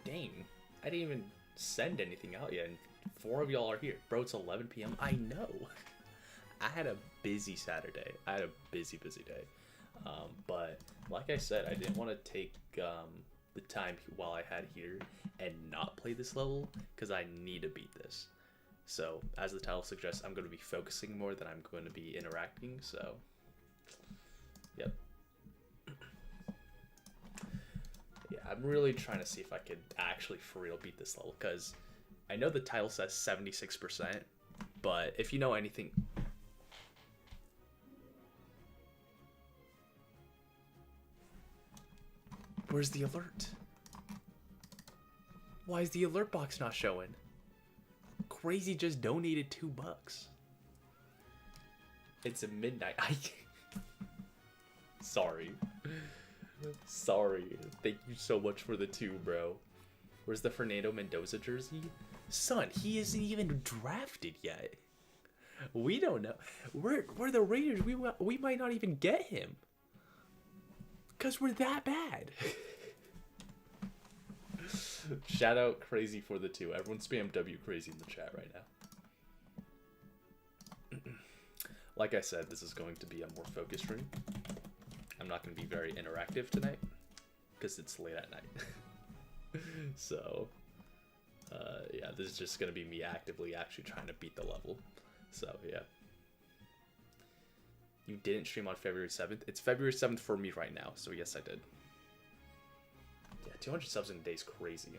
Dang, I didn't even send anything out yet, and 4 of y'all are here. Bro, it's 11 p.m. I know. I had a busy Saturday. I had a busy day. But like I said, I didn't want to take the time while I had here and not play this level, because I need to beat this. So, as the title suggests, I'm going to be focusing more than I'm going to be interacting, so, yep. Yeah, I'm really trying to see if I could actually for real beat this level, because I know the title says 76%, but if you know anything... Where's the alert? Why is the alert box not showing? Crazy just donated $2. It's a midnight. Sorry. Thank you so much for the 2, bro. Where's the Fernando Mendoza jersey? Son, he isn't even drafted yet. We don't know. We're the Raiders. We might not even get him. Because we're that bad. Shout out Crazy for the 2. Everyone spam W Crazy in the chat right now. Like I said, this is going to be a more focused stream. I'm not going to be very interactive tonight because it's late at night. So, yeah, this is just going to be me actively actually trying to beat the level. So, yeah. You didn't stream on February 7th? It's February 7th for me right now, so yes, I did. Yeah, 200 subs in a day is crazy.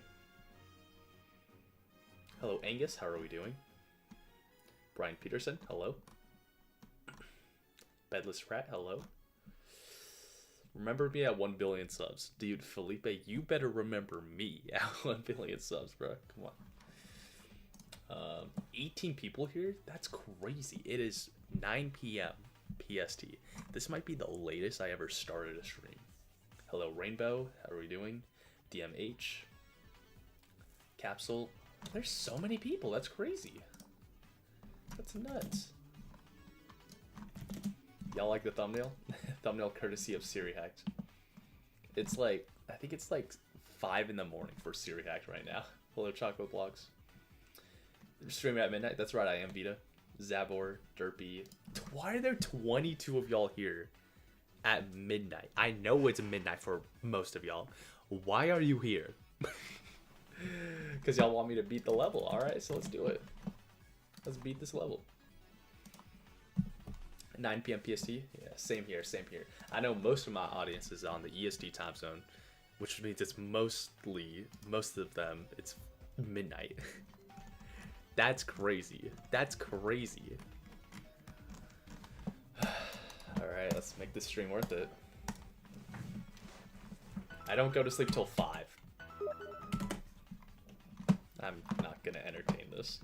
Hello, Angus. How are we doing? Brian Peterson. Hello. Bedless Rat. Hello. Remember me at 1 billion subs. Dude, Felipe, you better remember me at 1 billion subs, bro. Come on. 18 people here? That's crazy. It is 9 p.m. PST. This might be the latest I ever started a stream. Hello, Rainbow. How are we doing? DMH. Capsule. There's so many people. That's crazy. That's nuts. Y'all like the thumbnail? Thumbnail courtesy of SiriHacked. It's like, I think it's like 5 in the morning for SiriHacked right now. Hello, Chocolate Blogs. Streaming at midnight. That's right, I am Vita. Zabor, Derpy. Why are there 22 of y'all here at midnight? I know it's midnight for most of y'all. Why are you here? Because y'all want me to beat the level. Alright, so let's do it. Let's beat this level. 9 p.m. PST? Yeah, same here, same here. I know most of my audience is on the EST time zone, which means it's most of them, it's midnight. That's crazy. That's crazy. Alright, let's make this stream worth it. I don't go to sleep till 5. I'm not gonna entertain this.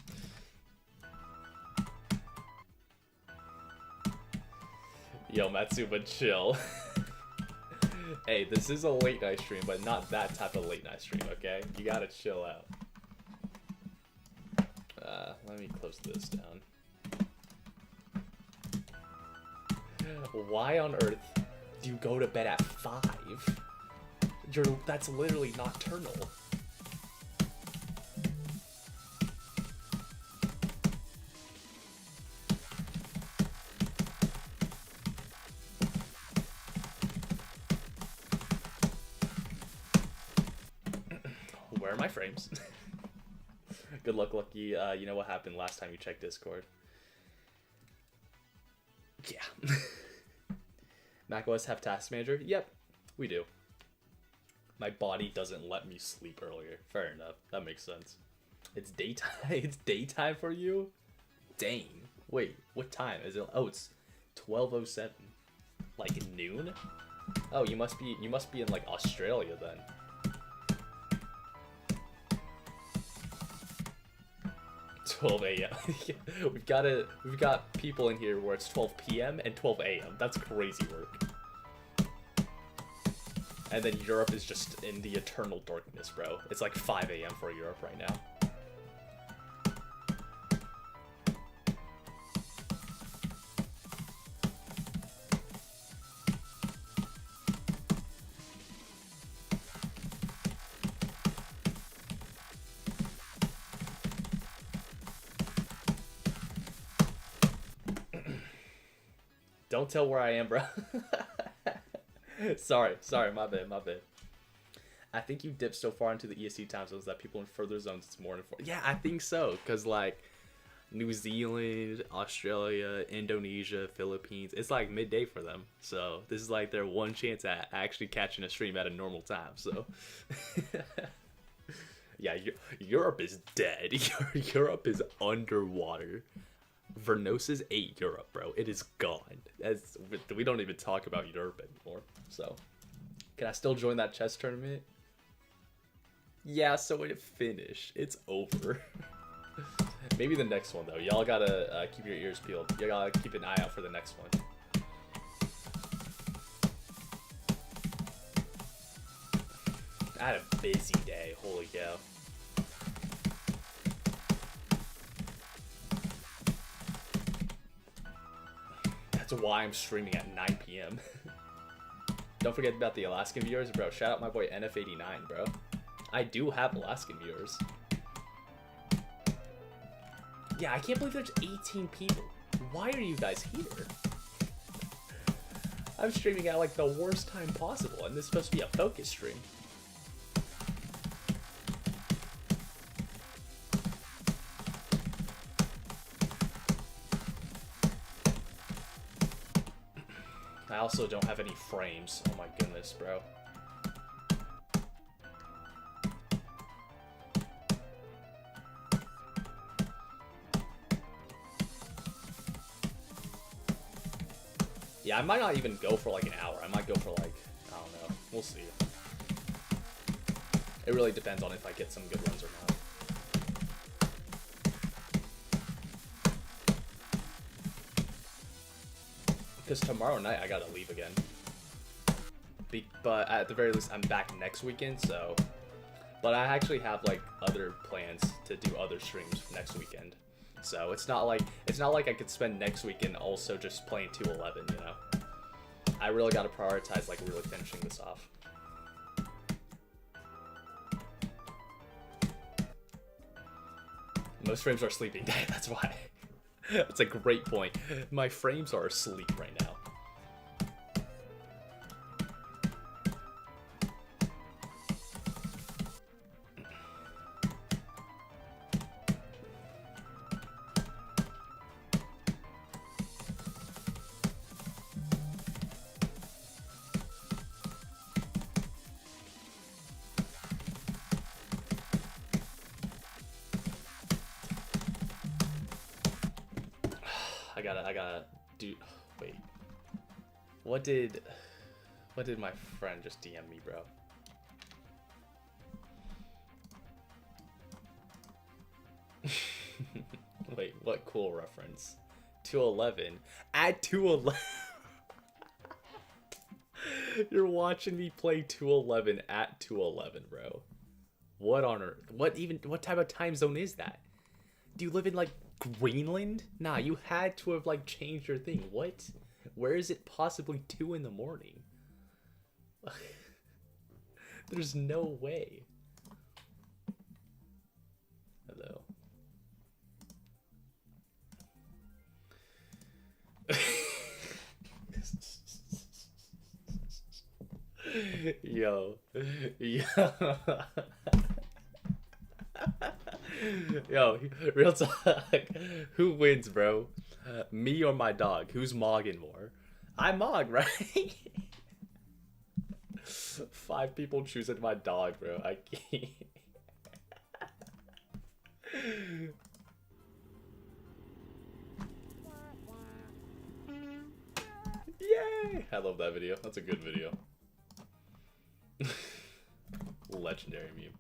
Yo, Matsuba, chill. Hey, this is a late night stream, but not that type of late night stream, okay? You gotta chill out. Let me close this down. Why on earth do you go to bed at 5? That's literally nocturnal. Where are my frames? Good luck, Lucky. You know what happened last time you checked Discord. Yeah. macOS have Task Manager? Yep, we do. My body doesn't let me sleep earlier. Fair enough. That makes sense. It's daytime. It's daytime for you? Dang. Wait, what time is it? Oh, it's 12:07. Like noon? Oh, you must be in like Australia then. 12 a.m. We've got people in here where it's 12 p.m. and 12 a.m. That's crazy work. And then Europe is just in the eternal darkness, bro. It's like 5 a.m. for Europe right now. Don't tell where I am, bro. sorry, my bad. I think you dipped so far into the EST time zones that people in further zones it's more important. Yeah, I think so, because like New Zealand, Australia, Indonesia, Philippines, it's like midday for them. So this is like their one chance at actually catching a stream at a normal time. So yeah, Europe is dead. Europe is underwater. Vernosis ate Europe, bro. It is gone. We don't even talk about Europe anymore. So can I still join that chess tournament? Yeah, so it finished. It's over. Maybe the next one, though. Y'all gotta keep your ears peeled. You gotta keep an eye out for the next one. I had a busy day. Holy cow. That's why I'm streaming at 9 p.m. Don't forget about the Alaskan viewers, bro. Shout out my boy NF89, bro. I do have Alaskan viewers. Yeah, I can't believe there's 18 people. Why are you guys here? I'm streaming at like the worst time possible, and this is supposed to be a focus stream. I also don't have any frames. Oh my goodness, bro. Yeah, I might not even go for like an hour. I might go for like, I don't know. We'll see. It really depends on if I get some good runs or not. Because tomorrow night I gotta leave again. But at the very least I'm back next weekend, so. But I actually have like other plans to do other streams next weekend. So it's not like I could spend next weekend also just playing 211, you know. I really got to prioritize like really finishing this off. Most frames are sleeping. That's why. That's a great point. My frames are asleep right now. I gotta do. Wait. What did my friend just DM me, bro? Wait, what cool reference? 211. At 211. You're watching me play 211 at 211, bro. What on earth? What type of time zone is that? Do you live in like Greenland? Nah, you had to have like changed your thing. What? Where is it possibly 2 in the morning? There's no way. Hello. Yo. Yo, real talk. Who wins, bro? Me or my dog? Who's mogging more? I mog, right? 5 people choosing my dog, bro. I can't. Yay! I love that video. That's a good video. Legendary meme.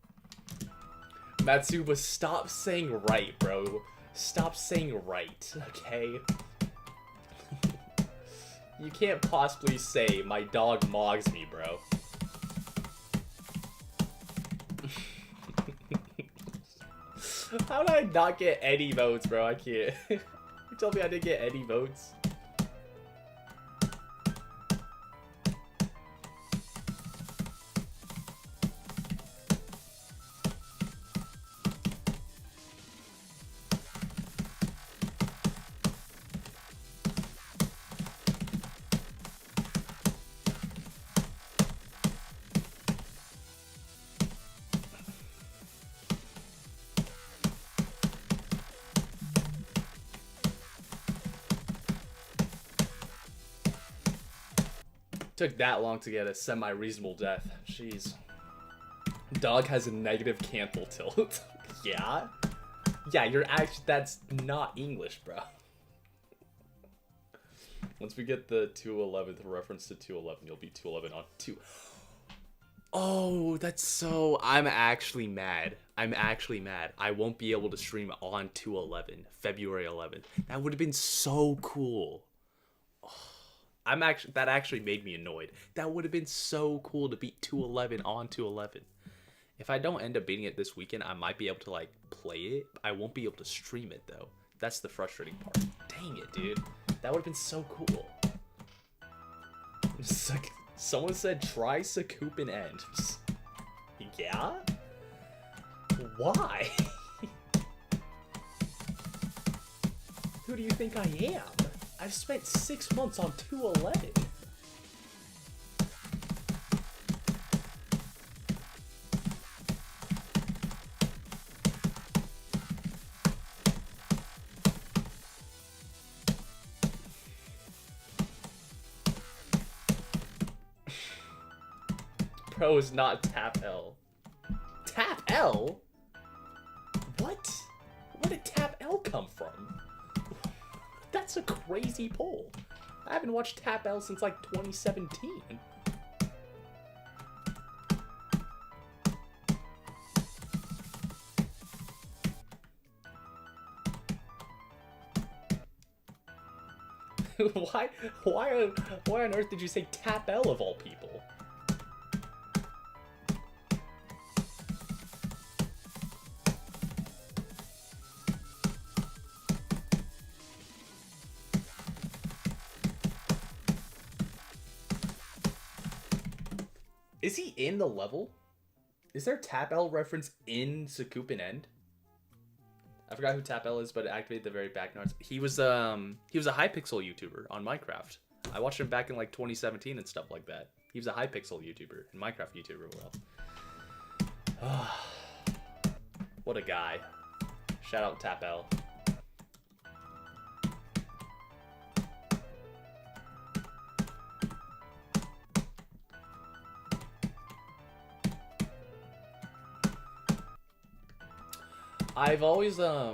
Matsuba, stop saying right, bro. Stop saying right, okay? You can't possibly say my dog mogs me, bro. How did I not get any votes, bro? I can't. You told me I didn't get any votes. Took that long to get a semi-reasonable death. Jeez. Dog has a negative cancel tilt. Yeah? Yeah, you're actually, that's not English, bro. Once we get the 211th reference to 211, you'll be 211 on 2. Oh, that's so... I'm actually mad. I'm actually mad. I won't be able to stream on 211, February 11th. That would have been so cool. Oh, that actually made me annoyed. That would have been so cool to beat 211 on 211. If I don't end up beating it this weekend, I might be able to, like, play it. I won't be able to stream it, though. That's the frustrating part. Dang it, dude. That would have been so cool. Someone said, try Sakupin End. Yeah? Why? Who do you think I am? I've spent 6 months on 211. Pro is not Tap L. Tap L? What? Where did Tap L come from? That's a crazy poll. I haven't watched Tap L since like 2017. Why on earth did you say Tap L of all people? Is he in the level? Is there Tap L reference in Sakupin End? I forgot who Tap L is, but it activated the very back nards. He was a Hypixel YouTuber on Minecraft. I watched him back in like 2017 and stuff like that. He was a Hypixel YouTuber and Minecraft YouTuber. Well, what a guy! Shout out Tap L. I've always, I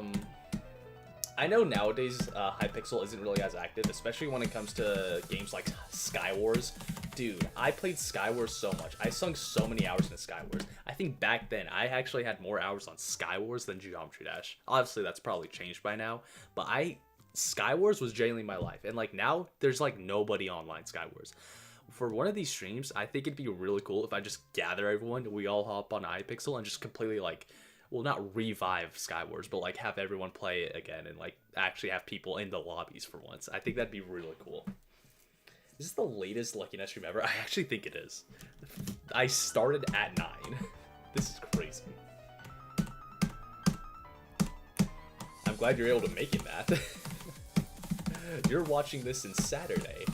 know nowadays Hypixel isn't really as active, especially when it comes to games like Skywars. Dude, I played Skywars so much. I sunk so many hours into Skywars. I think back then, I actually had more hours on Skywars than Geometry Dash. Obviously, that's probably changed by now, but Skywars was genuinely my life. And like now, there's like nobody online Skywars. For one of these streams, I think it'd be really cool if I just gather everyone, we all hop on Hypixel and just completely like, well, not revive Skywars, but like have everyone play it again and like actually have people in the lobbies for once. I think that'd be really cool. Is this the latest Lucky Nest stream ever? I actually think it is. I started at 9. This is crazy. I'm glad you're able to make it, Math. You're watching this on Saturday.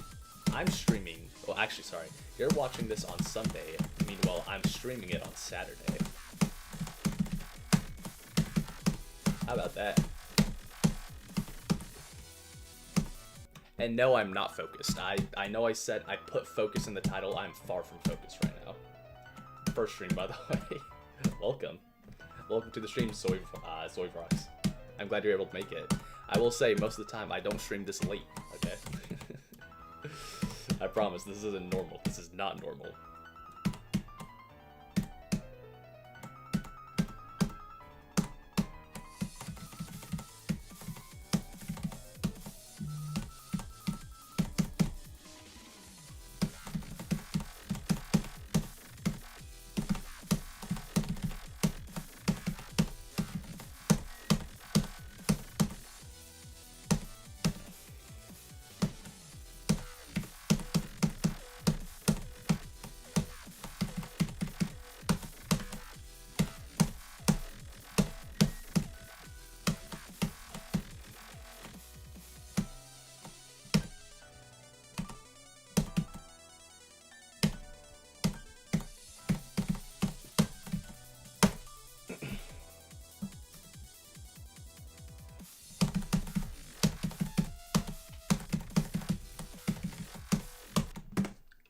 I'm streaming. Well, actually, sorry. You're watching this on Sunday. Meanwhile, I'm streaming it on Saturday. How about that? And no, I'm not focused. I know I said I put focus in the title. I'm far from focused right now. First stream, by the way. Welcome. Welcome to the stream, Zoivrox. I'm glad you're able to make it. I will say, most of the time, I don't stream this late, okay? I promise, this isn't normal. This is not normal.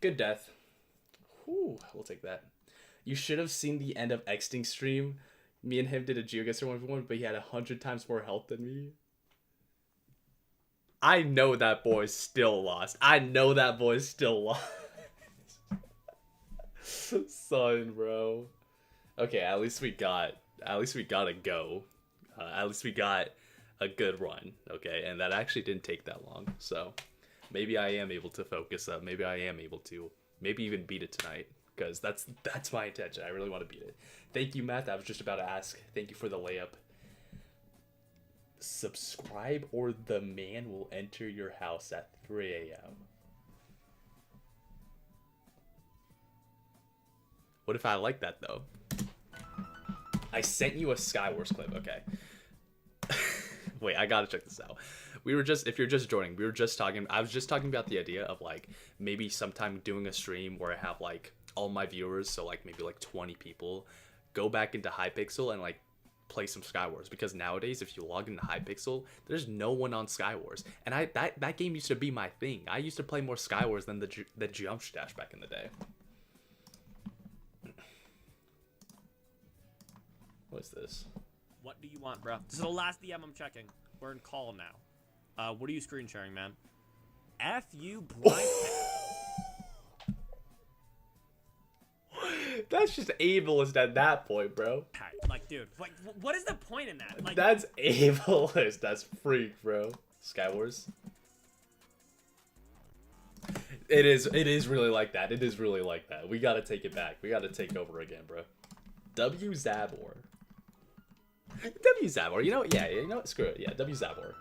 Good death. Whew, we'll take that. You should have seen the end of Xtinct stream. Me and him did a GeoGuessr 1v1, but he had 100 times more health than me. I know that boy still lost. I know that boy still lost. Son, bro. Okay, at least we got a go. At least we got a good run. Okay, and that actually didn't take that long. So maybe I am able to focus up. Maybe I am able to maybe even beat it tonight, because that's my intention. I really want to beat it. Thank you, Matt. I was just about to ask. Thank you for the layup. Subscribe or the man will enter your house at 3 a.m. What if I like that, though? I sent you a Skywars clip. Okay. Wait, I gotta check this out. We were just, if you're just joining, we were just talking, I was just talking about the idea of like maybe sometime doing a stream where I have like all my viewers, so like maybe like 20 people, go back into Hypixel and like play some Skywars, because nowadays if you log into Hypixel, there's no one on Skywars, and that game used to be my thing. I used to play more Skywars than the Jump Dash back in the day. What's this? What do you want, bro? This is the last DM I'm checking. We're in call now. What are you screen sharing, man? F you blind. That's just ableist at that point, bro. Like, dude, like, what is the point in that? Like, that's ableist. That's freak, bro. Skywars. It is really like that. It is really like that. We gotta take it back. We gotta take over again, bro. W Zabor. W Zabor. You know what? Yeah, you know what? Screw it. Yeah, W Zabor.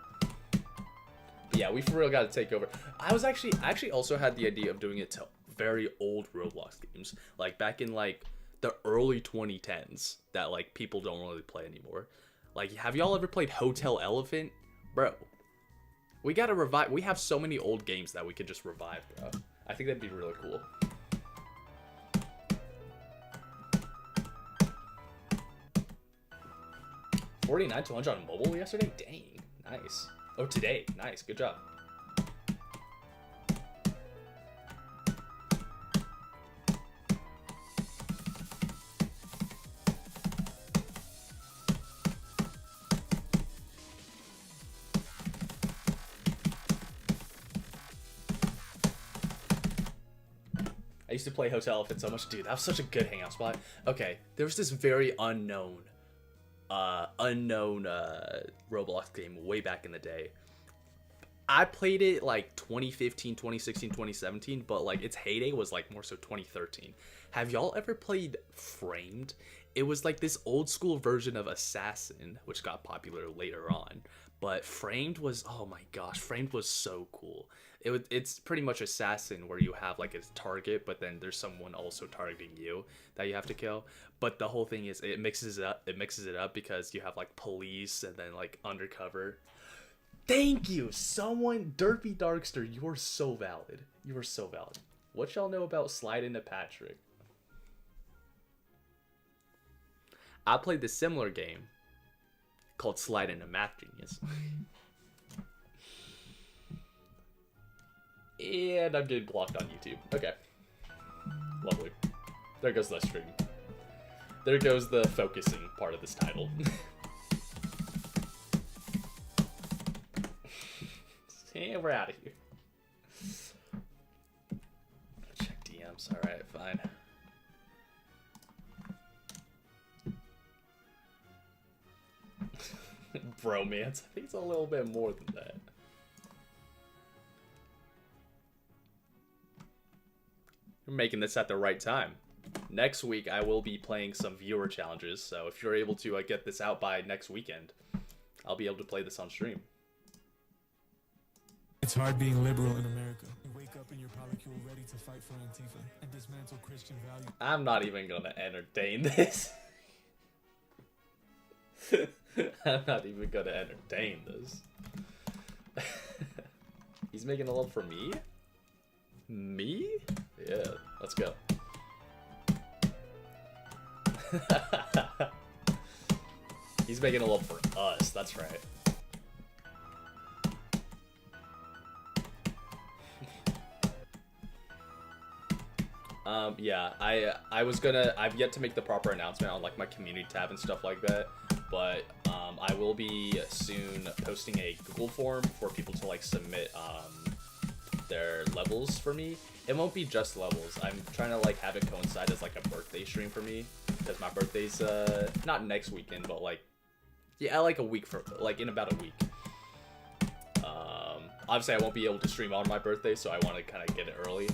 Yeah, we for real gotta take over. I actually also had the idea of doing it to very old Roblox games, like back in like the early 2010s that like people don't really play anymore. Like, have y'all ever played Hotel Elephant? Bro, we gotta revive. We have so many old games that we could just revive, bro. I think that'd be really cool. $49 to 100 on mobile yesterday? Dang, nice. Oh, today, nice, good job. I used to play Hotel Elephant so much. Dude, that was such a good hangout spot. Okay, there was this very unknown Roblox game way back in the day. I played it like 2015, 2016, 2017, but like its heyday was like more so 2013. Have y'all ever played Framed? It was like this old school version of Assassin, which got popular later on. But Framed was, oh my gosh, Framed was so cool. It's pretty much Assassin, where you have like a target, but then there's someone also targeting you that you have to kill. But the whole thing is it mixes it up because you have like police and then like undercover. Thank you, someone. Derpy Darkster, you are so valid. You are so valid. What y'all know about Slide Into Patrick? I played the similar game called Slide Into MathGenius. And I'm getting blocked on YouTube. Okay. Lovely. There goes the stream. There goes the focusing part of this title. And we're out of here. Check DMs. Alright, fine. Bromance. I think it's a little bit more than that. You're making this at the right time. Next week, I will be playing some viewer challenges, so if you're able to get this out by next weekend, I'll be able to play this on stream. It's hard being liberal in America. You wake up in your polycule ready to fight for Antifa and dismantle Christian values. I'm not even gonna entertain this. I'm not even gonna entertain this. He's making a love for me? Me? Yeah, let's go. He's making a love for us, that's right. Yeah, I've yet to make the proper announcement on like my community tab and stuff like that, but I will be soon posting a Google form for people to like submit their levels for me. It won't be just levels. I'm trying to like have it coincide as like a birthday stream for me, because my birthday's not next weekend, but like like a week from like in about a week. Obviously I won't be able to stream on my birthday, so I want to kind of get it early.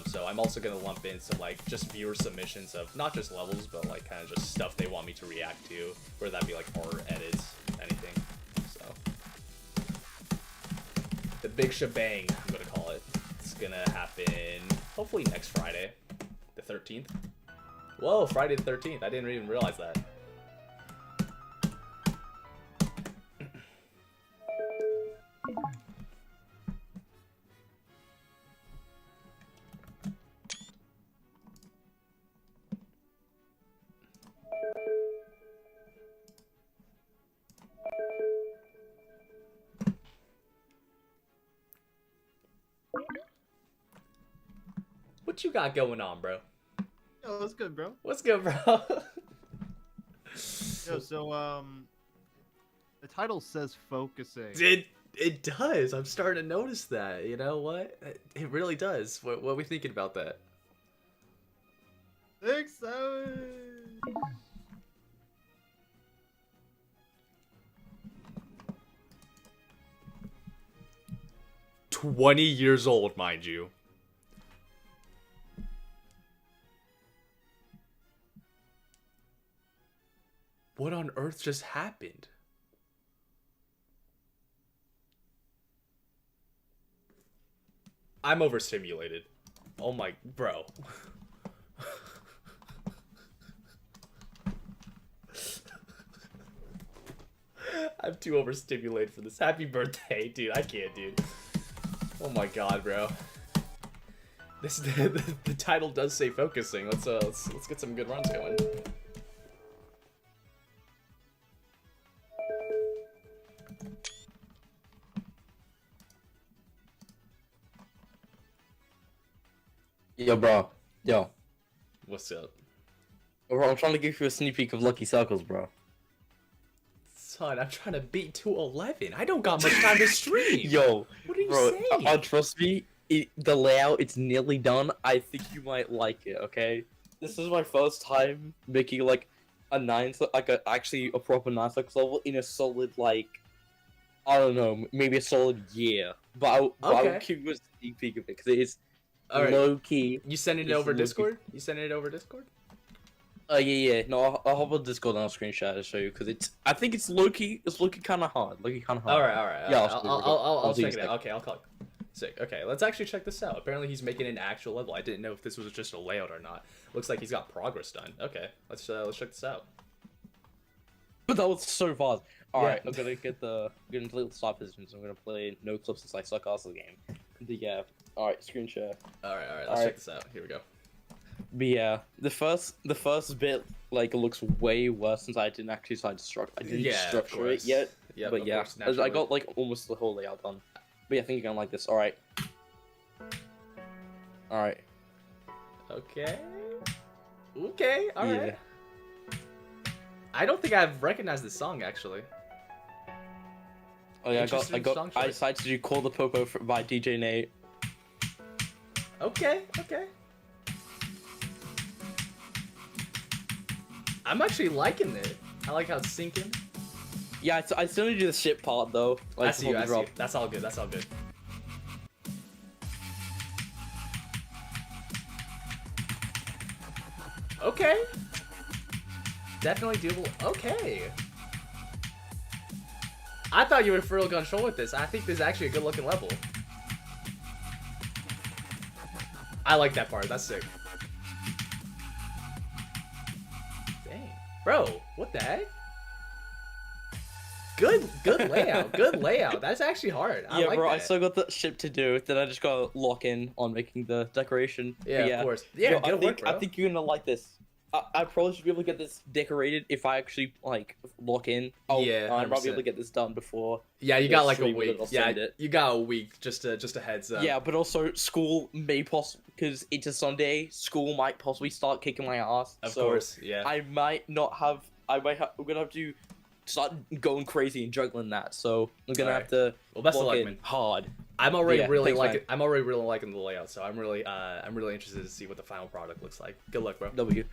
So I'm also going to lump in some like just viewer submissions of not just levels, but like kind of just stuff they want me to react to, whether that be like horror edits, anything. So the big shebang, I'm going to call it. It's going to happen hopefully next Friday, the 13th. Whoa, Friday the 13th. I didn't even realize that. What you got going on, bro? Yo, what's good, bro? What's good, bro? Yo, so the title says focusing. It does. I'm starting to notice that. You know what? It really does. What are we thinking about that? Think so. 20 years old, mind you. What on earth just happened? I'm overstimulated. Oh my, bro. I'm too overstimulated for this. Happy birthday, dude. I can't, dude. Oh my god, bro. This the title does say focusing. Let's get some good runs going. Yo, bro. Yo. What's up? Bro, I'm trying to give you a sneak peek of Lucky Circles, bro. Son, I'm trying to beat 211. I don't got much time to stream. Yo. What are you bro, saying? Trust me, the layout, it's nearly done. I think you might like it, okay? This is my first time making, like, actually a proper 9-6 level in a solid, like, I don't know, maybe a solid year. But I will give you a sneak peek of it, because it is low key. You sending it over Discord? You sending it over Discord? Yeah. No, I'll hop on Discord and I'll screenshot to show you, because I think it's low key kind of hard. All right. Yeah, I'll check it out. Okay, I'll call it. Sick. Okay, let's actually check this out. Apparently he's making an actual level. I didn't know if this was just a layout or not. Looks like he's got progress done. Okay, let's check this out. But that was so fast. Alright, Yeah. I'm gonna delete the stop positions. I'm gonna play no clips since I suck ass the game. But yeah. Alright, screen share. Alright, let's check this out. Here we go. But yeah, the first bit like looks way worse since I didn't actually structure it yet. Yeah, but yeah, I got like almost the whole layout done. But yeah, I think you're gonna like this. Alright. Alright. Okay. Alright. Yeah. I don't think I've recognized this song actually. Oh yeah, I decided to do Call the Popo by DJ Nate. Okay. I'm actually liking it. I like how it's sinking. Yeah, I still need to do the shit part though. Like, I see you. That's all good. Okay. Definitely doable. Okay. I thought you were for real gonna troll with this. I think this is actually a good looking level. I like that part. That's sick. Dang. Bro, what the heck? Good layout. Good layout. That's actually hard. I like bro, that. I still got the ship to do. Then I just gotta lock in on making the decoration. Yeah, yeah. of course. Yeah, Yo, good work, bro. I think you're gonna like this. I probably should be able to get this decorated if I actually like lock in. Yeah, I might be 100%. able to get this done before. Yeah, you the got like a stream, week. I'll Yeah, send it. you got a week. Just a heads up. Yeah, but also school may possibly, because it's a Sunday, school might possibly start kicking my ass. Of so course. Yeah. I might not have. I'm gonna have to start going crazy and juggling that. So I'm gonna Alright. have to Well, best of lock luck, in man. hard. I'm already Yeah, really thanks, liking. I'm already really liking the layout. So I'm really interested to see what the final product looks like. Good luck, bro. W.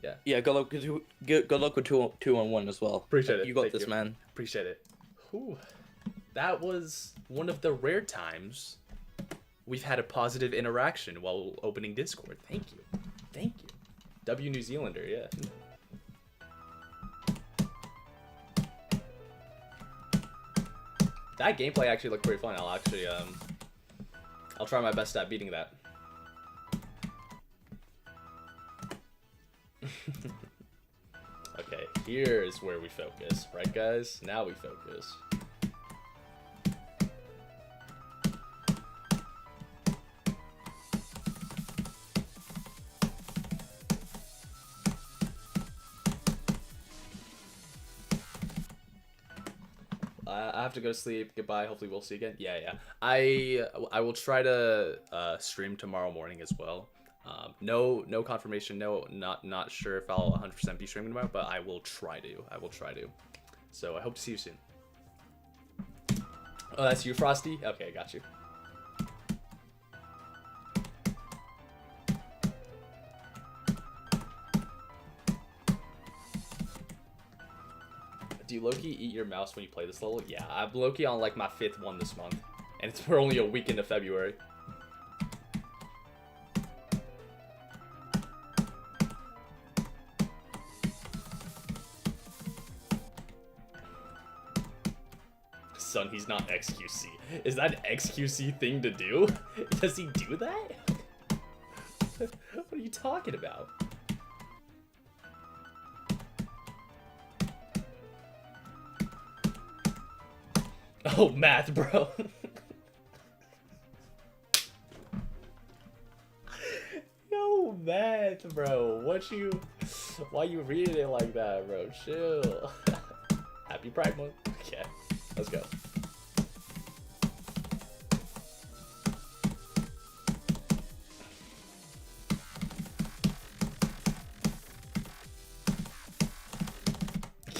Yeah. Yeah. Good luck. Good luck with two on one as well. Appreciate it. You got Thank this, you. man. Appreciate it. Whew. That was one of the rare times we've had a positive interaction while opening Discord. Thank you. Thank you. W New Zealander, yeah. That gameplay actually looked pretty fun. I'll try my best at beating that. Okay, here's where we focus, right guys? Now we focus. I have to go to sleep. Goodbye. Hopefully we'll see you again. Yeah. I will try to stream tomorrow morning as well. No confirmation. No, not sure if I'll 100% be streaming tomorrow, but I will try to. So I hope to see you soon. Oh, that's you, Frosty? Okay, got you. Do you low-key eat your mouse when you play this level? Yeah, I'm low-key on like my 5th one this month. And we're only a week into February. Son, he's not XQC. Is that an XQC thing to do? Does he do that? What are you talking about? Oh, math, bro. Yo, math, bro. Why you reading it like that, bro? Chill. Happy Pride Month. Okay, let's go.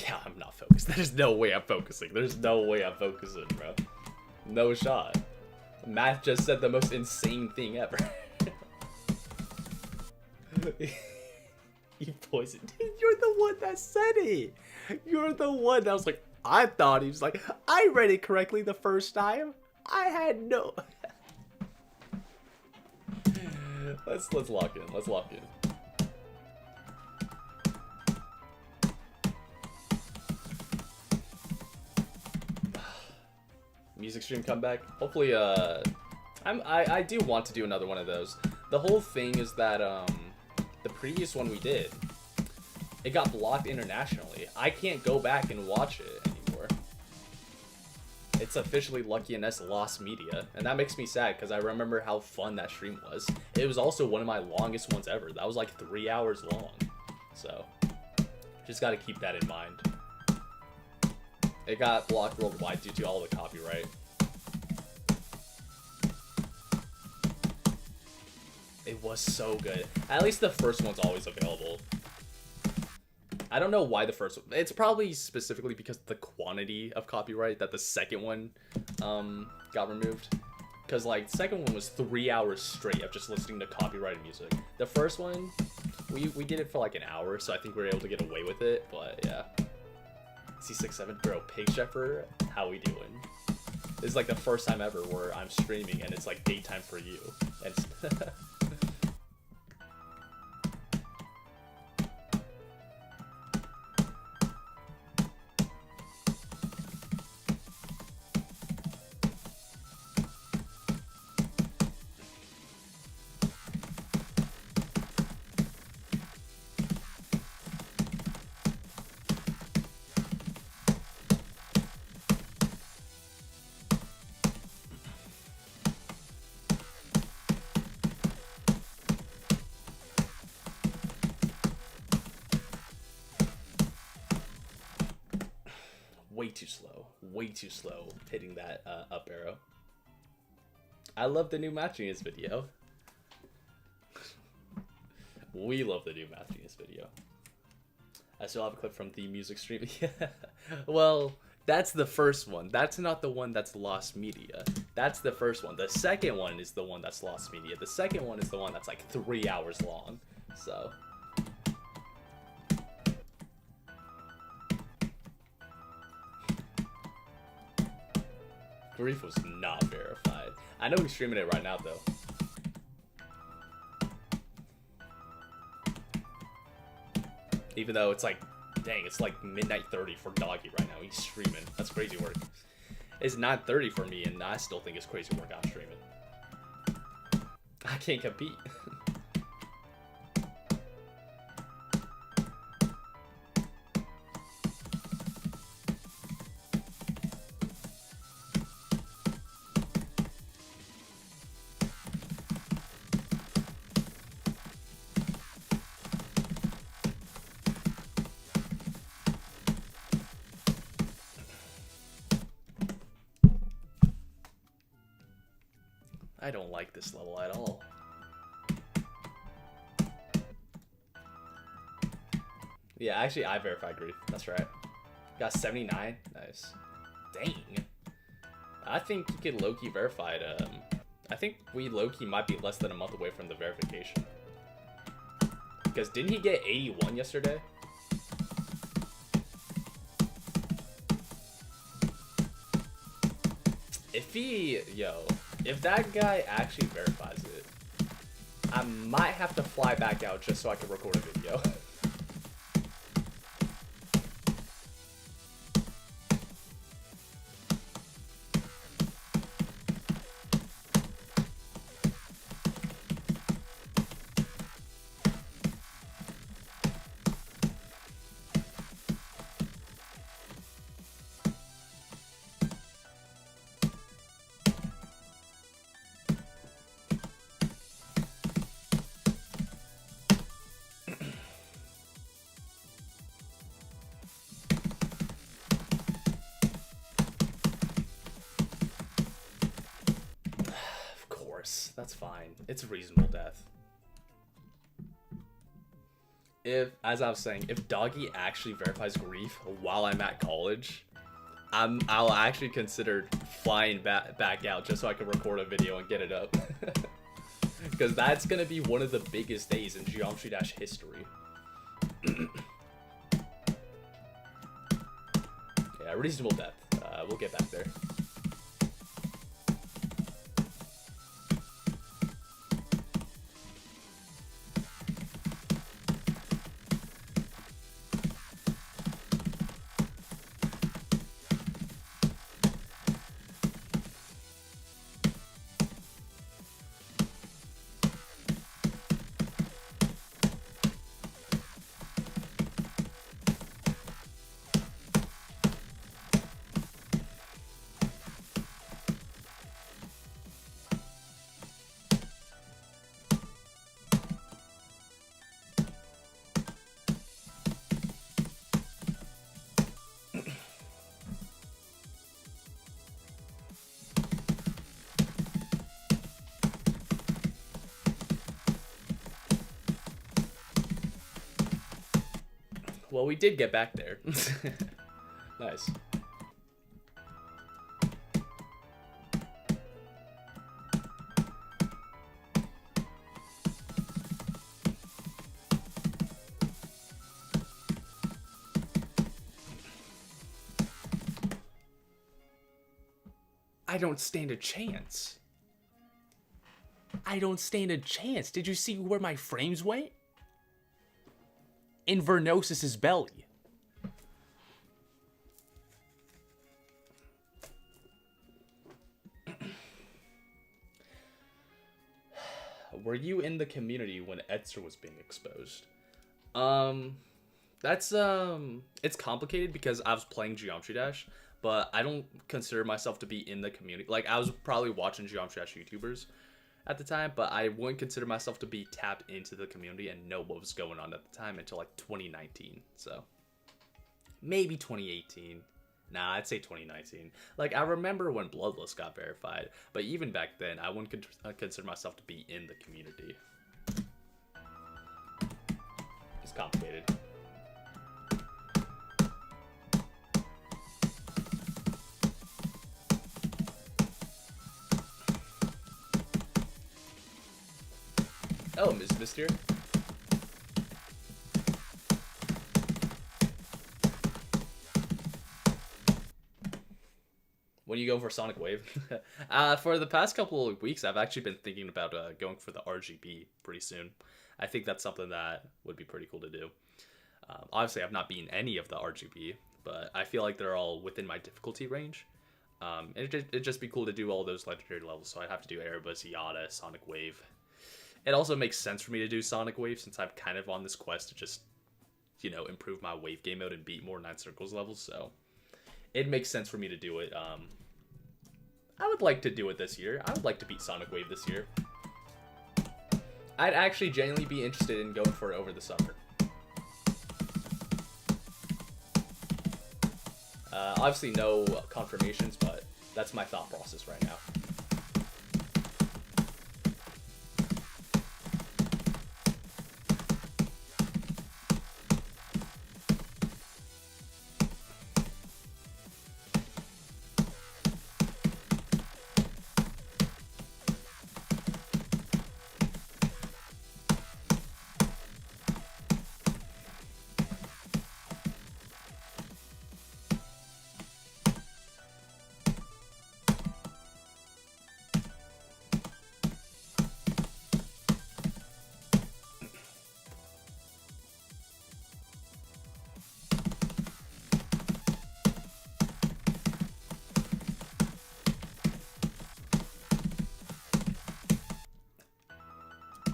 Yeah, I'm not focused. There's no way I'm focusing. There's no way I'm focusing, bro. No shot. Math just said the most insane thing ever. You poisoned. You're the one that said it. You're the one that was like, I thought he was like, I read it correctly the first time. I had no. Let's lock in. Let's lock in. Music stream comeback. Hopefully, I do want to do another one of those. The whole thing is that the previous one we did, it got blocked internationally. I can't go back and watch it anymore. It's officially Lucky and S lost media, and that makes me sad because I remember how fun that stream was. It was also one of my longest ones ever. That was like 3 hours long. So, just got to keep that in mind. It got blocked worldwide due to all the copyright. It was so good. At least the first one's always available. I don't know why the first one. It's probably specifically because of the quantity of copyright that the second one got removed. Because like the second one was 3 hours straight of just listening to copyrighted music. The first one, we did it for like an hour, so I think we were able to get away with it. But yeah. C67, bro, Pig Shepherd, how we doing? This is like the first time ever where I'm streaming and it's like daytime for you. And way too slow. Way too slow hitting that up arrow. I love the new MathGenius video. We love the new MathGenius video. I still have a clip from the music stream. Well, that's the first one. That's not the one that's lost media. That's the first one. The second one is the one that's lost media. The second one is the one that's like 3 hours long. So... Grief was not verified. I know he's streaming it right now, though. Even though it's like, dang, it's like midnight 30 for Doggy right now. He's streaming. That's crazy work. It's 9:30 for me, and I still think it's crazy work I'm streaming. I can't compete. I don't like this level at all. Yeah, actually, I verified Grief. That's right. Got 79. Nice. Dang. I think you could low-key verify it. I think we low-key might be less than a month away from the verification. Because didn't he get 81 yesterday? If that guy actually verifies it, I might have to fly back out just so I can record a video. That's fine. It's a reasonable death. As I was saying, if Doggy actually verifies Grief while I'm at college, I'll actually consider flying back out just so I can record a video and get it up. Because that's gonna be one of the biggest days in Geometry Dash history. Yeah, reasonable death. We'll get back there. Well, we did get back there. Nice. I don't stand a chance. I don't stand a chance. Did you see where my frames went? In Vernosis's belly. Were you in the community when Etzer was being exposed? That's it's complicated because I was playing Geometry Dash, but I don't consider myself to be in the community. Like, I was probably watching Geometry Dash YouTubers at the time, but I wouldn't consider myself to be tapped into the community and know what was going on at the time until like 2019. So maybe 2018. Nah, I'd say 2019. Like, I remember when Bloodless got verified, but even back then, I wouldn't consider myself to be in the community. It's complicated. Oh, Ms. Mister. When you go for Sonic Wave? For the past couple of weeks, I've actually been thinking about going for the RGB pretty soon. I think that's something that would be pretty cool to do. Obviously, I've not beaten any of the RGB, but I feel like they're all within my difficulty range. It'd just be cool to do all those legendary levels, so I'd have to do Erebus, Yada, Sonic Wave. It also makes sense for me to do Sonic Wave since I'm kind of on this quest to just, you know, improve my wave game mode and beat more 9 circles levels, so it makes sense for me to do it. I would like to do it this year. I would like to beat Sonic Wave this year. I'd actually genuinely be interested in going for it over the summer. Obviously no confirmations, but that's my thought process right now.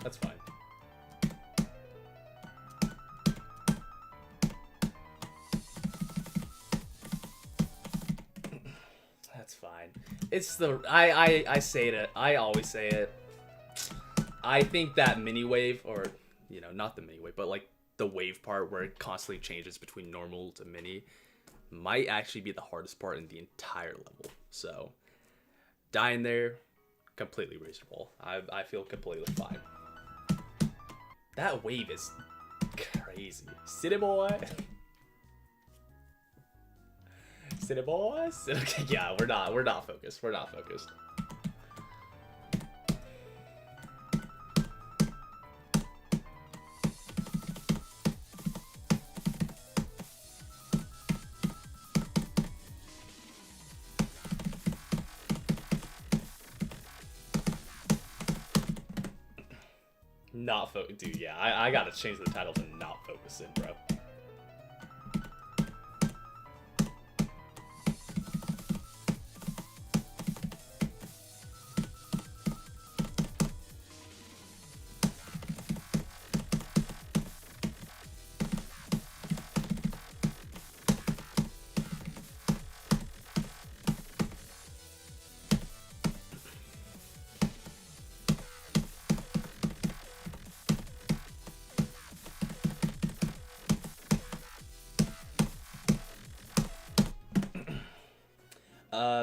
That's fine. That's fine. It's the I say it. I always say it. I think that mini wave, or you know, not the mini wave, but like the wave part where it constantly changes between normal to mini, might actually be the hardest part in the entire level. So dying there, completely reasonable. I feel completely fine. That wave is crazy. City boy. City boys. Okay, yeah, we're not focused. We're not focused. Not focus, dude. Yeah, I gotta change the title to not focus in, bro.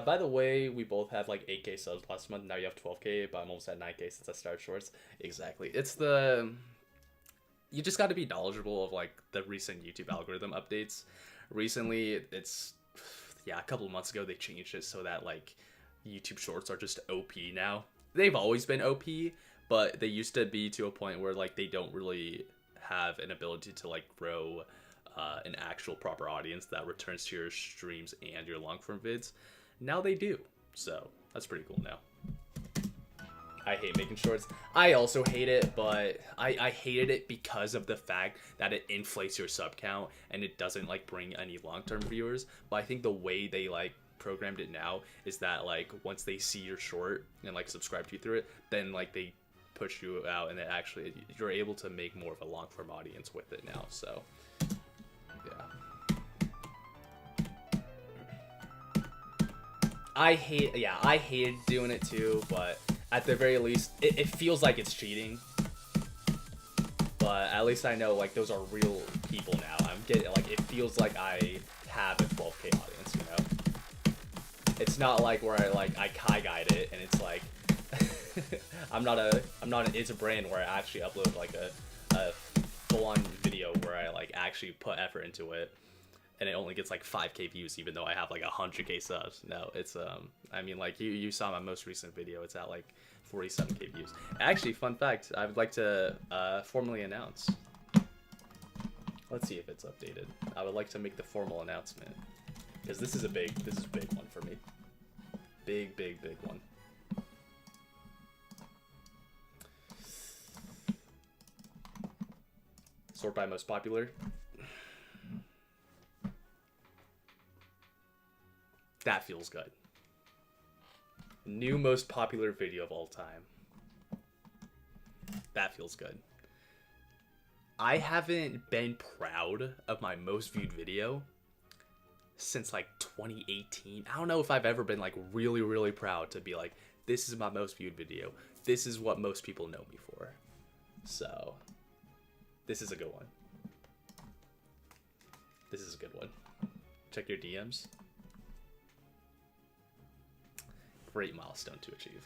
By the way, we both had like 8K subs last month. Now you have 12K, but I'm almost at 9K since I started shorts. Exactly. It's the... You just got to be knowledgeable of like the recent YouTube algorithm updates. Recently, it's... Yeah, a couple of months ago, they changed it so that like YouTube shorts are just OP now. They've always been OP, but they used to be to a point where like they don't really have an ability to like grow an actual proper audience that returns to your streams and your long form vids. Now they do, so that's pretty cool now. I hate making shorts. I also hate it, but I hated it because of the fact that it inflates your sub count and it doesn't like bring any long-term viewers. But I think the way they like programmed it now is that like once they see your short and like subscribe to you through it, then like they push you out and then actually you're able to make more of a long-form audience with it now. So yeah. I hated doing it too, but at the very least, it feels like it's cheating. But at least I know like those are real people now. I'm getting like it feels like I have a 12K audience, you know. It's not like where I Kai guide it and it's like I'm not an It's a brand where I actually upload like a full-on video where I like actually put effort into it and it only gets like 5k views even though I have like 100k subs. No, it's I mean, like you saw my most recent video, it's at like 47k views. Actually, fun fact, I would like to formally announce. Let's see if it's updated. I would like to make the formal announcement because this is a big one for me. Big one. Sort by most popular. That feels good. New most popular video of all time. That feels good. I haven't been proud of my most viewed video since like 2018. I don't know if I've ever been like really proud to be like, this is my most viewed video. This is what most people know me for. So, this is a good one. This is a good one. Check your DMs. Great milestone to achieve.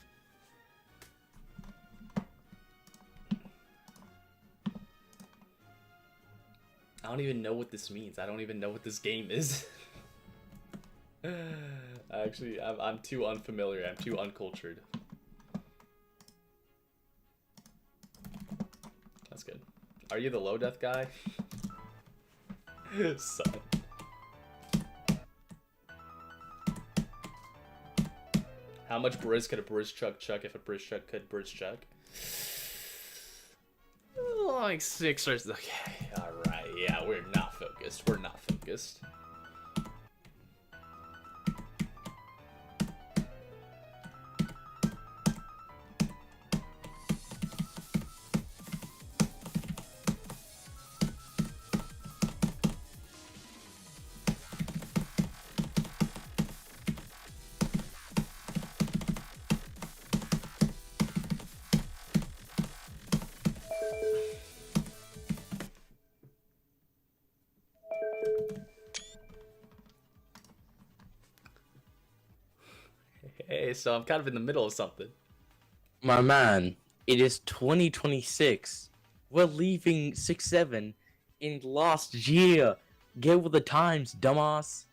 I don't even know what this means. I don't even know what this game is. Actually, I'm too unfamiliar. I'm too uncultured. That's good. Are you the low death guy? Son. How much brizz could a brizz chuck if a brizz chuck could brizz chuck? Like 6 or... Okay, alright. Yeah, we're not focused. We're not focused. Hey, so I'm kind of in the middle of something. My man, it is 2026. We're leaving 6-7 in last year. Get with the times, dumbass.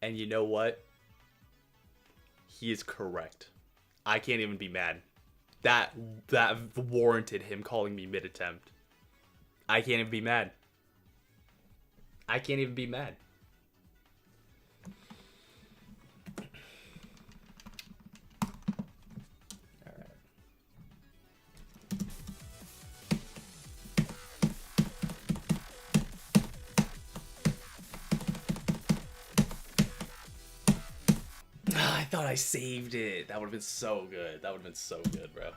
And you know what? He is correct. I can't even be mad. That warranted him calling me mid-attempt. I can't even be mad. I can't even be mad. Alright. I thought I saved it. That would have been so good. That would have been so good, bro.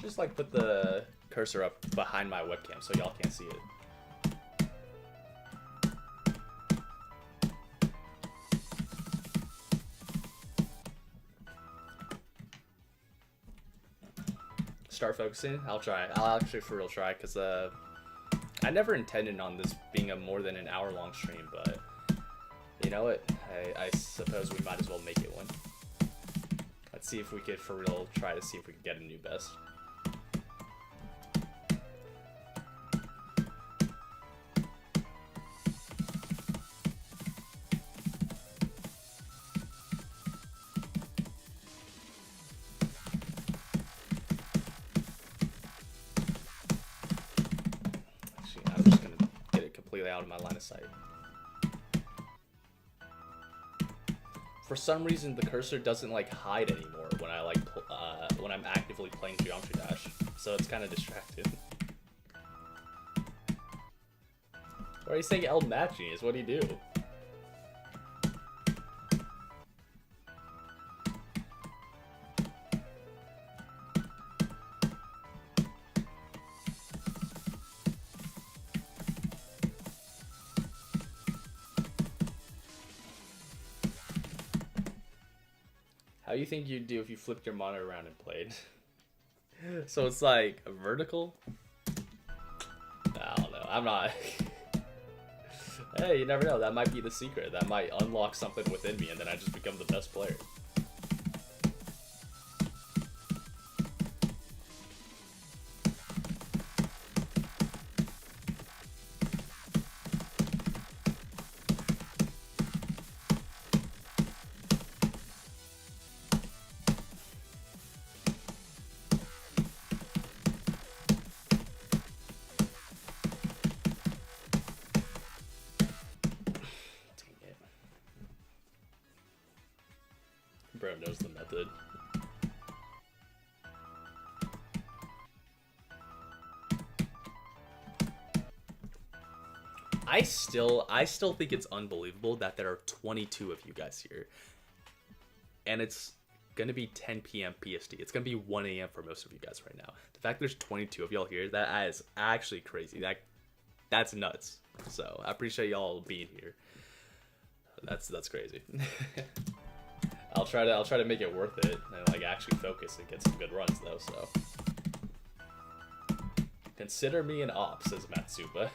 Just like put the cursor up behind my webcam so y'all can't see it. Start focusing? I'll try. I'll actually for real try because I never intended on this being a more than an hour-long stream, but you know what? I suppose we might as well make it one. Let's see if we could for real try to see if we can get a new best. Out of my line of sight. For some reason, the cursor doesn't like hide anymore when I like when I'm actively playing Geometry Dash, so it's kind of distracted. Why are you saying MathGenius? What do you do? How do you think you'd do if you flipped your monitor around and played? So it's like a vertical? I don't know. I'm not. Hey, you never know. That might be the secret. That might unlock something within me, and then I just become the best player. Bro knows the method. I still think it's unbelievable that there are 22 of you guys here. And it's gonna be 10 p.m. PST. It's gonna be 1 a.m. for most of you guys right now. The fact there's 22 of y'all here, that is actually crazy. That's nuts. So I appreciate y'all being here. That's crazy. I'll try to make it worth it and like actually focus and get some good runs though. So consider me an op, says Matsuba.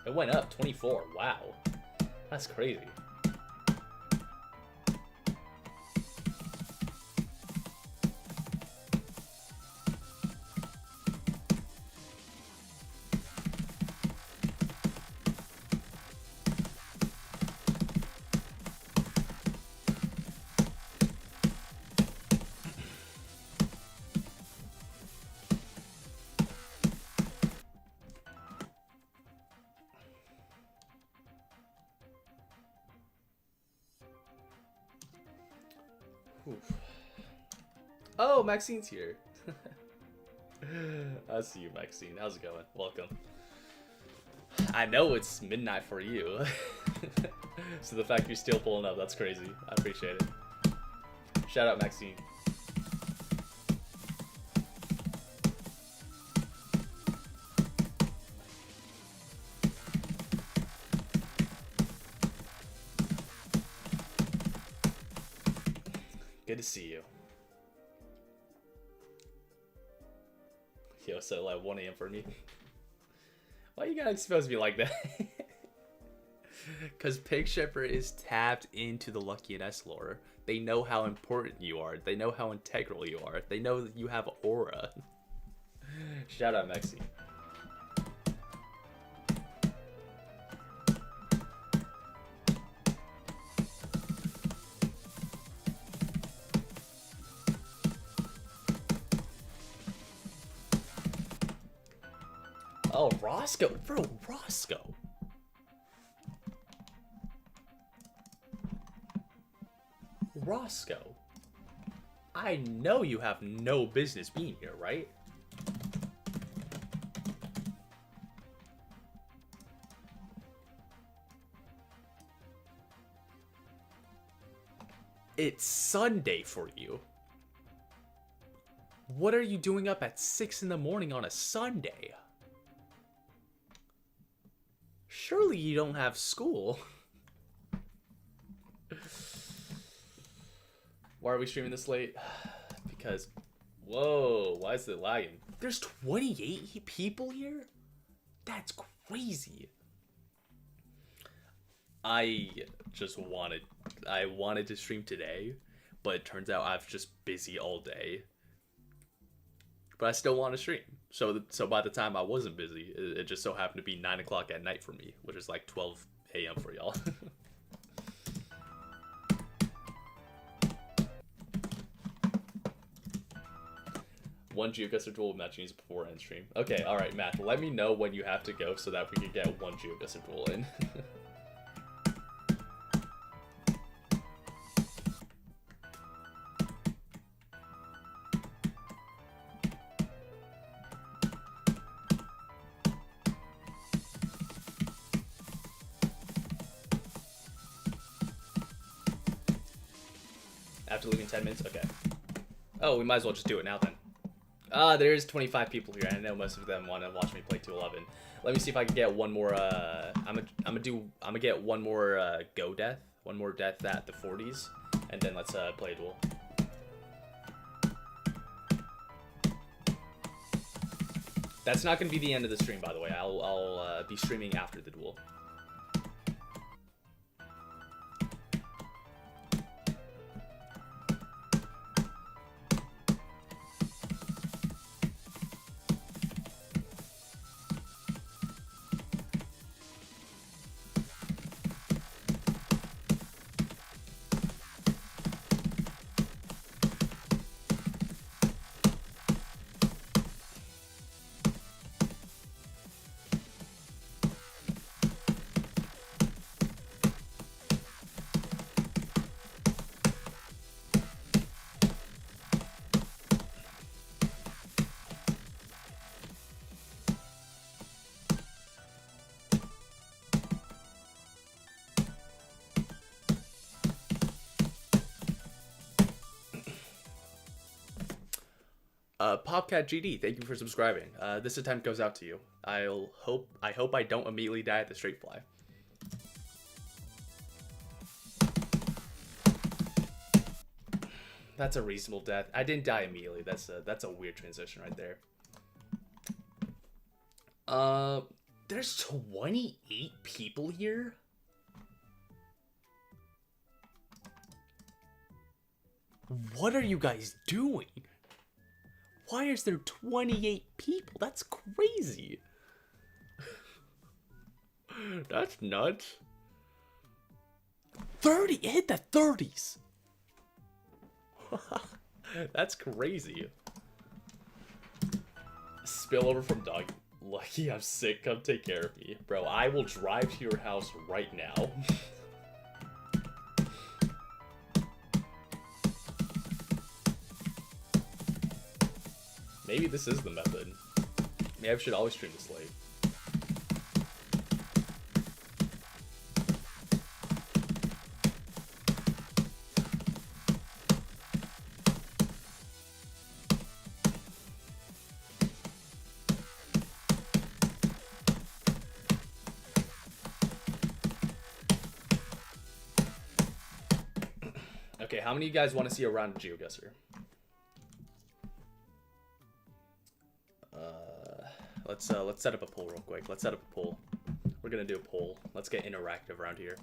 It went up 24. Wow, that's crazy. Oof. Oh, Maxine's here. I see you, Maxine. How's it going? Welcome. I know it's midnight for you. So the fact you're still pulling up, that's crazy. I appreciate it. Shout out, Maxine. Good to see you. Yo, so like 1 a.m. for me. Why you gotta expose me like that? Because Pig Shepherd is tapped into the Lucky and S lore. They know how important you are. They know how integral you are. They know that you have aura. Shout out, Maxine. Oh, Roscoe. Bro, Roscoe. Roscoe. I know you have no business being here, right? It's Sunday for you. What are you doing up at 6 in the morning on a Sunday? Surely you don't have school. Why are we streaming this late? Because, whoa, why is it lagging? There's 28 people here? That's crazy. I wanted to stream today, but it turns out I've just busy all day. But I still want to stream. So by the time I wasn't busy, it just so happened to be 9 o'clock at night for me, which is like 12 a.m. for y'all. One GeoGuessr duel with MathGenius before end stream. Okay, alright, Matt, let me know when you have to go so that we can get one GeoGuessr duel in. After leaving 10 minutes? Okay. Oh, we might as well just do it now then. There's 25 people here. I know most of them want to watch me play 211. Let me see if I can get one more, I'm gonna get one more, go death. One more death at the 40s. And then let's, play a duel. That's not gonna be the end of the stream, by the way. I'll be streaming after the duel. PopCatGD, thank you for subscribing. This attempt goes out to you. I hope I don't immediately die at the straight fly. That's a reasonable death. I didn't die immediately. That's a weird transition right there. There's 28 people here? What are you guys doing? Why is there 28 people? That's crazy. That's nuts. 30, it hit the 30s. That's crazy. Spillover from dog. Lucky I'm sick, come take care of me. Bro, I will drive to your house right now. Maybe this is the method. Maybe I should always stream this late. Okay, how many of you guys want to see a round of GeoGuessr? Let's set up a poll real quick. Let's set up a poll. We're gonna do a poll. Let's get interactive around here.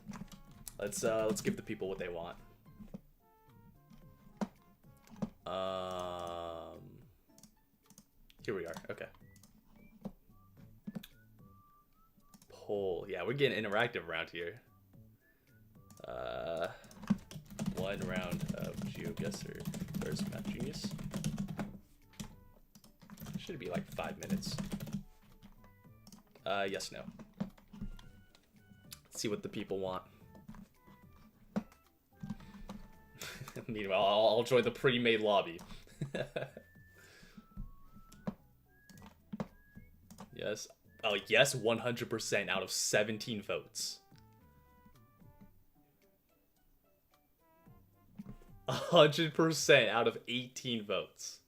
Let's give the people what they want. Here we are. Okay. Poll. Yeah, we're getting interactive around here. One round of GeoGuessr versus MathGenius. Should be like 5 minutes. Yes, no. Let's see what the people want. Meanwhile, I'll join the pre-made lobby. Yes. Oh, yes, 100% out of 17 votes. 100% out of 18 votes.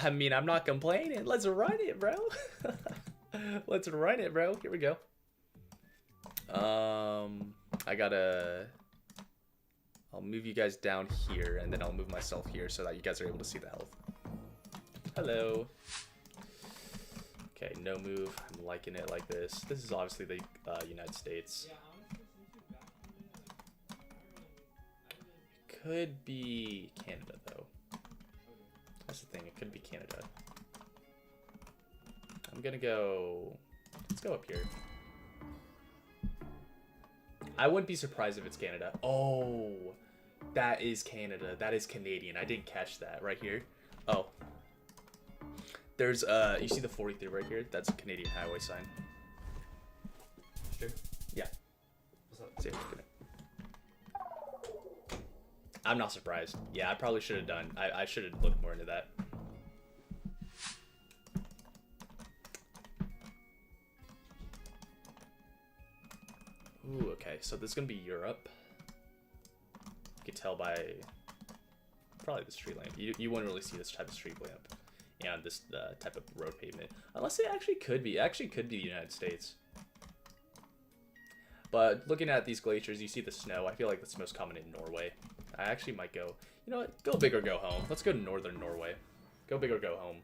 I mean, I'm not complaining. Let's run it, bro. Let's run it, bro. Here we go. I'll move you guys down here, and then I'll move myself here so that you guys are able to see the health. Hello. Okay, no move. I'm liking it like this. This is obviously the United States. Could be Canada, though. That's the thing, it could be Canada. I'm gonna go... Let's go up here. I wouldn't be surprised if it's Canada. Oh, that is Canada. That is Canadian. I didn't catch that right here. Oh. There's, you see the 43 right here? That's a Canadian highway sign. Sure? Yeah. What's up? See, I'm not surprised. Yeah, I probably should have done. I should have looked more into that. Ooh, okay. So this is gonna be Europe. You could tell by probably the street lamp. You wouldn't really see this type of street lamp and this type of road pavement, unless it actually could be. It actually could be the United States. But looking at these glaciers, you see the snow. I feel like that's most common in Norway. I actually might go, you know what? Go big or go home. Let's go to northern Norway. Go big or go home.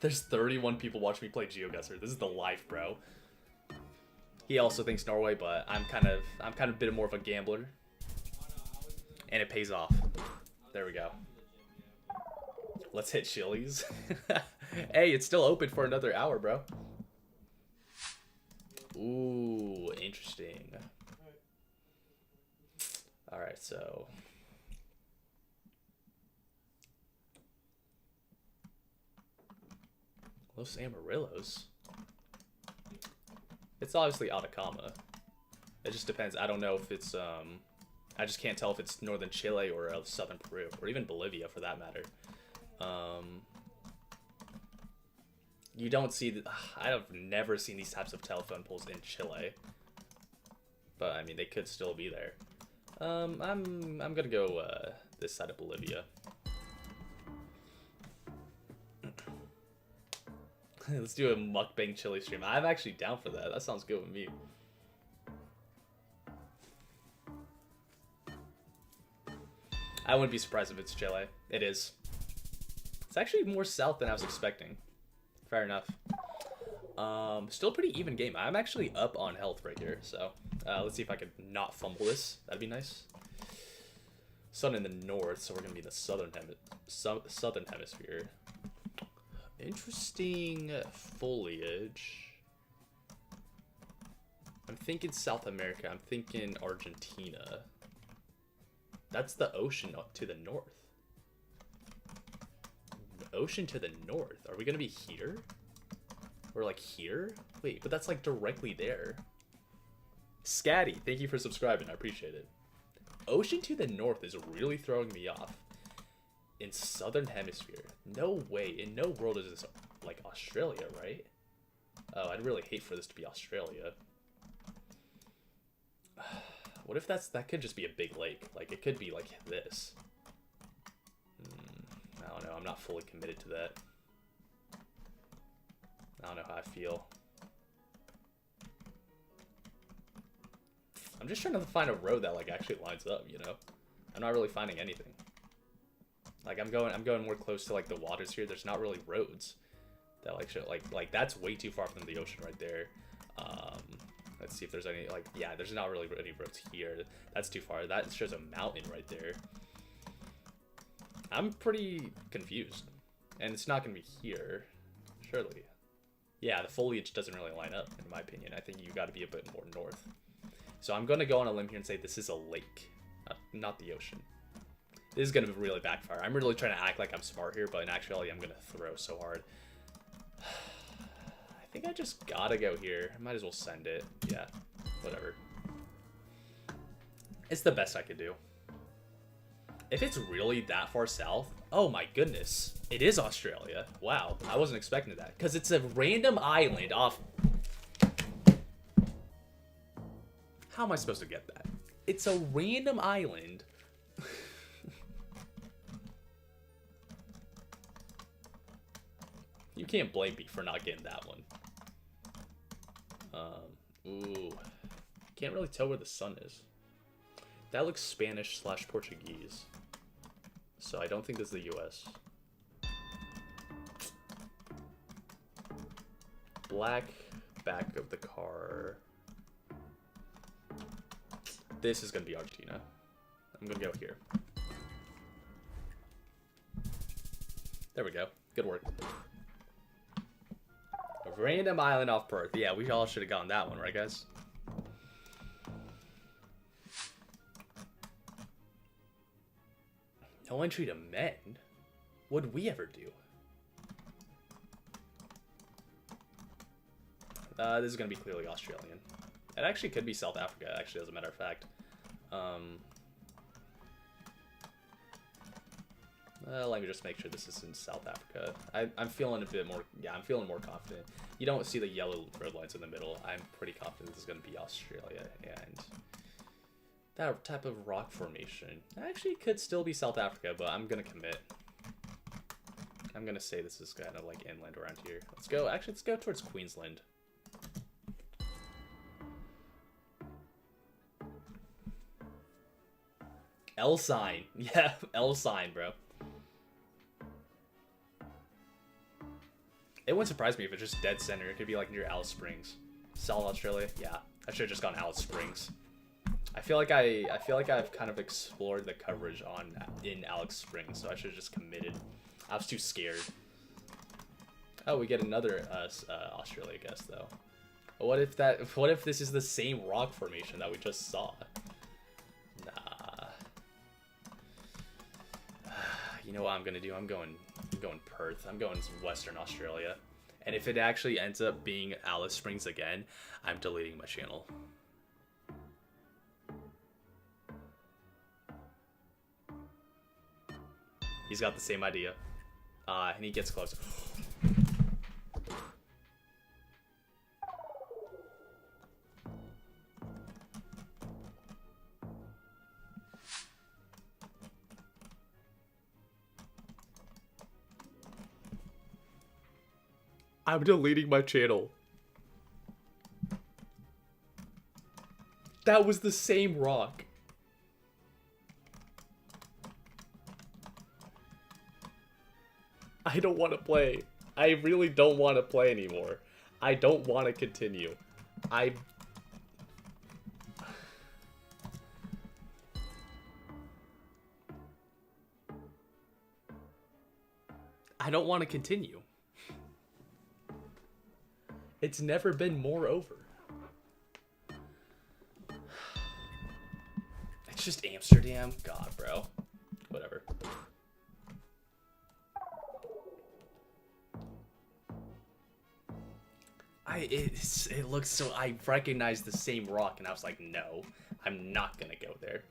There's 31 people watching me play GeoGuessr. This is the life, bro. He also thinks Norway, but I'm kind of a bit more of a gambler. And it pays off. There we go. Let's hit Chili's. Hey, it's still open for another hour, bro. Ooh, interesting. Alright, so... Los Amarillos? It's obviously Atacama. It just depends. I don't know if it's, I just can't tell if it's northern Chile or southern Peru, or even Bolivia for that matter. You don't see the, I've never seen these types of telephone poles in Chile, but I mean they could still be there. I'm gonna go this side of Bolivia. Let's do a mukbang chili stream. I'm actually down for that. That sounds good with me. I wouldn't be surprised if it's Chile. It is. It's actually more south than I was expecting. Fair enough. Still pretty even game. I'm actually up on health right here, so let's see if I could not fumble this. That'd be nice. Sun in the north, so we're gonna be the southern hemisphere. Interesting foliage. I'm thinking South America. I'm thinking Argentina. That's the ocean to the north. The ocean to the north. Are we gonna be here? Or like here? Wait, but that's like directly there. Scatty, thank you for subscribing. I appreciate it. Ocean to the north is really throwing me off. In southern hemisphere. No way. In no world is this like Australia, right? Oh, I'd really hate for this to be Australia. What if that could just be a big lake? Like it could be like this. I don't know. I'm not fully committed to that. I don't know how I feel. I'm just trying to find a road that like actually lines up, you know? I'm not really finding anything. Like I'm going more close to like the waters here. There's not really roads that like show like that's way too far from the ocean right there. Let's see if there's any like yeah. There's not really any roads here. That's too far. That shows a mountain right there. I'm pretty confused, and it's not gonna be here, surely. Yeah, the foliage doesn't really line up in my opinion. I think you got to be a bit more north. So I'm gonna go on a limb here and say this is a lake, not the ocean. This is gonna really backfire. I'm really trying to act like I'm smart here, but in actuality, I'm gonna throw so hard. I think I just gotta go here. I might as well send it. Yeah, whatever. It's the best I could do. If it's really that far south, oh my goodness, it is Australia. Wow, I wasn't expecting that because it's a random island off. How am I supposed to get that? It's a random island. You can't blame me for not getting that one. Ooh. Can't really tell where the sun is. That looks Spanish/Portuguese. So I don't think this is the US. Black back of the car. This is gonna be Argentina. I'm gonna go here. There we go. Good work. A random island off Perth. Yeah, we all should have gotten that one, right, guys? No entry to men? What'd we ever do? This is gonna be clearly Australian. It actually could be South Africa, actually, as a matter of fact. Let me just make sure this is in South Africa. I'm feeling a bit more, yeah, I'm feeling more confident. You don't see the yellow red lines in the middle. I'm pretty confident this is going to be Australia, and that type of rock formation actually could still be South Africa, but I'm going to commit. I'm going to say this is kind of like inland around here. Let's go, actually, let's go towards Queensland. L sign. Yeah, L sign, bro. It wouldn't surprise me if it's just dead center. It could be like near Alice Springs. South Australia? Yeah. I should have just gone Alice Springs. I feel like I've kind of explored the coverage in Alex Springs, so I should have just committed. I was too scared. Oh, we get another Australia guess though. What if this is the same rock formation that we just saw? Nah. You know what I'm gonna do? I'm going Perth. I'm going Western Australia. And if it actually ends up being Alice Springs again, I'm deleting my channel. He's got the same idea. And he gets close. I'm deleting my channel. That was the same rock. I don't want to play. I really don't want to play anymore. I don't want to continue. I don't want to continue. It's never been more over. It's just Amsterdam. God, bro. Whatever. It looks so... I recognized the same rock, and I was like, no, I'm not gonna go there.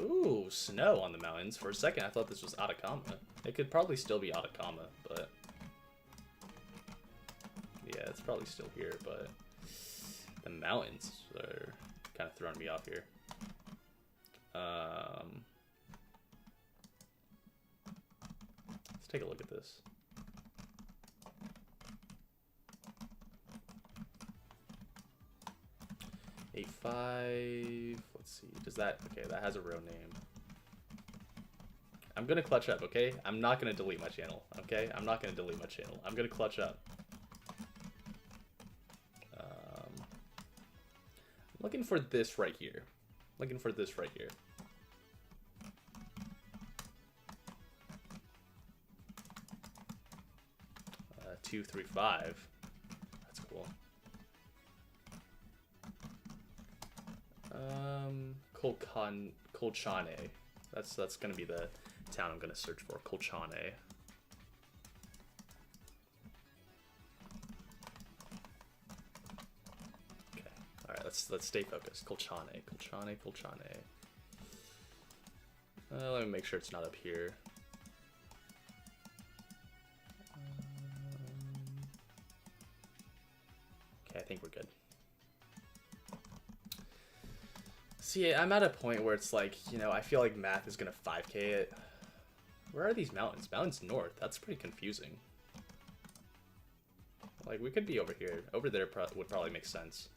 Ooh, snow on the mountains. For a second, I thought this was Atacama. It could probably still be Atacama, but... yeah, it's probably still here, but... the mountains are kind of throwing me off here. Let's take a look at this. A5, let's see, does that, okay, that has a real name. I'm gonna clutch up, okay? I'm not gonna delete my channel, okay? I'm not gonna delete my channel. I'm gonna clutch up. I'm looking for this right here. Looking for this right here. 235. That's cool. Colchane. That's gonna be the town I'm gonna search for. Colchane. Okay. All right. Let's stay focused. Colchane. Let me make sure it's not up here. Okay, I think we're good. See, I'm at a point where it's like, you know, I feel like math is gonna 5K it. Where are these mountains? Mountains north. That's pretty confusing. Like, we could be over here. Over there would probably make sense.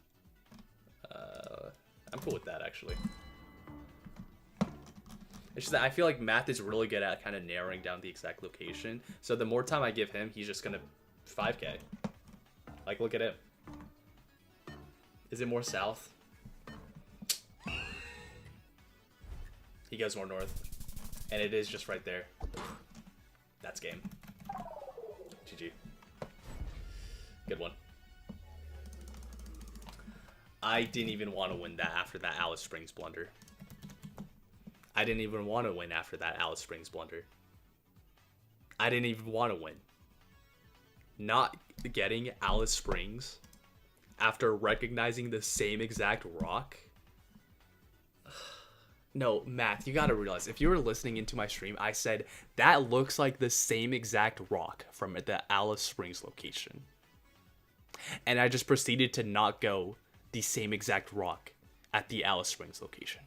I'm cool with that, actually. It's just that I feel like math is really good at kind of narrowing down the exact location. So the more time I give him, he's just gonna 5K. Like, look at him. Is it more south? He goes more north. And it is just right there. That's game. GG. Good one. I didn't even want to win that after that Alice Springs blunder. I didn't even want to win after that Alice Springs blunder. I didn't even want to win. Not getting Alice Springs after recognizing the same exact rock. No, Math, you gotta realize, if you were listening into my stream, I said, that looks like the same exact rock from the Alice Springs location. And I just proceeded to not go the same exact rock at the Alice Springs location.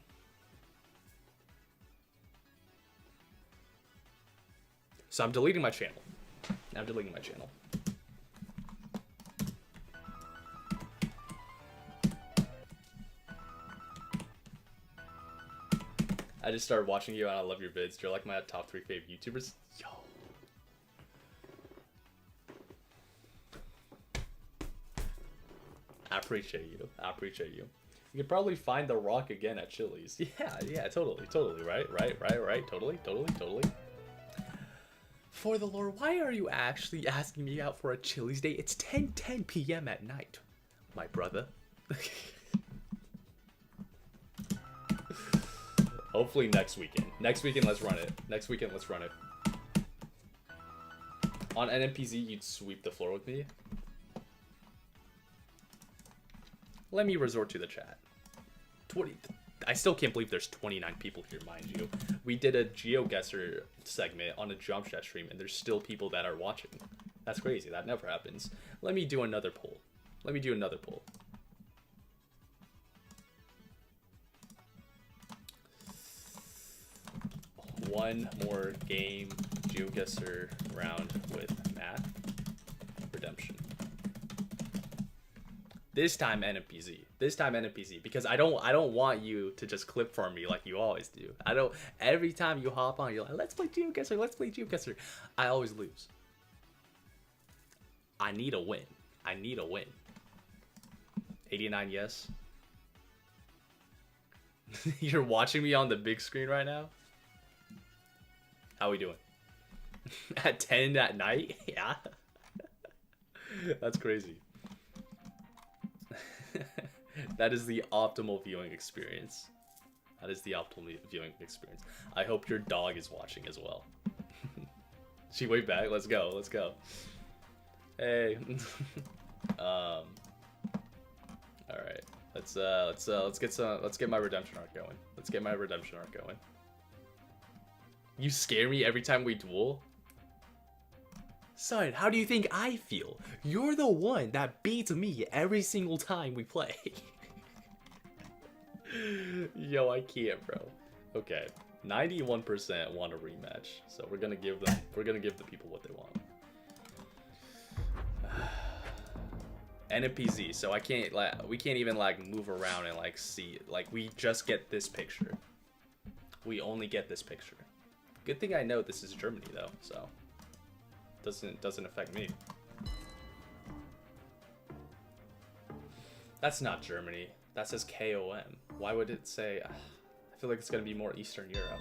So I'm deleting my channel. I'm deleting my channel. I just started watching you and I love your vids. You're like my top 3 favorite YouTubers. Yo. I appreciate you. I appreciate you. You could probably find the rock again at Chili's. Yeah, totally, right, totally. For the lore, why are you actually asking me out for a Chili's date? It's 10 p.m. at night, my brother. Hopefully next weekend. Next weekend, let's run it. On NMPZ, you'd sweep the floor with me. Let me resort to the chat. 20. I still can't believe there's 29 people here, mind you. We did a GeoGuessr segment on a jump chat stream, and there's still people that are watching. That's crazy. That never happens. Let me do another poll. One more game GeoGuessr round with Math. Redemption. This time NMPZ, because I don't want you to just clip farm me like you always do. Every time you hop on, you're like, let's play GeoGuessr. I always lose. I need a win. 89, yes. You're watching me on the big screen right now? How we doing? At 10 at night? Yeah. That's crazy. That is the optimal viewing experience. I hope your dog is watching as well. She waved back. Let's go. Hey. All right. Let's get my redemption arc going. You scare me every time we duel. Son, how do you think I feel? You're the one that beats me every single time we play. Yo, I can't, bro. Okay, 91% want a rematch, so we're gonna give the people what they want. NMPZ, so we can't even move around and see, we just get this picture. We only get this picture. Good thing I know this is Germany though, so doesn't affect me. That's not Germany. That says KOM. Why would it say? I feel like it's gonna be more Eastern Europe.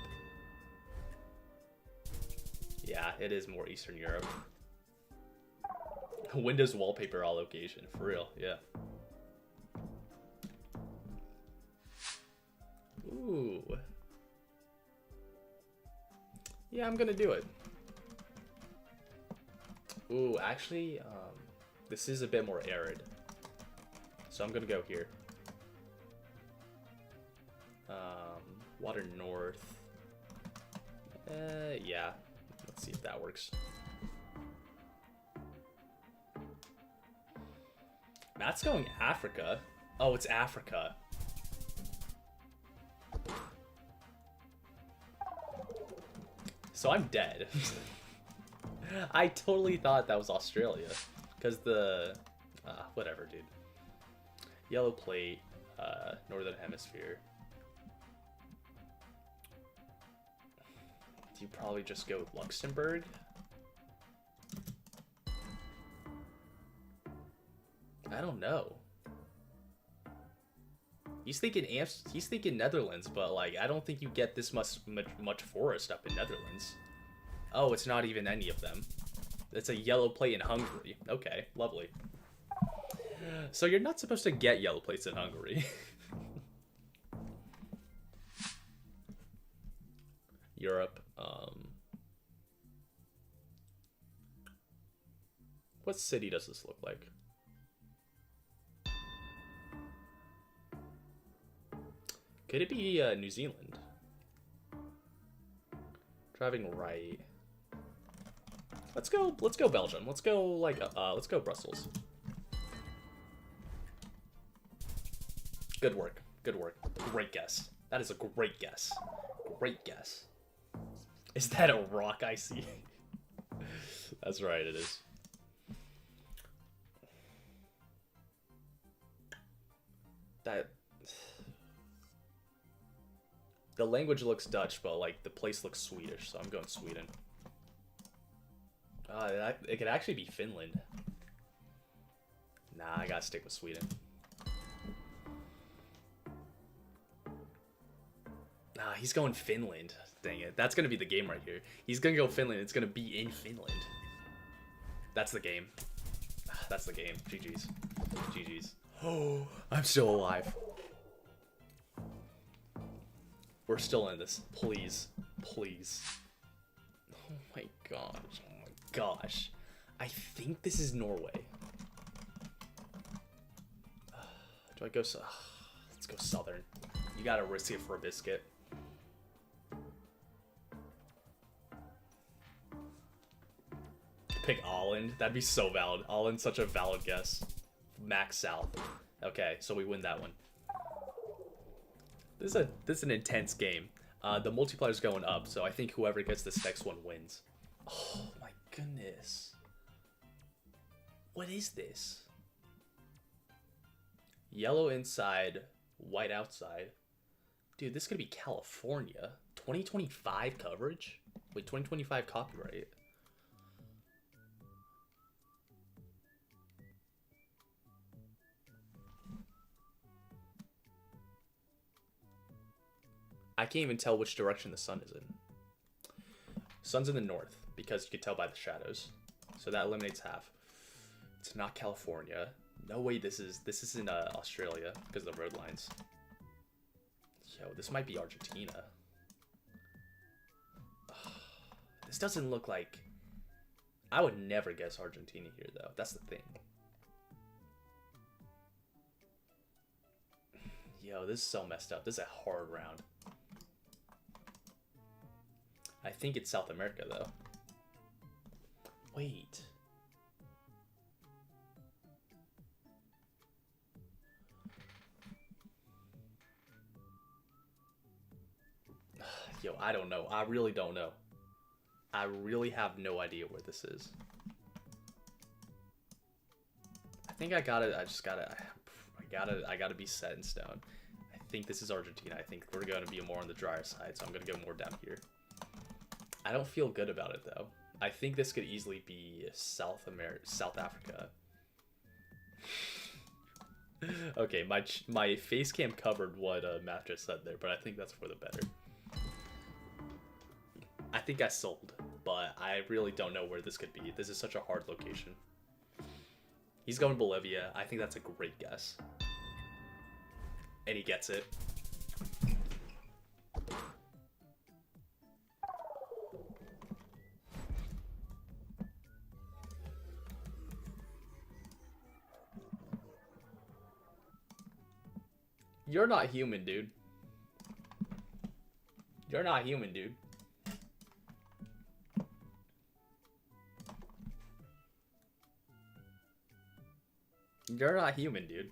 Yeah, it is more Eastern Europe. Windows wallpaper allocation, for real, yeah. Ooh. Yeah, I'm gonna do it. Ooh, actually, this is a bit more arid. So I'm gonna go here. Water north. Yeah. Let's see if that works. Matt's going Africa. Oh, it's Africa. So I'm dead. I totally thought that was Australia. Because whatever, dude. Yellow plate, Northern Hemisphere. Do you probably just go with Luxembourg? I don't know. He's thinking Netherlands, but I don't think you get this much forest up in Netherlands. Oh, it's not even any of them. It's a yellow plate in Hungary. Okay, lovely. So you're not supposed to get yellow plates in Hungary. Europe. What city does this look like? Could it be New Zealand? Driving right. Let's go Belgium. Let's go like let's go Brussels. Good work. Good work. Great guess. That is a great guess. Great guess. Is that a rock I see? That's right, it is. That the language looks Dutch, but like the place looks Swedish, so I'm going Sweden. It could actually be Finland. Nah, I gotta stick with Sweden. Nah, he's going Finland. Dang it. That's gonna be the game right here. He's gonna go Finland. It's gonna be in Finland. That's the game. That's the game. GG's. GG's. Oh, I'm still alive. We're still in this. Please. Please. Oh my gosh. Oh my gosh. I think this is Norway. Do I go so? Let's go southern. You gotta risk it for a biscuit. Pick Holland. That'd be so valid. Holland's such a valid guess. Max South. Okay, so we win that one. This is an intense game. The multiplayer's going up, so I think whoever gets this next one wins. Oh my goodness. What is this? Yellow inside, white outside. Dude, this could be California. 2025 coverage? Wait, 2025 copyright. I can't even tell which direction the sun is in. Sun's in the north, because you can tell by the shadows. So that eliminates half. It's not California. No way this is in Australia, because of the road lines. Yo, this might be Argentina. This doesn't look like... I would never guess Argentina here, though. That's the thing. Yo, this is so messed up. This is a hard round. I think it's South America, though. Wait. Yo, I don't know. I really don't know. I really have no idea where this is. I think I gotta be set in stone. I think this is Argentina. I think we're gonna be more on the drier side, so I'm gonna go more down here. I don't feel good about it though. I think this could easily be South Africa. Okay, my face cam covered what Matt just said there, but I think that's for the better. I think I sold, but I really don't know where this could be. This is such a hard location. He's going Bolivia. I think that's a great guess. And he gets it. You're not human, dude. You're not human, dude. You're not human, dude.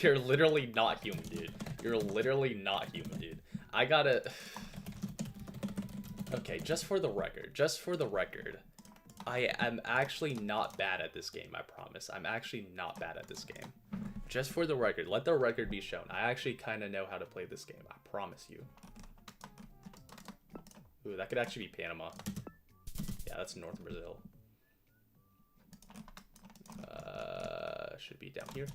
You're literally not human, dude. You're literally not human, dude. I gotta... Okay, just for the record, I am actually not bad at this game, I promise. I'm actually not bad at this game. Just for the record, let the record be shown. I actually kind of know how to play this game, I promise you. Ooh, that could actually be Panama. Yeah, that's North Brazil. Should be down here.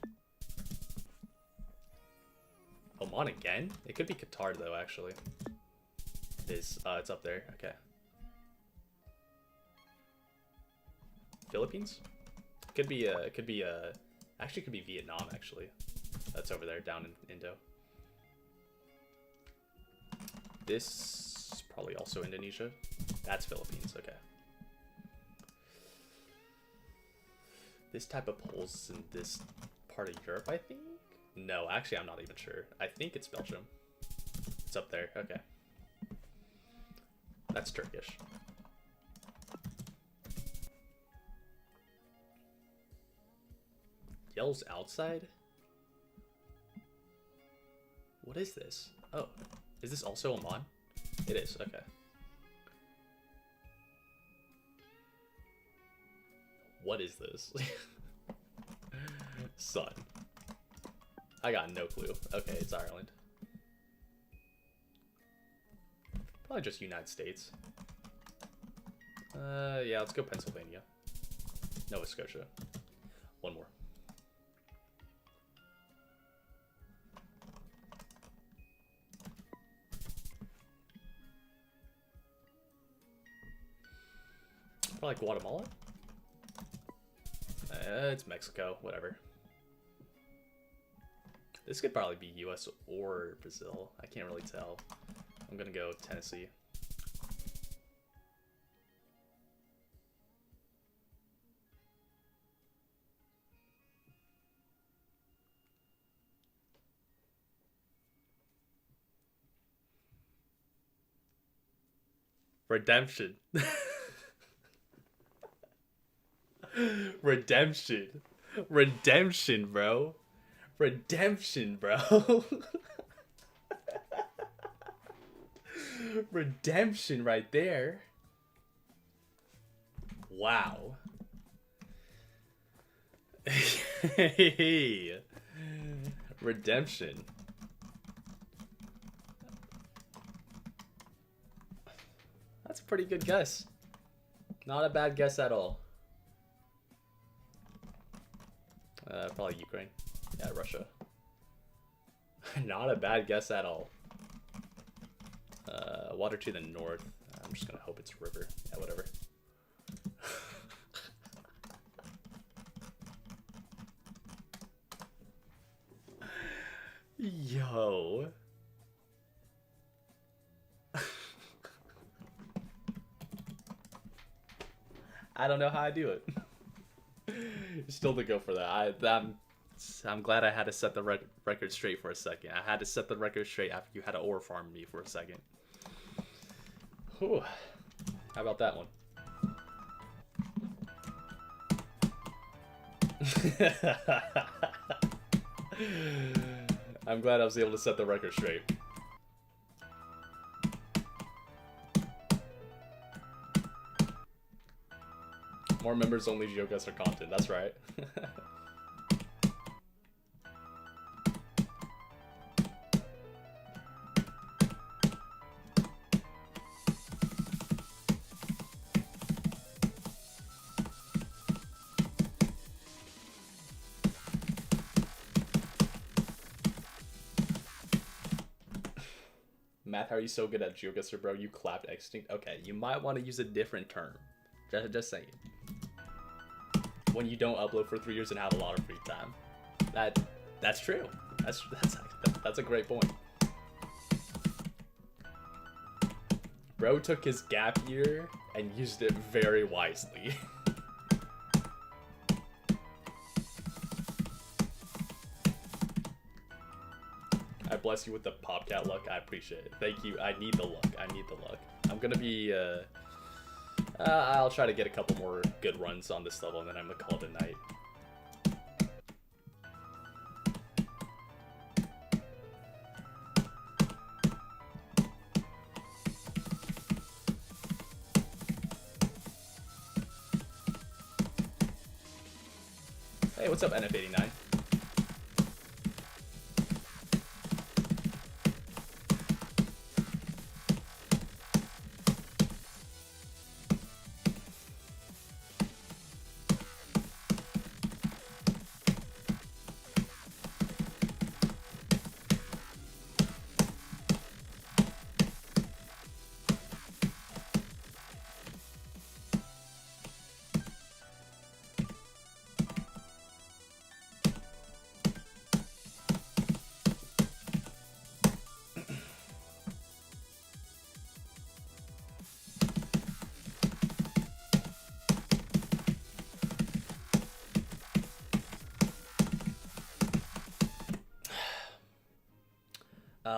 Oman again? It could be Qatar though, actually. It is. It's up there. Okay. Philippines? Could be actually could be Vietnam actually. That's over there down in Indo. This probably also Indonesia. That's Philippines, okay. This type of polls in this part of Europe, I think. No, actually, I'm not even sure. I think it's Belgium. It's up there. Okay. That's Turkish. Yells outside? What is this? Oh, is this also a mod? It is, okay. What is this? Son. I got no clue. Okay, it's Ireland. Probably just United States. Yeah, let's go Pennsylvania. Nova Scotia. One more. Probably Guatemala? It's Mexico, whatever. This could probably be US or Brazil. I can't really tell. I'm gonna go Tennessee. Redemption. Redemption. Redemption, bro. Redemption, bro. Redemption right there. Wow. Hey. Redemption. That's a pretty good guess. Not a bad guess at all. Probably Ukraine. Yeah, Russia. Not a bad guess at all. Water to the north. I'm just gonna hope it's river. Yeah, whatever. Yo. I don't know how I do it. Still to go for that. I'm glad I had to set the record straight for a second. I had to set the record straight after you had to ore farm me for a second. Whew. How about that one? I'm glad I was able to set the record straight. More members only GeoGuessr content, that's right. Math, how are you so good at GeoGuessr, bro? You clapped Xtinct. Okay, you might want to use a different term. Just saying. When you don't upload for 3 years and have a lot of free time. That's true. That's a great point. Bro took his gap year and used it very wisely. I bless you with the popcat luck. I appreciate it. Thank you. I need the luck. I need the luck. I'm gonna be I'll try to get a couple more good runs on this level and then I'm gonna call it a night. Hey, what's up, NF89?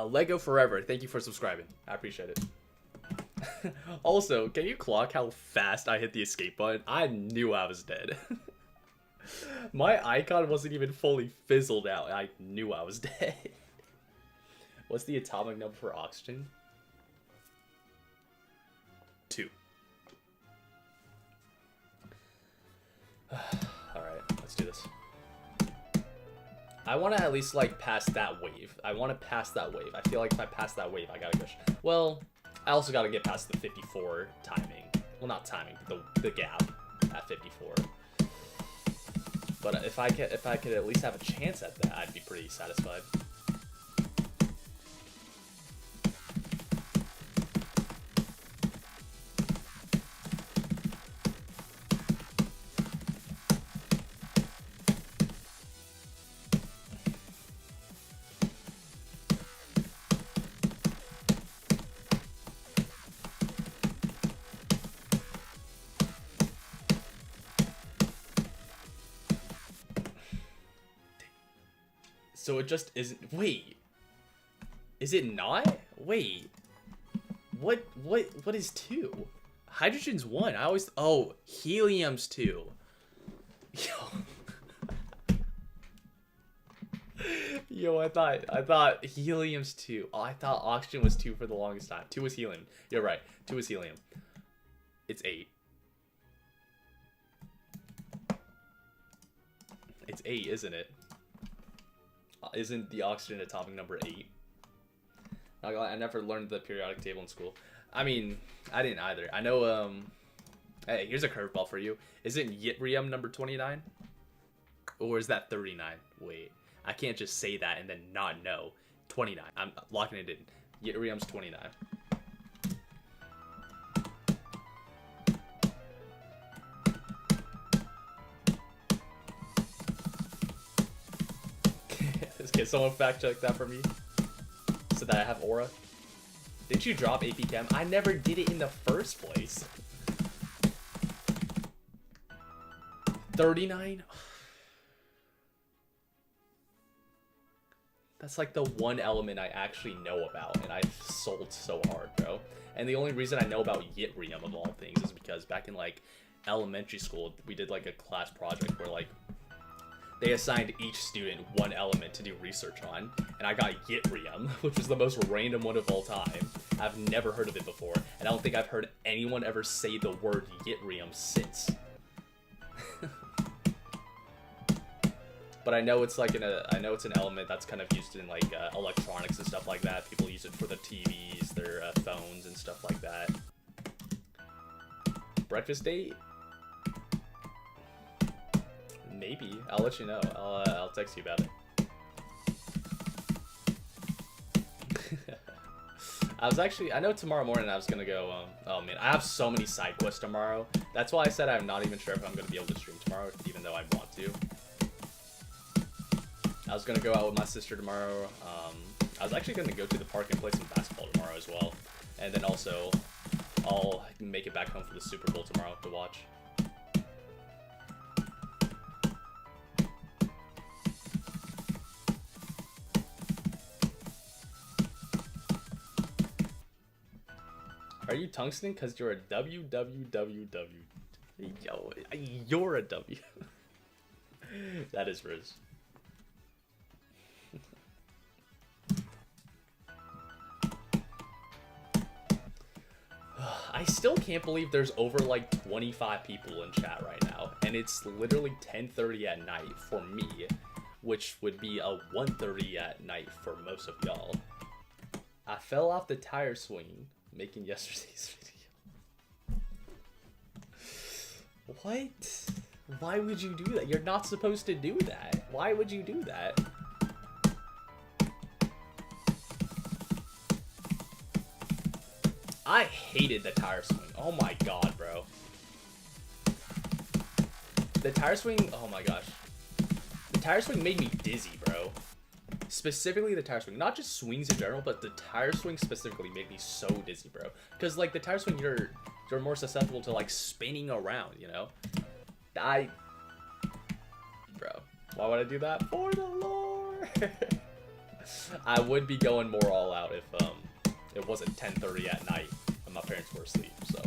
Lego Forever, thank you for subscribing. I appreciate it. Also, can you clock how fast I hit the escape button? I knew I was dead. My icon wasn't even fully fizzled out. I knew I was dead. What's the atomic number for oxygen? 2. Alright, let's do this. I want to at least, like, pass that wave. I want to pass that wave. I feel like if I pass that wave, I gotta go... Well, I also gotta get past the 54 timing. Well, not timing, but the gap at 54. But if I could at least have a chance at that, I'd be pretty satisfied. So it just isn't. Wait, is it not? Wait, what is 2? Hydrogen's 1. I always. Oh, helium's 2. Yo, I thought helium's 2. Oh, I thought oxygen was 2 for the longest time. 2 was helium. You're right. 2 is helium. It's 8. It's 8, isn't it? Isn't the oxygen atomic number 8? I never learned the periodic table in school. I mean, I didn't either. I know, hey, here's a curveball for you. Isn't yttrium number 29? Or is that 39? Wait, I can't just say that and then not know. 29. I'm locking it in. Yttrium's 29. Can someone fact check that for me? So that I have aura. Did you drop AP Chem? I never did it in the first place. 39? That's like the one element I actually know about, and I sold so hard, bro. And the only reason I know about yttrium of all things is because back in like elementary school, we did like a class project where like they assigned each student one element to do research on, and I got yttrium, which is the most random one of all time. I've never heard of it before, and I don't think I've heard anyone ever say the word yttrium since. But I know it's like I know it's an element that's kind of used in like electronics and stuff like that. People use it for their TVs, their phones, and stuff like that. Breakfast date? Maybe. I'll let you know. I'll text you about it. I know tomorrow morning I was gonna go, oh man, I have so many side quests tomorrow. That's why I said I'm not even sure if I'm gonna be able to stream tomorrow, even though I want to. I was gonna go out with my sister tomorrow. I was actually gonna go to the park and play some basketball tomorrow as well. And then also, I'll make it back home for the Super Bowl tomorrow to watch. Are you tungsten? Because you're a WWWW. Yo, you're a W. That is Riz. I still can't believe there's over like 25 people in chat right now. And it's literally 10:30 at night for me, which would be a 1:30 at night for most of y'all. I fell off the tire swing making yesterday's video. What? Why would you do that? You're not supposed to do that. Why would you do that? I hated the tire swing. Oh my god, bro. The tire swing, oh my gosh. The tire swing made me dizzy, bro. Specifically the tire swing. Not just swings in general, but the tire swing specifically made me so dizzy, bro. Because like the tire swing, you're more susceptible to like spinning around, you know? Bro, why would I do that? For the lore! I would be going more all out if it wasn't 10:30 at night and my parents were asleep. So.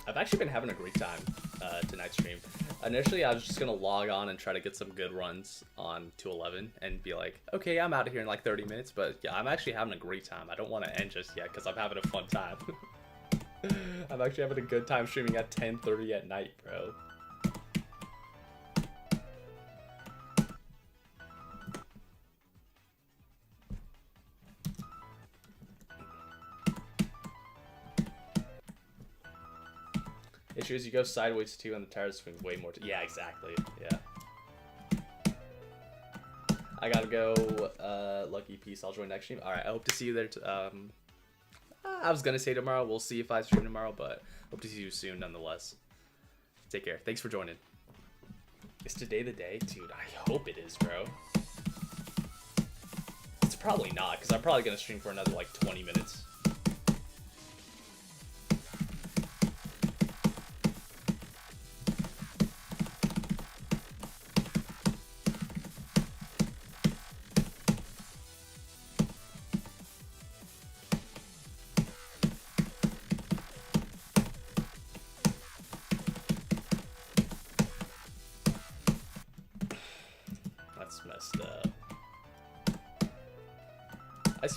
I've actually been having a great time tonight's stream. Initially, I was just gonna log on and try to get some good runs on 211 and be like, okay, I'm out of here in like 30 minutes. But yeah, I'm actually having a great time. I don't want to end just yet because I'm having a fun time. I'm actually having a good time streaming at 10:30 at night, bro. Issue is you go sideways too and the tires swing way more. Yeah, exactly. Yeah. I gotta go. Lucky peace. I'll join next stream. All right. I hope to see you there. I was gonna say tomorrow. We'll see if I stream tomorrow, but hope to see you soon nonetheless. Take care. Thanks for joining. Is today the day, dude? I hope it is, bro. It's probably not, because I'm probably gonna stream for another like 20 minutes.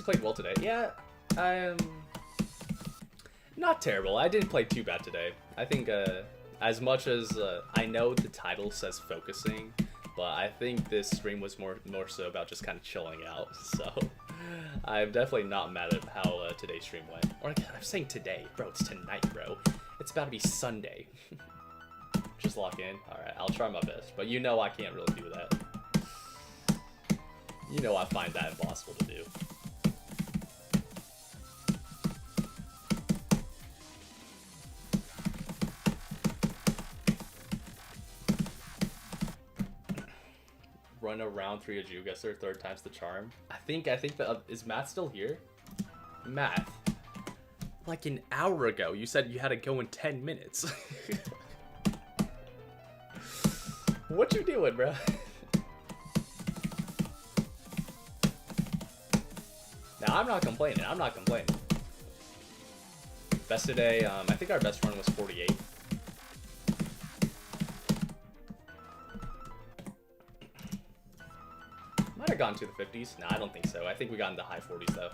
Played well today. Yeah, I'm not terrible. I didn't play too bad today. I think as much as I know the title says focusing, but I think this stream was more so about just kind of chilling out. So I'm definitely not mad at how today's stream went. Or I'm saying today, bro. It's tonight, bro. It's about to be Sunday. Just lock in. All right, I'll try my best. But you know I can't really do that. You know I find that impossible to do. Run around 3 of you, guess their third time's the charm. I think that is Matt still here? Matt, like an hour ago, you said you had to go in 10 minutes. What you doing, bro? Now I'm not complaining. I'm not complaining. Best today, I think our best run was 48. Might have gone to the 50s. Nah, I don't think so. I think we got in the high 40s though.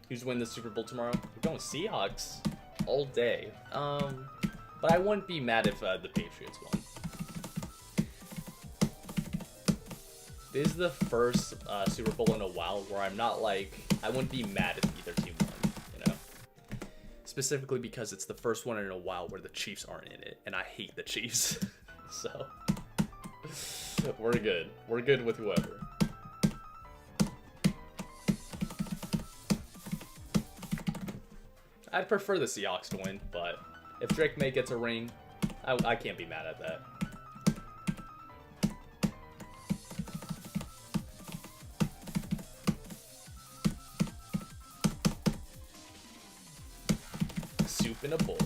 Who's winning the Super Bowl tomorrow? We're going Seahawks all day. But I wouldn't be mad if the Patriots won. This is the first Super Bowl in a while where I'm not like, I wouldn't be mad if either team won, you know? Specifically because it's the first one in a while where the Chiefs aren't in it, and I hate the Chiefs. So, we're good. We're good with whoever. I'd prefer the Seahawks to win, but if Drake May gets a ring, I can't be mad at that. Soup in a bowl.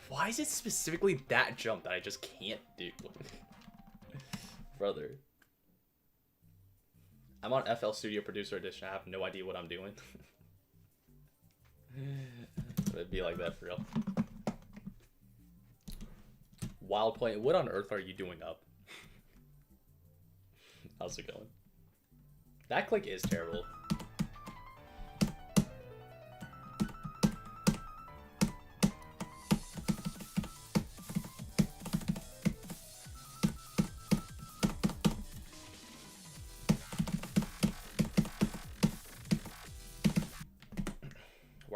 Why is it specifically that jump that I just can't do? Brother. I'm on FL Studio Producer Edition. I have no idea what I'm doing. It'd be like that for real. WildPoint, what on earth are you doing up? How's it going? That click is terrible.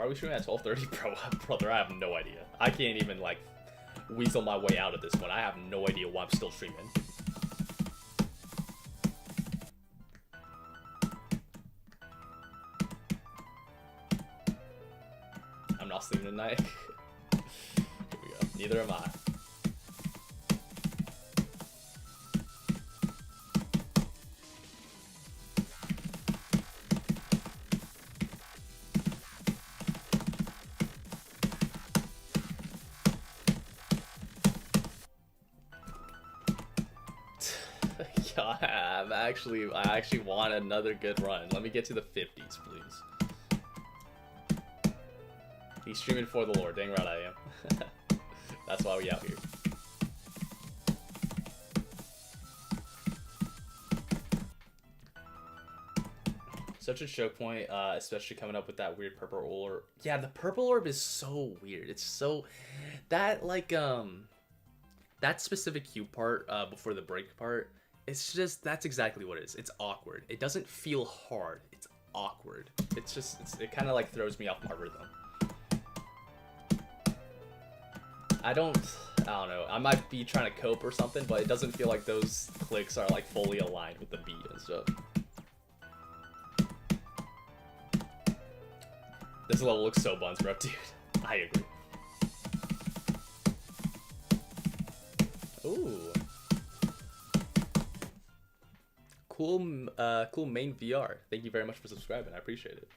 Why are we streaming at 12:30, bro? Brother, I have no idea. I can't even like weasel my way out of this one. I have no idea why I'm still streaming. I'm not sleeping tonight. Here we go. Neither am I. I actually want another good run. Let me get to the 50s, please. He's streaming for the Lord. Dang right I am. That's why we out here. Such a choke point, especially coming up with that weird purple orb. Yeah, the purple orb is so weird. It's so that like that specific cube part before the break part. It's just, that's exactly what it is. It's awkward. It doesn't feel hard. It's awkward. It's just, it kind of like throws me off my rhythm. I don't know. I might be trying to cope or something, but it doesn't feel like those clicks are like fully aligned with the beat and stuff. This level looks so buns, bro, dude. I agree. Ooh. Cool main VR. Thank you very much for subscribing. I appreciate it.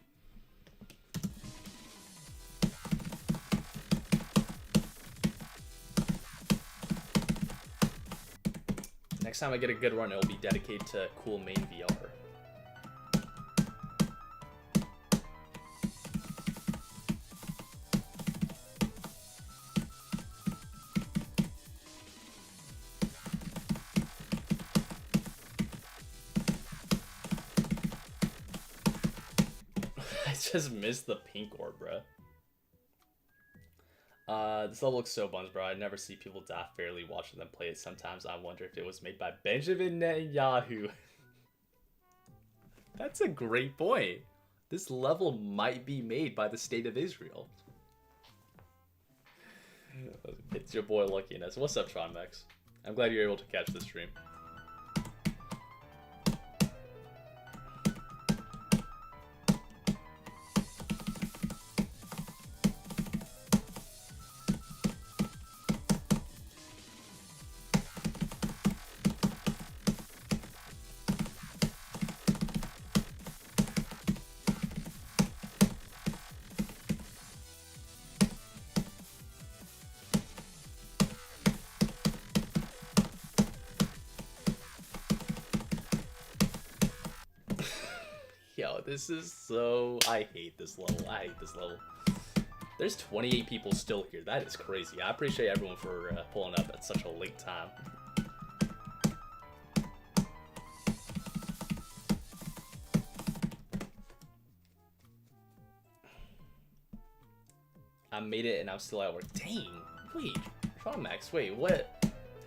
Next time I get a good run, it'll be dedicated to cool main VR. Just missed the pink orb, bro. This level looks so buns, bro. I never see people die fairly watching them play it. Sometimes I wonder if it was made by Benjamin Netanyahu. That's a great point. This level might be made by the state of Israel. It's your boy Luckiness. What's up, Tronmex? I'm glad you're able to catch the stream. Yo, this is so... I hate this level. I hate this level. There's 28 people still here. That is crazy. I appreciate everyone for pulling up at such a late time. I made it and I'm still at work. Dang. Wait. Max, wait, what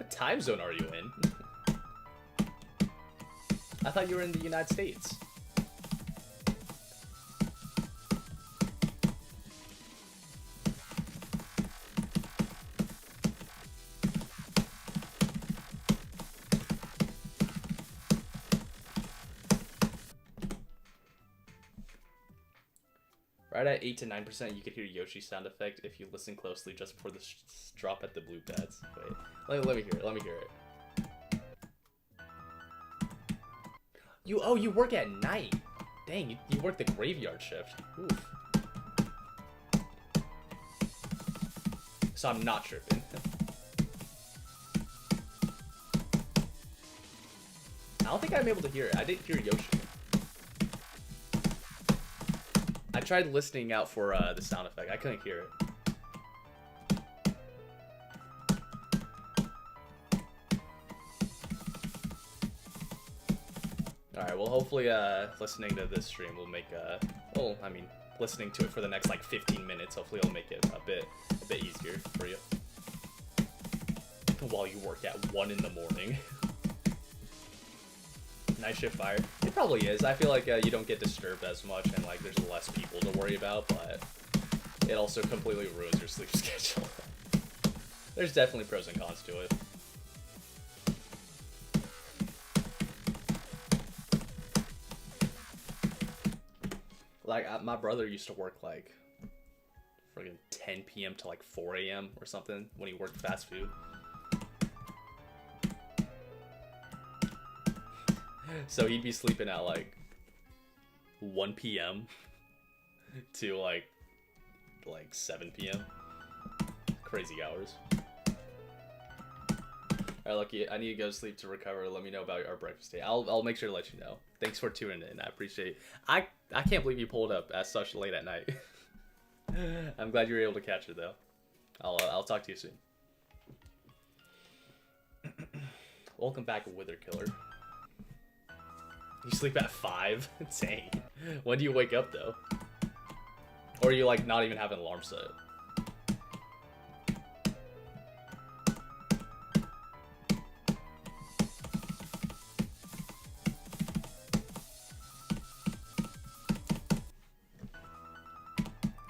time zone are you in? I thought you were in the United States. Right at 8 to 9%, you could hear Yoshi's sound effect if you listen closely just before the drop at the blue pads. Wait, let me hear it. Let me hear it. You work at night. Dang, you work the graveyard shift. Oof. So I'm not tripping. I don't think I'm able to hear it. I didn't hear Yoshi. I tried listening out for the sound effect. I couldn't hear it. Alright, well hopefully listening to this stream will make well, I mean, listening to it for the next like 15 minutes, hopefully it'll make it a bit easier for you. While you work at 1 in the morning. Night shift fire. It probably is. I feel like you don't get disturbed as much and like there's less people to worry about, but it also completely ruins your sleep schedule. There's definitely pros and cons to it. Like, my brother used to work like friggin' 10 p.m. to like 4 a.m. or something when he worked fast food. So he'd be sleeping at like 1 p.m. to like 7 p.m. Crazy hours. Alright, Lucky, I need to go to sleep to recover. Let me know about our breakfast day. I'll make sure to let you know. Thanks for tuning in. I appreciate it. I can't believe you pulled up at such late at night. I'm glad you were able to catch it though. I'll talk to you soon. Welcome back, Wither Killer. You sleep at 5? Dang. When do you wake up though? Or you like not even have an alarm set?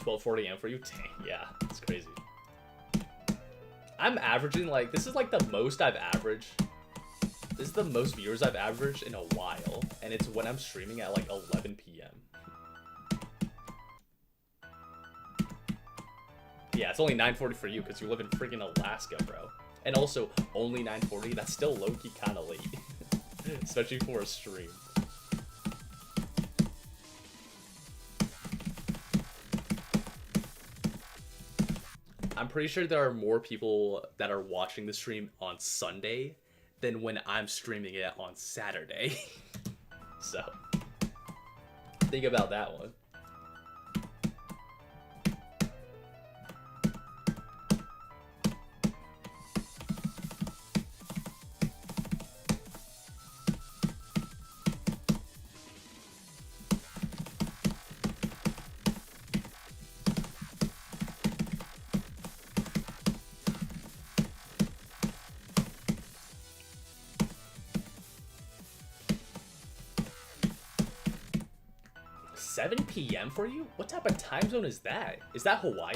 12:40 a.m. for you? Dang, yeah, it's crazy. I'm averaging like, this is like the most I've averaged. This is the most viewers I've averaged in a while, and it's when I'm streaming at like 11 p.m. Yeah, it's only 9:40 for you because you live in freaking Alaska, bro. And also, only 9:40, that's still low-key kind of late. Especially for a stream. I'm pretty sure there are more people that are watching the stream on Sunday than when I'm streaming it on Saturday. So, think about that one. 7 p.m. for you? What type of time zone is that? Is that Hawaii?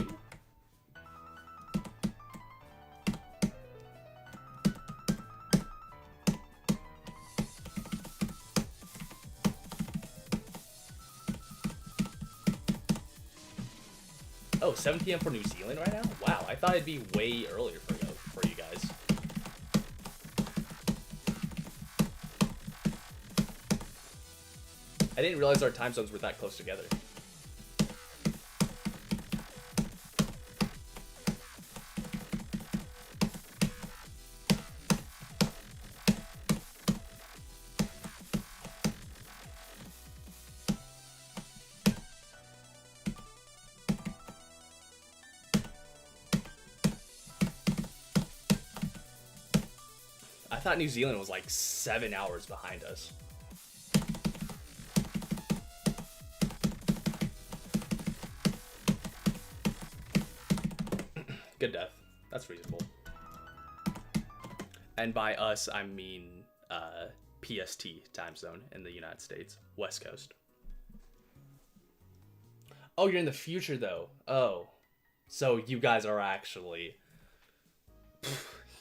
Oh, 7 p.m. for New Zealand right now? Wow, I thought it'd be way earlier for you guys. I didn't realize our time zones were that close together. I thought New Zealand was like 7 hours behind us. Good death. That's reasonable. And by us, I mean PST time zone in the United States. West Coast. Oh, you're in the future, though. Oh. So you guys are actually...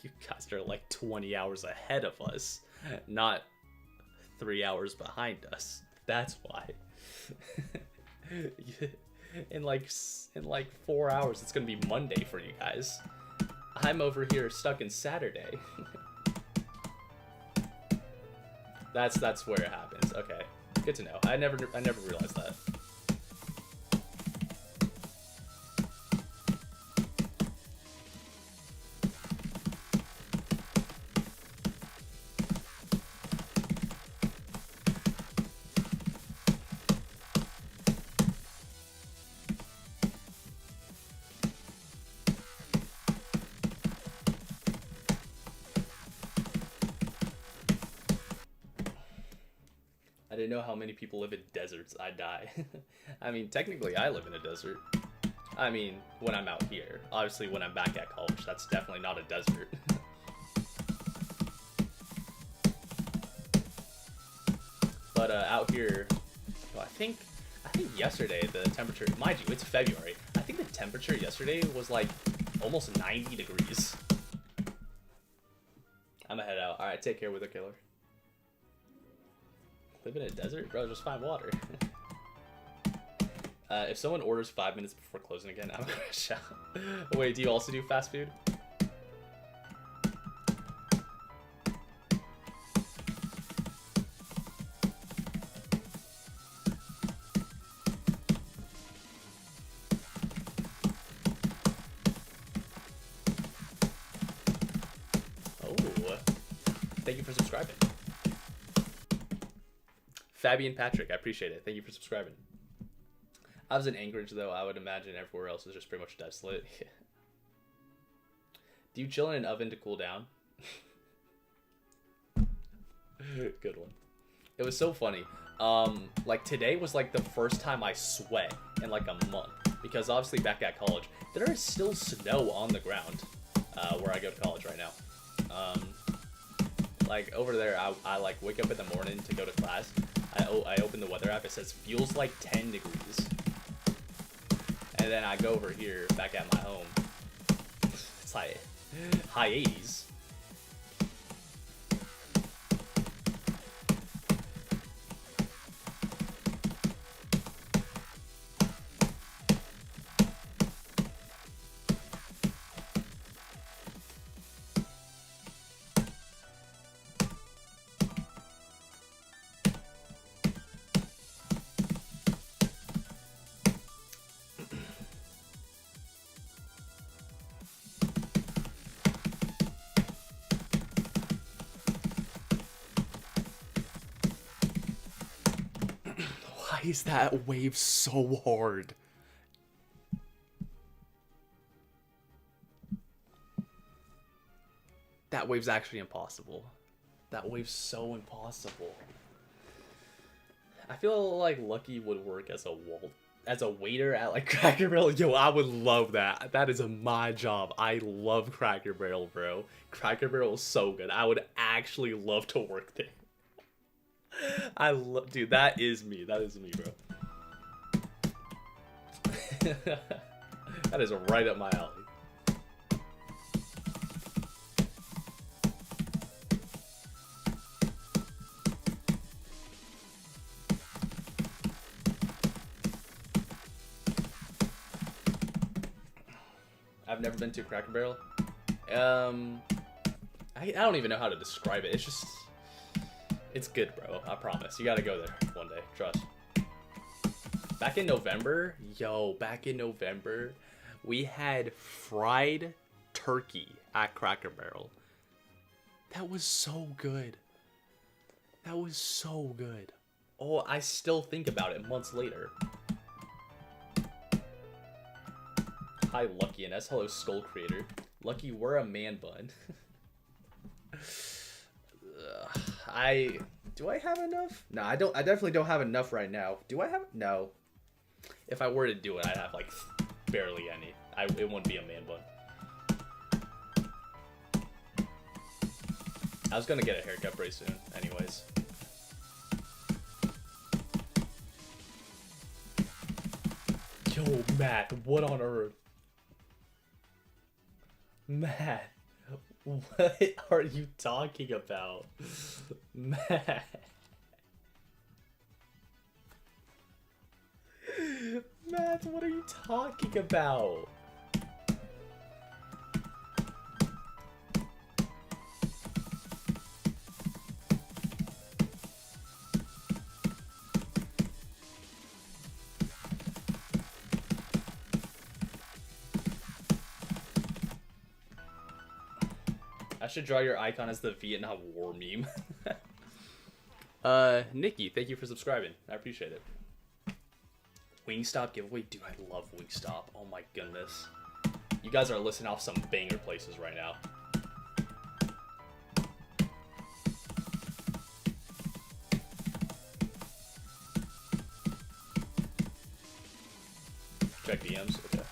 You guys are like 20 hours ahead of us. Not 3 hours behind us. That's why. In like 4 hours, it's gonna be Monday for you guys. I'm over here stuck in Saturday. That's where it happens. Okay, good to know. I never realized that. I didn't know how many people live in deserts. I'd die. I mean, technically, I live in a desert. I mean, when I'm out here. Obviously, when I'm back at college, that's definitely not a desert. But out here, well, I think yesterday the temperature, mind you, it's February. I think think the temperature yesterday was like almost 90 degrees. I'm gonna head out. Alright, take care, Wither Killer. Live in a desert? Bro, just find water. If someone orders 5 minutes before closing again, I'm gonna shout. Wait, do you also do fast food? Thank you for subscribing. Fabian Patrick, I appreciate it. Thank you for subscribing. I was in Anchorage, though. I would imagine everywhere else is just pretty much desolate. Do you chill in an oven to cool down? Good one. It was so funny. Like, today was, like, the first time I sweat in, like, a month. Because, obviously, back at college, there is still snow on the ground where I go to college right now. Like, over there, I like, wake up in the morning to go to class. I open the weather app. It says, feels like 10 degrees. And then I go over here, back at my home. It's like, high 80s. Why is that wave so hard? That wave's actually impossible. That wave's so impossible. I feel like Lucky would work as a waiter at like Cracker Barrel. Yo, I would love that. That is my job. I love Cracker Barrel, bro. Cracker Barrel is so good. I would actually love to work there. Dude, that is me. That is me, bro. That is right up my alley. I've never been to Cracker Barrel. I don't even know how to describe it. It's just... It's good, bro. I promise. You gotta go there one day. Trust. Back in November, we had fried turkey at Cracker Barrel. That was so good. That was so good. Oh, I still think about it months later. Hi, Lucky and S. Hello, Skull Creator. Lucky, we're a man bun. Do I have enough? No, I don't. I definitely don't have enough right now. Do I have? No. If I were to do it, I'd have like barely any. It wouldn't be a man bun. I was gonna get a haircut pretty soon, anyways. Yo, Matt, what on earth? Matt. What are you talking about? Matt. Matt, what are you talking about? I should draw your icon as the Vietnam War meme. Nikki, thank you for subscribing. I appreciate it. Wingstop giveaway? Dude, I love Wingstop. Oh my goodness. You guys are listing off some banger places right now. Check DMs? Okay.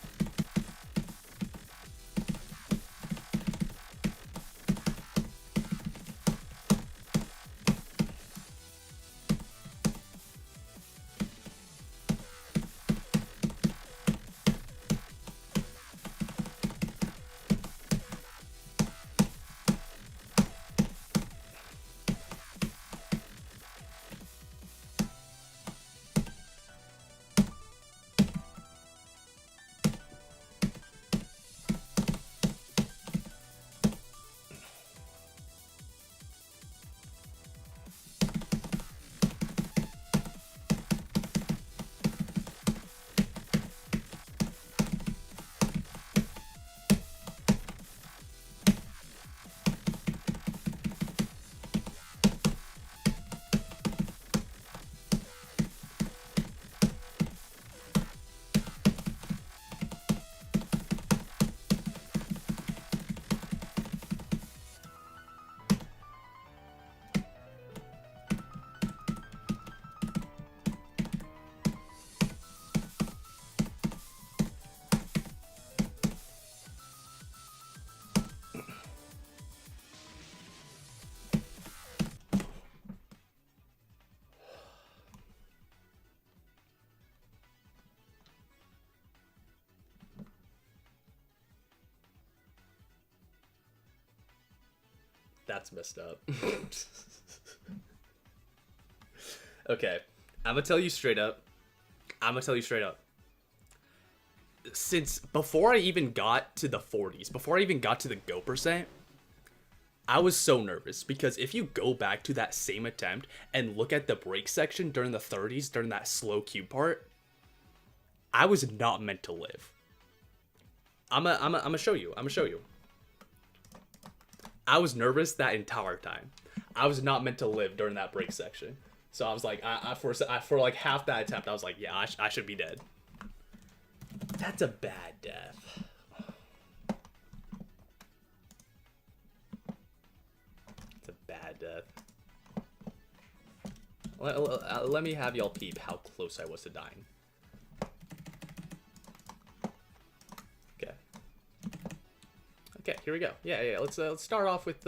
That's messed up. Okay, I'm gonna tell you straight up. Since before I even got to the 40s, before I even got to the go percent, I was so nervous because if you go back to that same attempt and look at the break section during the 30s, during that slow cube part, I was not meant to live. I'm gonna show you. I was nervous that entire time. I was not meant to live during that break section. So I was like, for like half that attempt, I was like, yeah, I should be dead. That's a bad death. It's a bad death. Let me have y'all peep how close I was to dying. Okay. Okay, here we go. Yeah. Let's start off with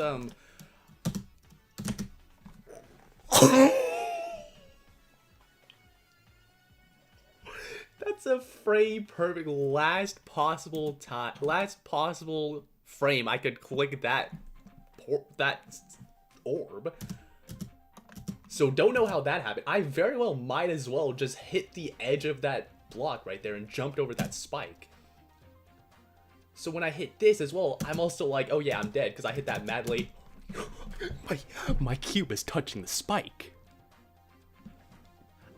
That's a frame perfect. Last possible frame I could click that orb. So don't know how that happened. I very well might as well just hit the edge of that block right there and jumped over that spike. So when I hit this as well, I'm also like, oh yeah, I'm dead because I hit that mad late. my cube is touching the spike.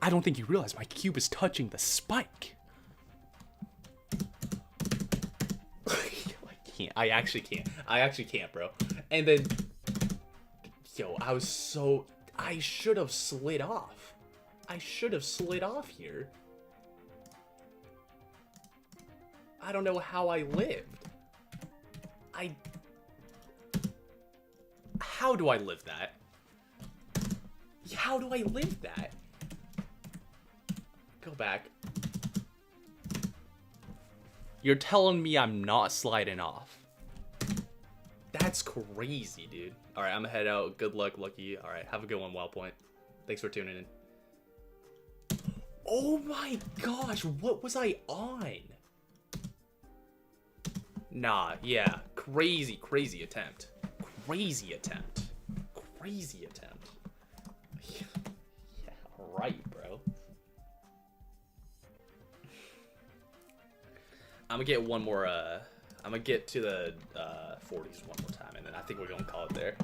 I don't think you realize my cube is touching the spike. I actually can't, bro. And then, yo, I should have slid off. Here. I don't know how I lived. How do I live that? How do I live that? Go back. You're telling me I'm not sliding off. That's crazy, dude. Alright, I'm gonna head out. Good luck, Lucky. Alright, have a good one, WildPoint. Thanks for tuning in. Oh my gosh, what was I on? Nah, yeah. Crazy attempt. Crazy attempt. Yeah, right, bro. I'm gonna get one more, I'm gonna get to the 40s one more time, and then I think we're gonna call it there.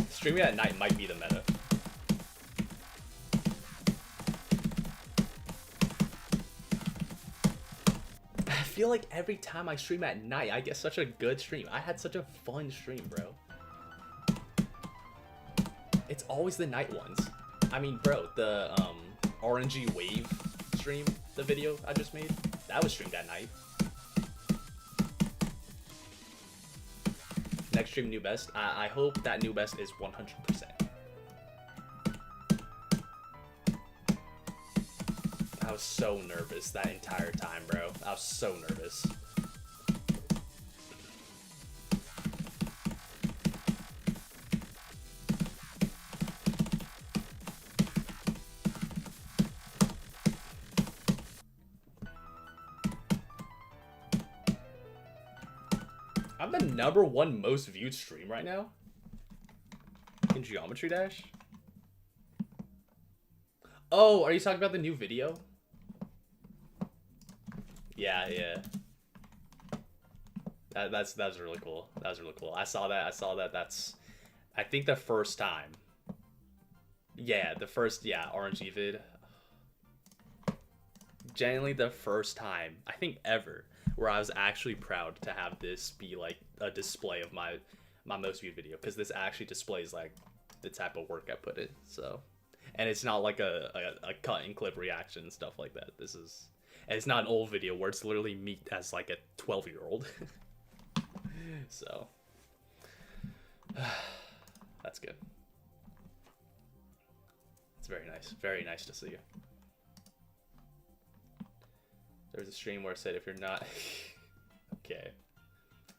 Streaming at night might be the meta. I feel like every time I stream at night, I get such a good stream. I had such a fun stream, bro. It's always the night ones. I mean, bro, the RNG wave stream, the video I just made, that was streamed at night. Next stream, new best. I hope that new best is 100%. I was so nervous that entire time, bro. I was so nervous. I'm the #1 most viewed stream right now in Geometry Dash. Oh, are you talking about the new video? Yeah. That was really cool. That was really cool. I saw that. That's, I think, the first time. Yeah, RNG vid. Genuinely the first time, I think, ever, where I was actually proud to have this be like a display of my most viewed video, because this actually displays like the type of work I put in. So, and it's not like a cut and clip reaction and stuff like that. This is, and it's not an old video where it's literally me as like a 12-year-old. So that's good. It's very nice to see you. There was a stream where I said, if you're not okay,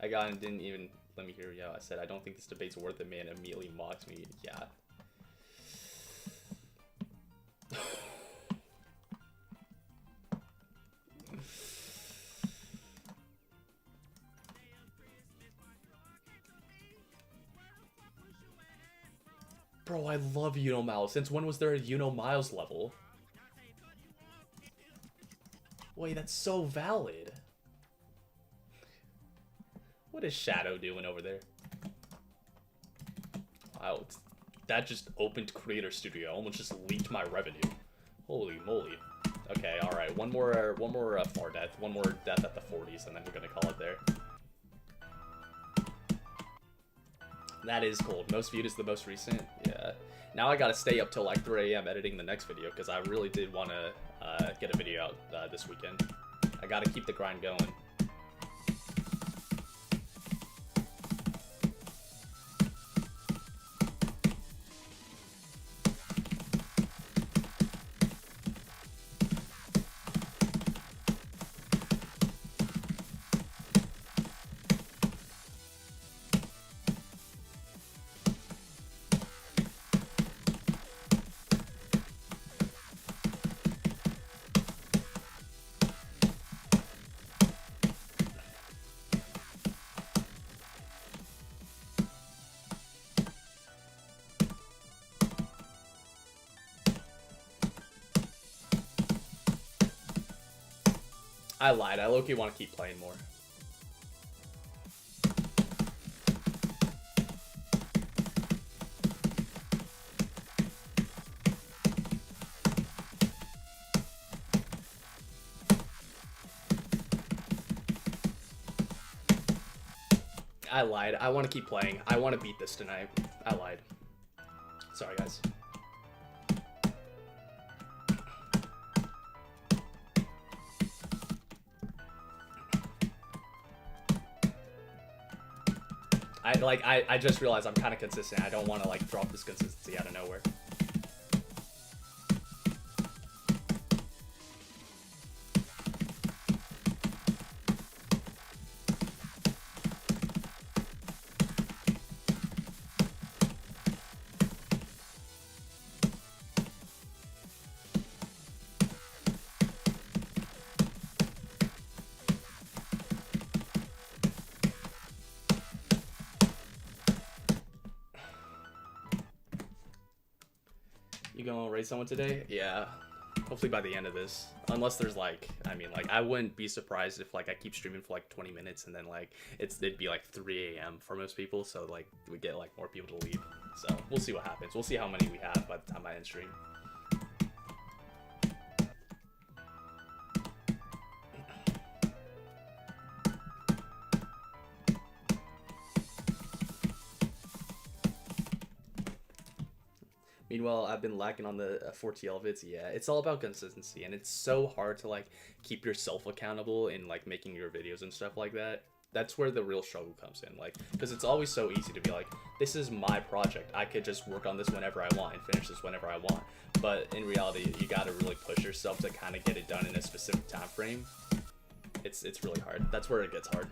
I got and didn't even let me hear you out. I said, I don't think this debate's worth it, man. Immediately mocked me. Yeah. Bro, I love Miles. Since when was there a Miles level? Wait, that's so valid. What is Shadow doing over there? Wow, that just opened Creator Studio. Almost just leaked my revenue. Holy moly. Okay, alright. One more far death. One more death at the 40s, and then we're gonna call it there. That is cold. Most viewed is the most recent. Yeah. Now I gotta stay up till like 3 AM editing the next video because I really did want to get a video out this weekend. I gotta keep the grind going. I lied. I low-key want to keep playing more. I lied. I want to keep playing. I want to beat this tonight. I lied. Sorry, guys. I just realized I'm kind of consistent. I don't want to like drop this consistency out of nowhere. You gonna raid someone today? Yeah. Hopefully by the end of this. Unless there's like, I mean, like, I wouldn't be surprised if like I keep streaming for like 20 minutes and then like it'd be like 3 AM for most people, so like we get like more people to leave. So we'll see what happens. We'll see how many we have by the time I end stream. Meanwhile, I've been lacking on the 4TL vids. Yeah, it's all about consistency, and it's so hard to like keep yourself accountable in like making your videos and stuff like that. That's where the real struggle comes in, like, because it's always so easy to be like, this is my project. I could just work on this whenever I want and finish this whenever I want. But in reality, you got to really push yourself to kind of get it done in a specific time frame. It's really hard. That's where it gets hard.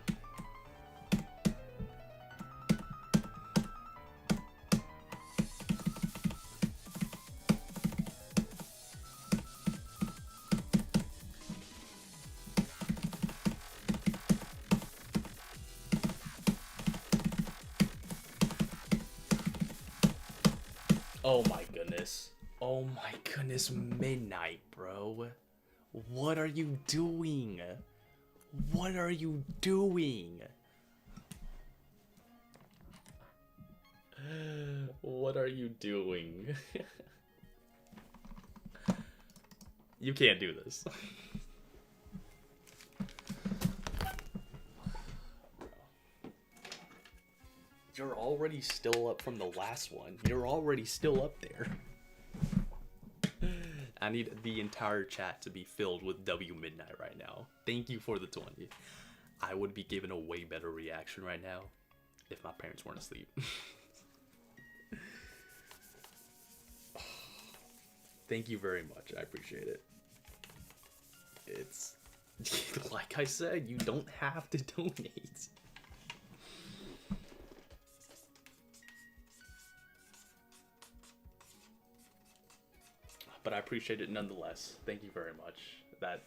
Oh my goodness. Oh my goodness, midnight, bro. What are you doing? What are you doing? What are you doing? You can't do this. You're already still up from the last one. You're already still up there. I need the entire chat to be filled with W Midnight right now. Thank you for the 20. I would be giving a way better reaction right now if my parents weren't asleep. Thank you very much. I appreciate it. It's like I said, you don't have to donate. but I appreciate it nonetheless. Thank you very much. That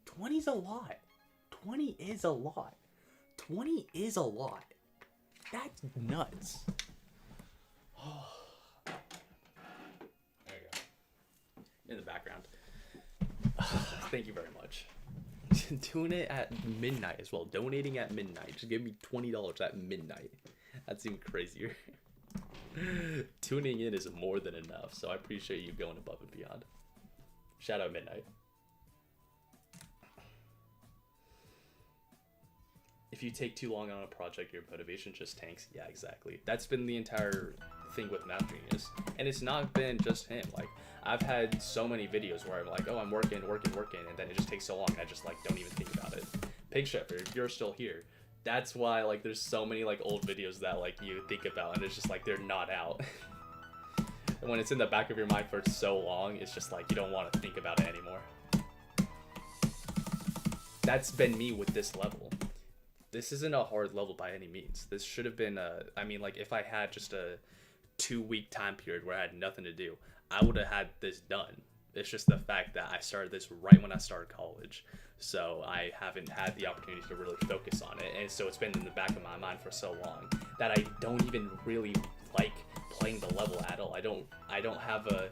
20's a lot. 20 is a lot. 20 is a lot. That's nuts. There you go. In the background. Thank you very much. Doing it at midnight as well. Donating at midnight. Just give me $20 at midnight. That's even crazier. Tuning in is more than enough, so I appreciate you going above and beyond. Shout out midnight. If you take too long on a project, your motivation just tanks. Yeah, exactly. That's been the entire thing with MathGenius. And it's not been just him. Like, I've had so many videos where I'm like, oh, I'm working, and then it just takes so long, I just, like, don't even think about it. Pig Shepherd, if you're still here, that's why, like, there's so many, like, old videos that, like, you think about, and it's just, like, they're not out. And when it's in the back of your mind for so long, it's just, like, you don't want to think about it anymore. That's been me with this level. This isn't a hard level by any means. This should have been I mean, like, if I had just a 2-week time period where I had nothing to do, I would have had this done. It's just the fact that I started this right when I started college, so I haven't had the opportunity to really focus on it, and so it's been in the back of my mind for so long that I don't even really like playing the level at all. I don't have a,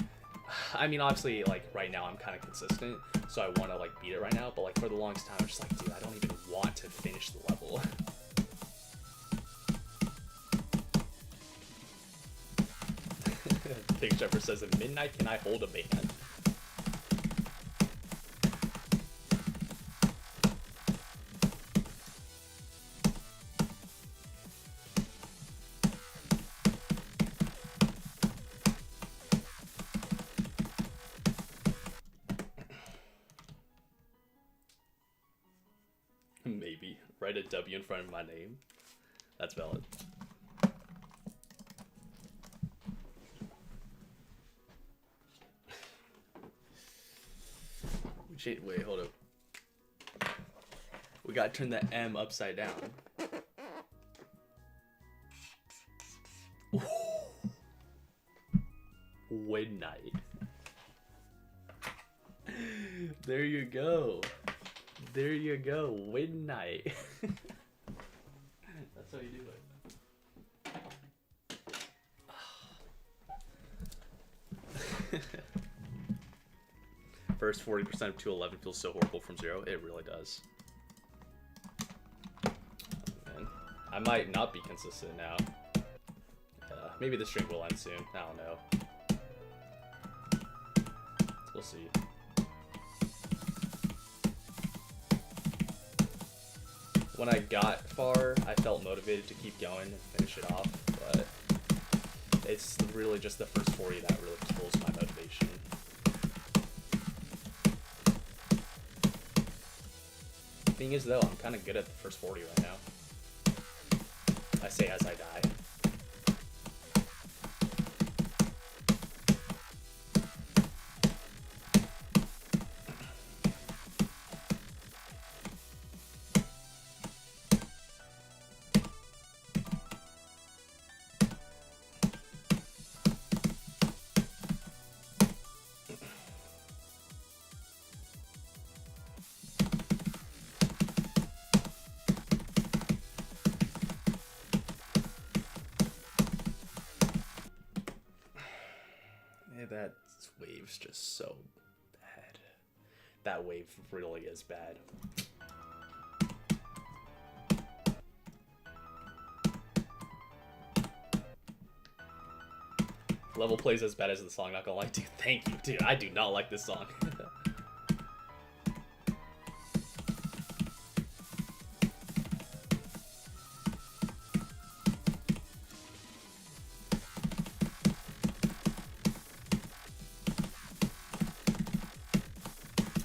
I mean, obviously, like, right now I'm kind of consistent, so I want to, like, beat it right now, but, like, for the longest time I'm just like, dude, I don't even want to finish the level. Big Shepherd says, at midnight, can I hold a band? Maybe. Write a W in front of my name. That's valid. Wait, hold up. We gotta turn the M upside down. Midnight. There you go. There you go. Midnight. That's how you do it. First 40% of 211 feels so horrible from 0. It really does. Man, I might not be consistent now. Maybe the stream will end soon. I don't know. We'll see. When I got far, I felt motivated to keep going and finish it off, but it's really just the first 40 that really kills my motivation. Thing is, though, I'm kind of good at the first 40 right now. I say as I die. That wave's just so bad. That wave really is bad. Level plays as bad as the song, not gonna lie. Dude, thank you, dude. I do not like this song.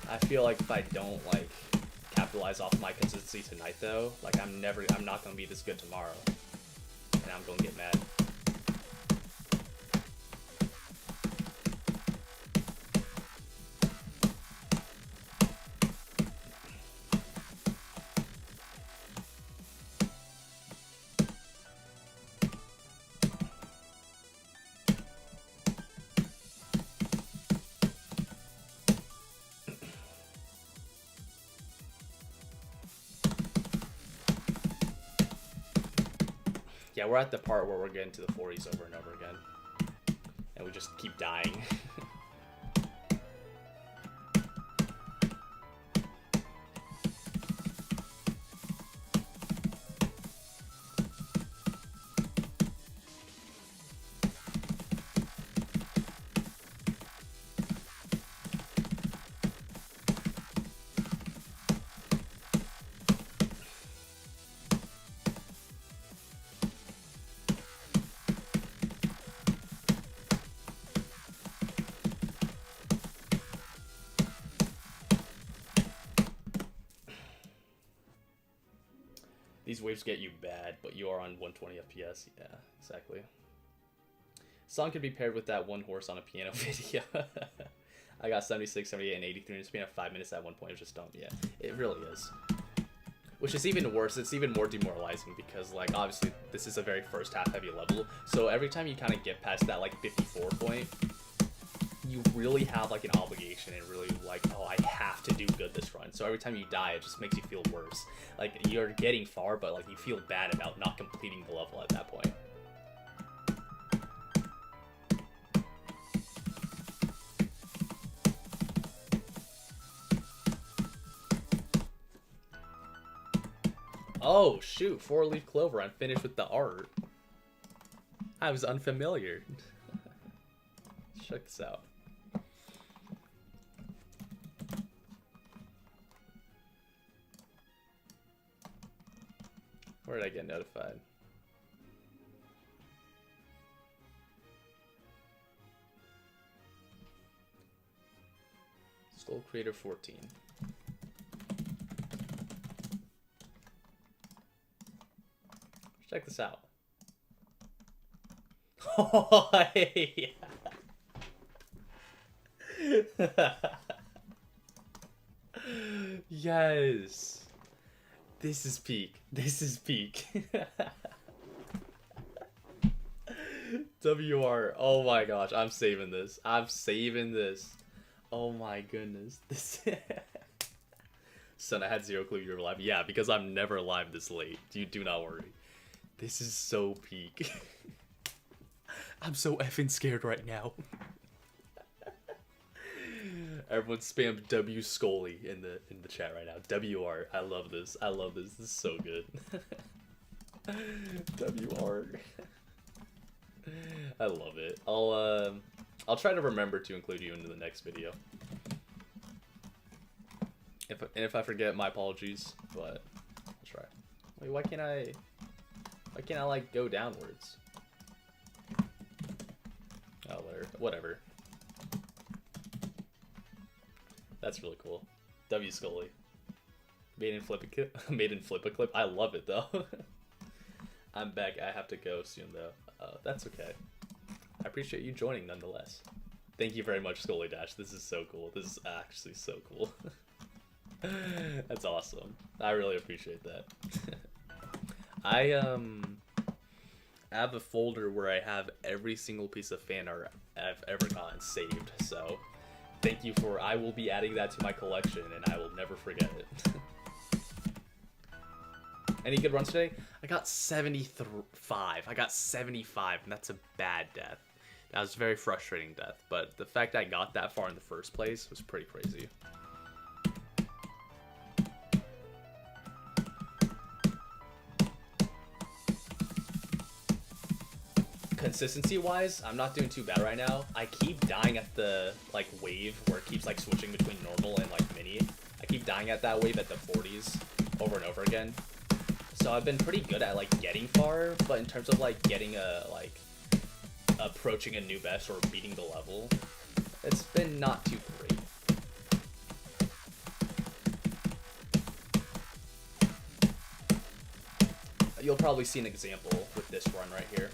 I feel like if I don't, like, capitalize off my consistency tonight, though, like, I'm not gonna be this good tomorrow, and I'm gonna get mad. Yeah, we're at the part where we're getting to the 40s over and over again. And we just keep dying. These waves get you bad, but you are on 120 FPS. Yeah, exactly. Song could be paired with that one horse on a piano video. I got 76, 78, and 83 in the span of 5 minutes at one point. It was just dumb. Yeah, it really is. Which is even worse. It's even more demoralizing because, like, obviously this is a very first half heavy level. So every time you kind of get past that, like, 54 point, you really have, like, an obligation and really, like, oh, I have to do good this run. So every time you die, it just makes you feel worse. Like, you're getting far, but, like, you feel bad about not completing the level at that point. Oh, shoot, 4-leaf clover. I'm finished with the art. I was unfamiliar. Check this out. Where did I get notified? Skull Creator 14. Check this out. Oh, yeah. Yes. This is peak. This is peak. WR. Oh my gosh. I'm saving this. I'm saving this. Oh my goodness. This. Son, I had zero clue you were live. Yeah, because I'm never live this late. You do not worry. This is so peak. I'm so effing scared right now. Everyone spam W Scully in the chat right now. WR. I love this. I love this. This is so good. WR. I love it. I'll try to remember to include you into the next video. If I forget, my apologies, but I'll try. Wait, why can't I like go downwards? Oh, whatever. That's really cool. W Scully. Made in flip a clip. I love it though. I'm back. I have to go soon though. That's okay. I appreciate you joining nonetheless. Thank you very much, Scully Dash. This is so cool. This is actually so cool. That's awesome. I really appreciate that. I have a folder where I have every single piece of fan art I've ever gotten saved, so thank you for. I will be adding that to my collection and I will never forget it. Any good runs today? I got 75. I got 75, and that's a bad death. That was a very frustrating death, but the fact I got that far in the first place was pretty crazy. Consistency wise, I'm not doing too bad right now. I keep dying at the like wave where it keeps like switching between normal and like mini. I keep dying at that wave at the 40s over and over again. So I've been pretty good at like getting far, but in terms of like getting approaching a new best or beating the level, it's been not too great. You'll probably see an example with this run right here.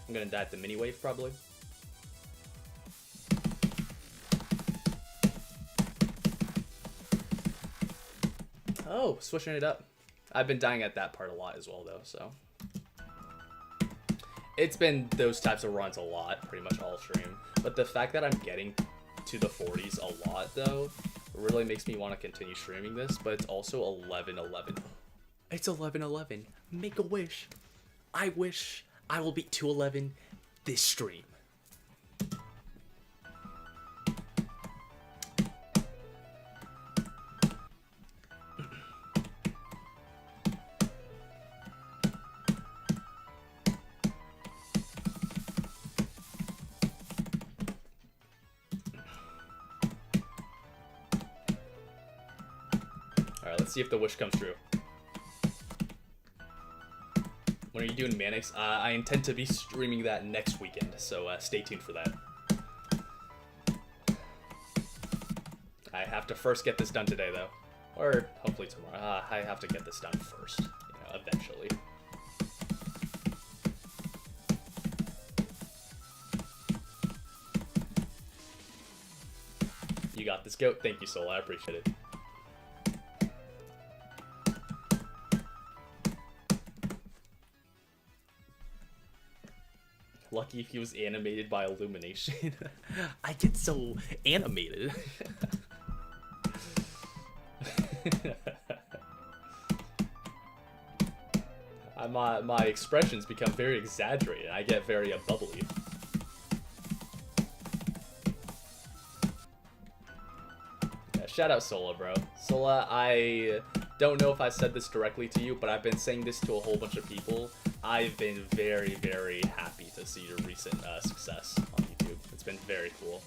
I'm gonna die at the mini wave probably. Oh, switching it up. I've been dying at that part a lot as well though, so. it's been those types of runs a lot, pretty much all stream. But the fact that I'm getting to the 40s a lot, though, really makes me want to continue streaming this. But it's also 11:11. It's 11:11. Make a wish. I wish I will beat 211 this stream. Alright, let's see if the wish comes true. When are you doing Manix? I intend to be streaming that next weekend, so stay tuned for that. I have to first get this done today, though. Or hopefully tomorrow. I have to get this done first, you know, eventually. You got this, goat. Thank you, Solah. I appreciate it. Lucky if he was animated by illumination. I get so animated. My expressions become very exaggerated. I get very bubbly. Yeah, shout out Solah, bro. Solah, I don't know if I said this directly to you, but I've been saying this to a whole bunch of people. I've been very, very happy to see your recent success on YouTube. It's been very cool.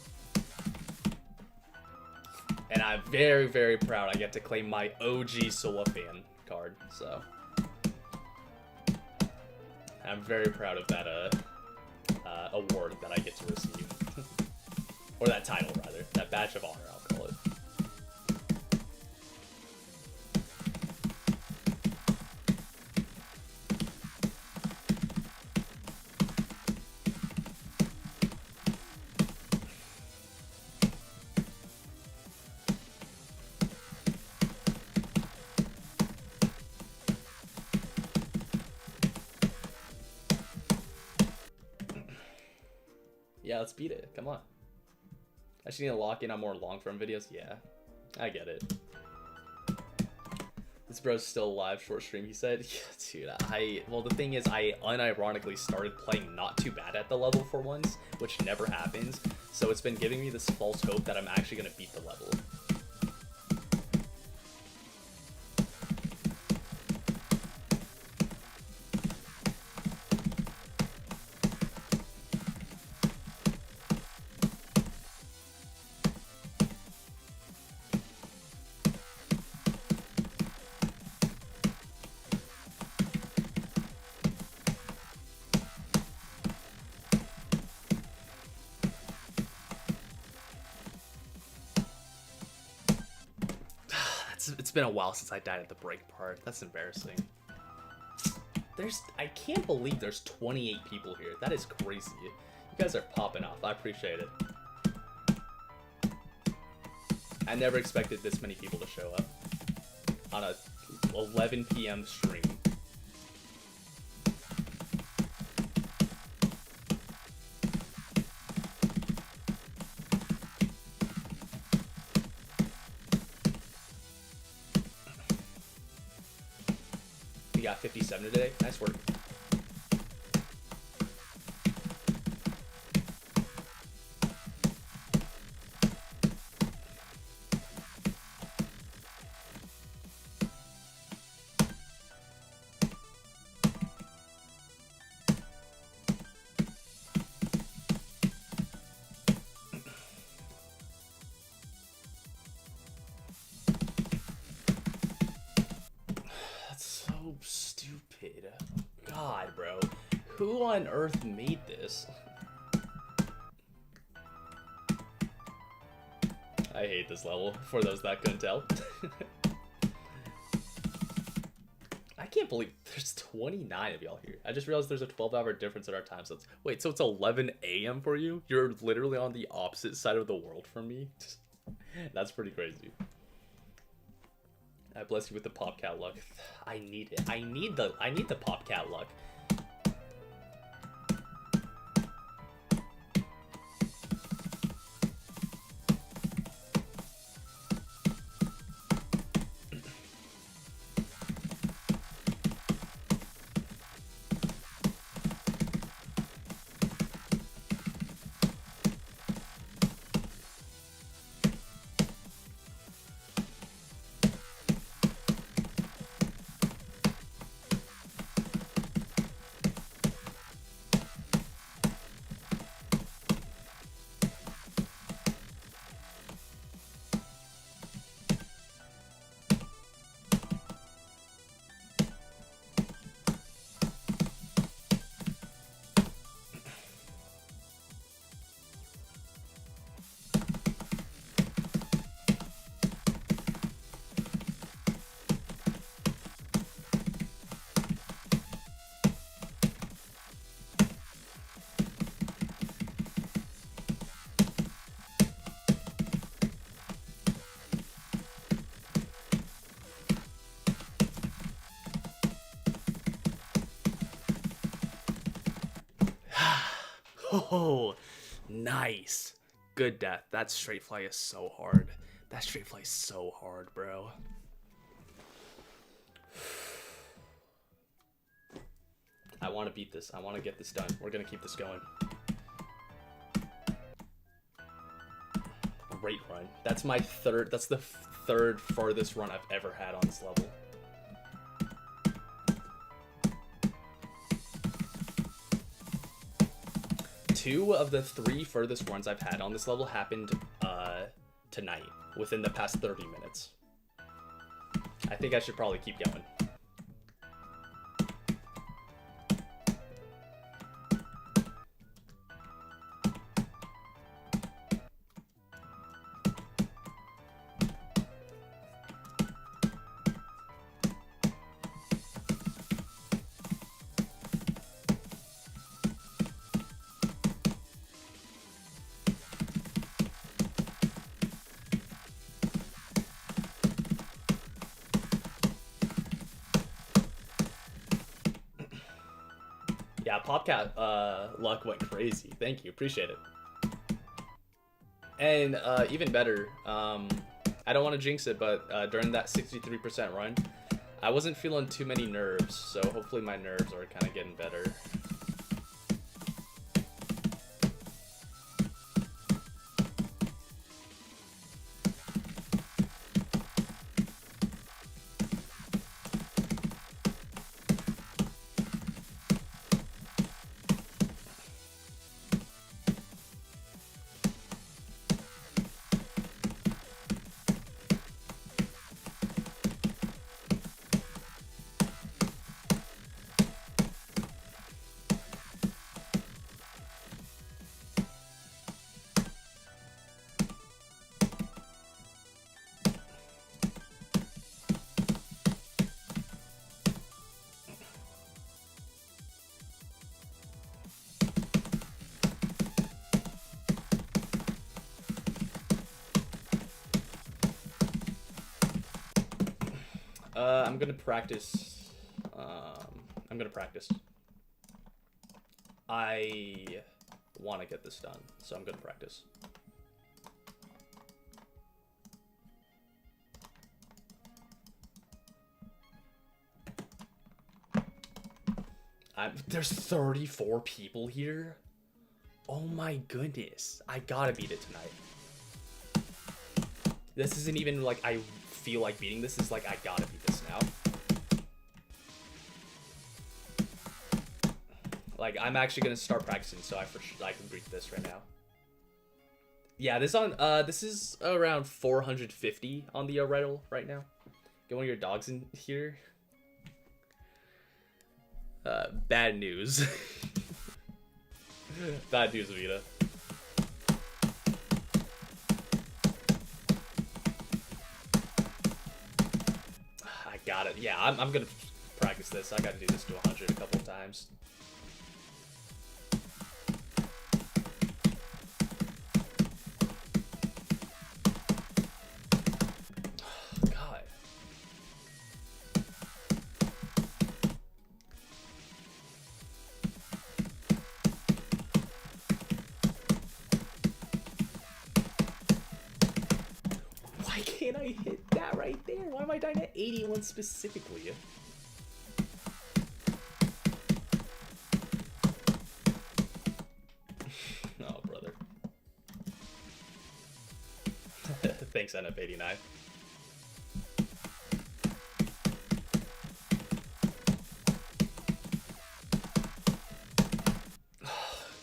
And I'm very, very proud I get to claim my OG Solah fan card, so. I'm very proud of that award that I get to receive. Or that title, rather. That badge of honor, I'll call it. Yeah, let's beat it. Come on. I just need to lock in on more long-form videos. Yeah, I get it. This bro's still alive. Short stream, he said. Yeah, dude, well, the thing is, I unironically started playing not too bad at the level for once, which never happens. So it's been giving me this false hope that I'm actually going to beat the level. It's been a while since I died at the break part. That's embarrassing. I can't believe there's 28 people here. That is crazy. You guys are popping off. I appreciate it. I never expected this many people to show up on a 11 p.m. stream. We got 57 today. Nice work. Stupid. God, bro. Who on earth made this? I hate this level, for those that couldn't tell. I can't believe there's 29 of y'all here. I just realized there's a 12-hour difference in our time zones. Wait, so it's 11 a.m. for you? You're literally on the opposite side of the world from me? That's pretty crazy. I bless you with the popcat luck. I need it. I need the popcat luck. Oh, nice. Good death. That straight fly is so hard. That straight fly is so hard, bro. I want to beat this. I want to get this done. We're going to keep this going. Great run. That's my third. That's the third farthest run I've ever had on this level. Two of the 3 furthest runs I've had on this level happened tonight, within the past 30 minutes. I think I should probably keep going. Yeah, Popcat luck went crazy. Thank you, appreciate it. And even better, I don't want to jinx it, but during that 63% run, I wasn't feeling too many nerves, so hopefully my nerves are kind of getting better. I'm gonna practice. I'm gonna practice. I want to get this done, so I'm gonna practice. There's 34 people here. Oh my goodness! I gotta beat it tonight. This isn't even like I feel like beating this. Is like I gotta beat this now. Like I'm actually gonna start practicing, so I can beat this right now. Yeah, this is around 450 on the Riddle right now. Get one of your dogs in here. Bad news. Bad news, Vita. I got it. Yeah, I'm gonna practice this. I gotta do this to 100 a couple of times. God. Why can't I hit that right there? Why am I dying at 81 specifically? Oh, brother. Thanks, NF89.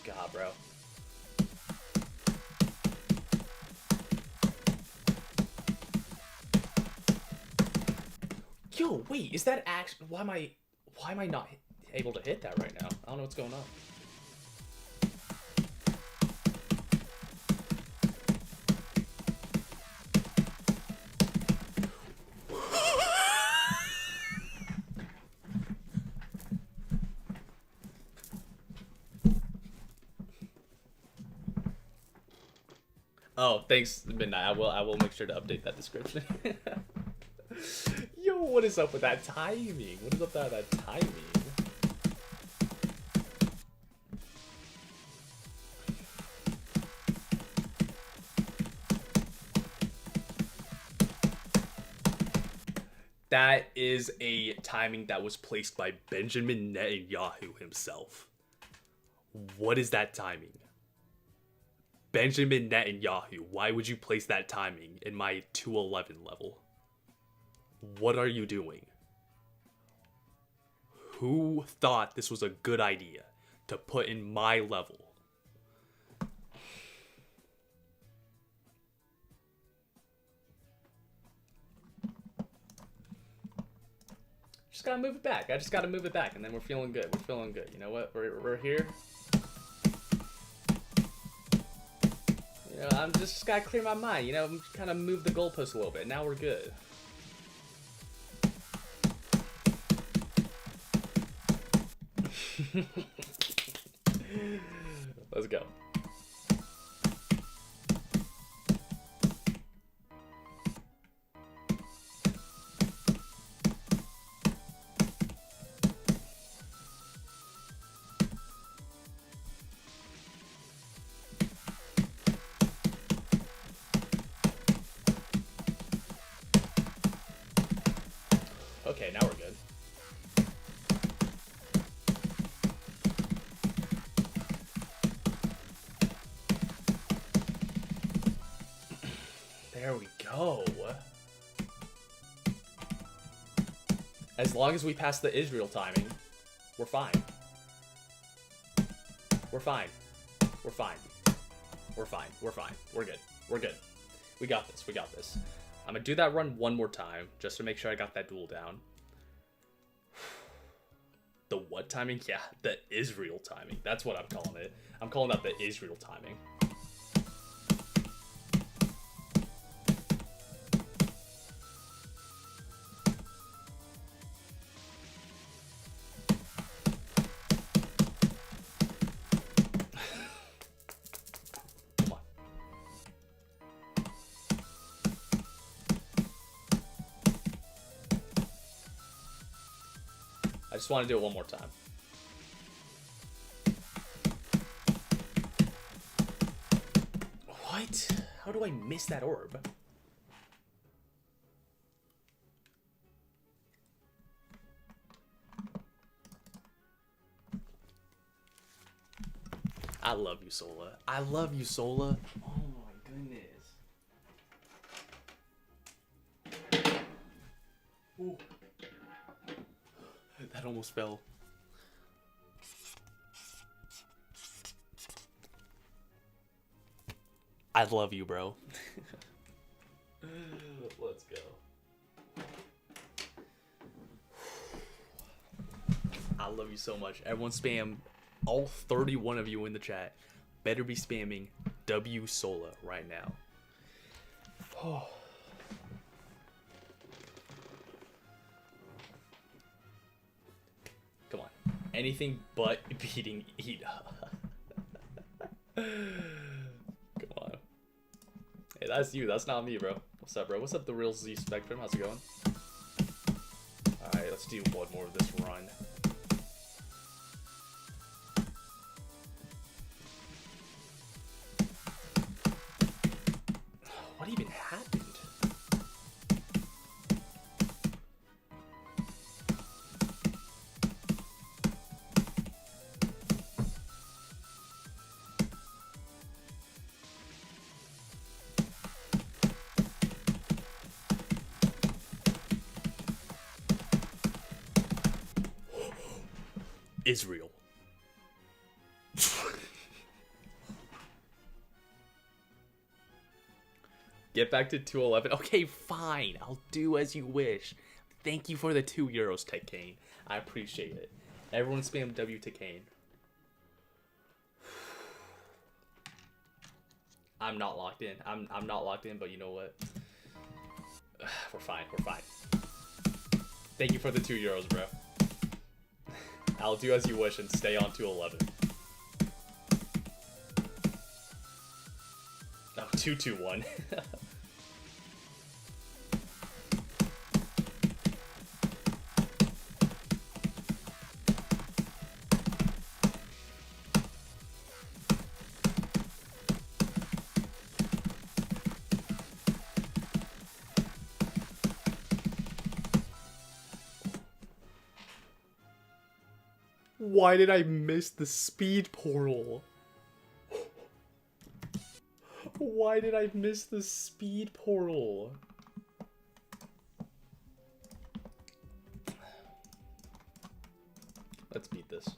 God, bro. Yo, wait, is that actually... Why am I not able to hit that right now? I don't know what's going on. Oh, thanks, Midnight. I will make sure to update that description. Yo, what is up with that timing? What is up with that timing? That is a timing that was placed by Benjamin Netanyahu himself. What is that timing? Benjamin Netanyahu, why would you place that timing in my 211 level? What are you doing? Who thought this was a good idea to put in my level? Just gotta move it back. I just gotta move it back, and then we're feeling good. We're feeling good. You know what? We're here. You know, I'm just gotta clear my mind. You know, kind of move the goalpost a little bit. Now we're good. Let's go. Okay, now we're good. There we go. As long as we pass the Israel timing, we're fine. We're fine. We're fine. We're fine. We're fine. We're good. We're good. We got this. We got this. I'm gonna do that run one more time, just to make sure I got that duel down. The what timing? Yeah, the Israel timing. That's what I'm calling it. I'm calling that the Israel timing. I just want to do it one more time. What? How do I miss that orb? I love you, Solah. I love you, Solah. Oh my goodness. Ooh. That almost fell. I love you, bro. Let's go. I love you so much. Everyone spam, all 31 of you in the chat, better be spamming W Solah right now. Oh. Come on. Anything but beating Ida. Come on. Hey, that's you. That's not me, bro. What's up, bro? What's up, the real Z Spectrum? How's it going? Alright, let's do one more of this run. What even happened? Israel. Get back to 211. Okay, fine. I'll do as you wish. Thank you for the €2, Tekain. I appreciate it. Everyone spam W Tekain. I'm not locked in. I'm not locked in, but you know what? We're fine. We're fine. Thank you for the €2, bro. I'll do as you wish and stay on 211. Oh, 221. Why did I miss the speed portal? Why did I miss the speed portal? Let's beat this.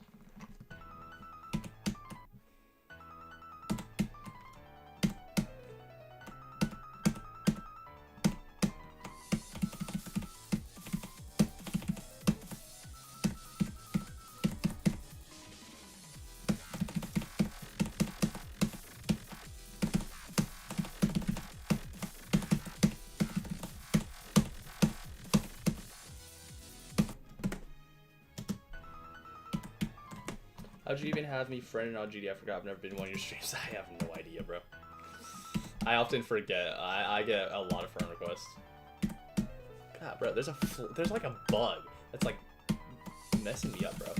How'd you even have me friended on GD? I forgot. I've never been to one of your streams. I have no idea, bro. I often forget. I get a lot of friend requests. God, bro, there's like a bug that's like messing me up, bro.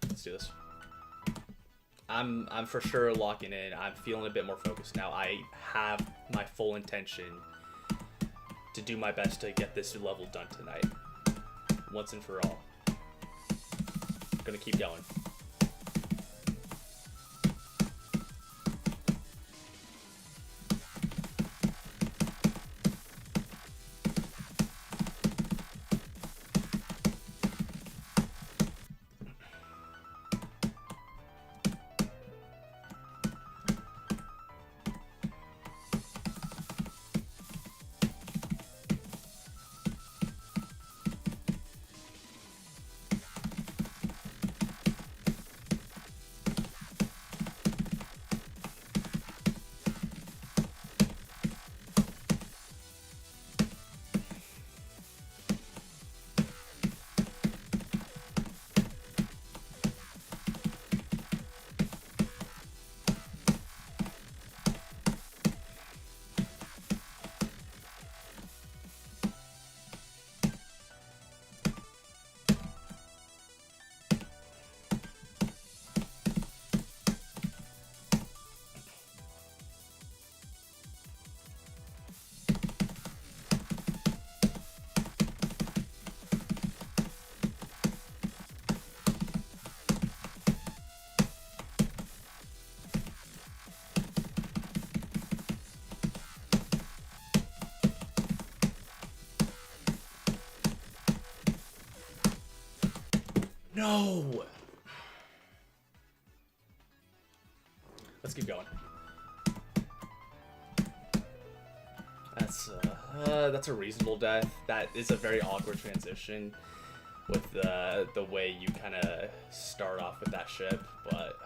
Let's do this. I'm for sure locking in. I'm feeling a bit more focused now. I have my full intention to do my best to get this level done tonight. Once and for all. Gonna keep going. No! Let's keep going. That's a reasonable death. That is a very awkward transition with the way you kind of start off with that ship, but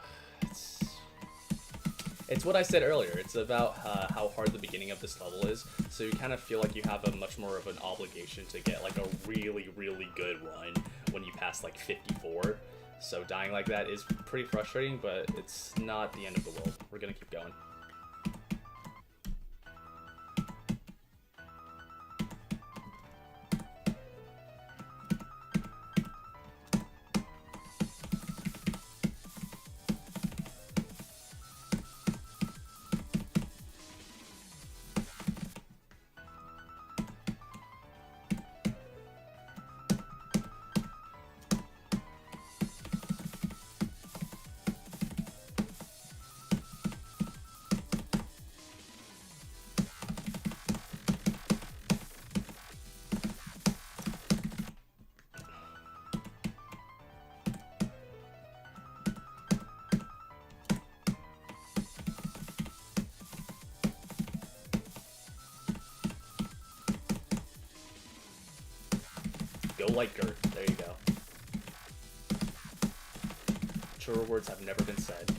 it's what I said earlier. It's about how hard the beginning of this level is, so you kind of feel like you have a much more of an obligation to get like a really, really good run when you pass like 54. So dying like that is pretty frustrating, but it's not the end of the world. We're gonna keep going. Go like Gert. There you go. Truer words have never been said.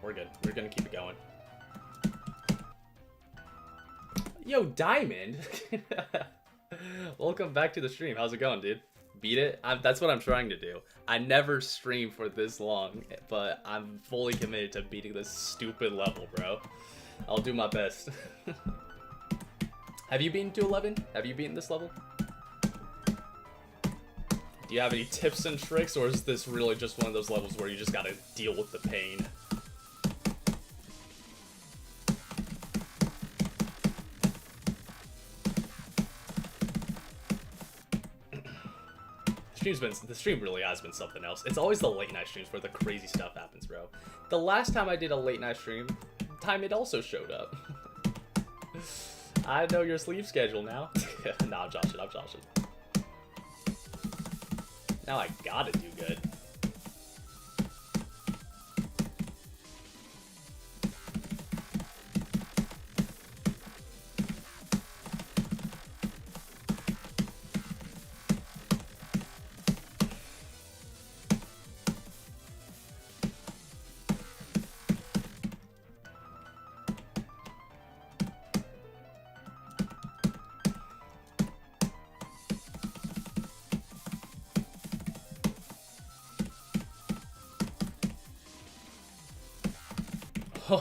We're good. We're gonna keep it going. Yo, Diamond! Welcome back to the stream. How's it going, dude? Beat it? That's what I'm trying to do. I never streamed for this long, but I'm fully committed to beating this stupid level, bro. I'll do my best. Have you beaten to 11? Have you beaten this level? Do you have any tips and tricks, or is this really just one of those levels where you just gotta deal with the pain? The stream really has been something else. It's always the late night streams where the crazy stuff happens, bro. The last time I did a late night stream, it also showed up. I know your sleep schedule now. Nah, I'm joshing. Now I gotta do good.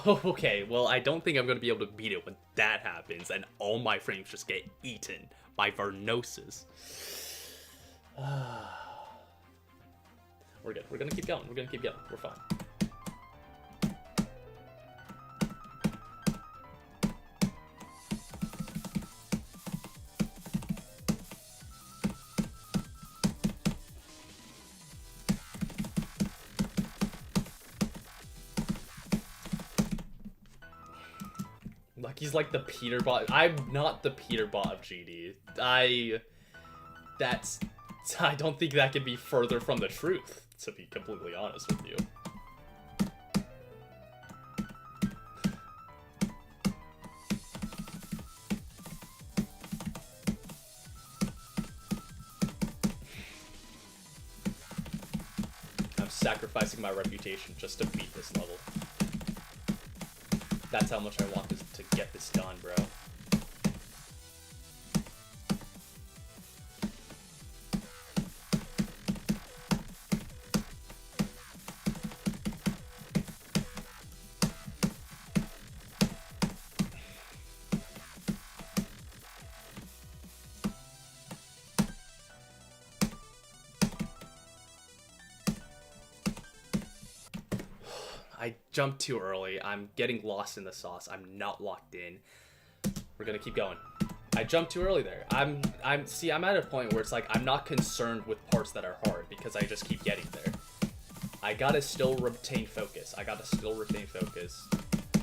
Okay, well, I don't think I'm going to be able to beat it when that happens and all my frames just get eaten by Vernoses. We're good. We're going to keep going. We're fine. He's like the Peter bot. I'm not the Peter bot of GD. I don't think that could be further from the truth, to be completely honest with you. I'm sacrificing my reputation just to beat this level. That's how much I want this to get this done, bro. I jumped too early. I'm getting lost in the sauce. I'm not locked in. We're gonna keep going. I jumped too early there. I'm at a point where it's like I'm not concerned with parts that are hard because I just keep getting there. I gotta still retain focus.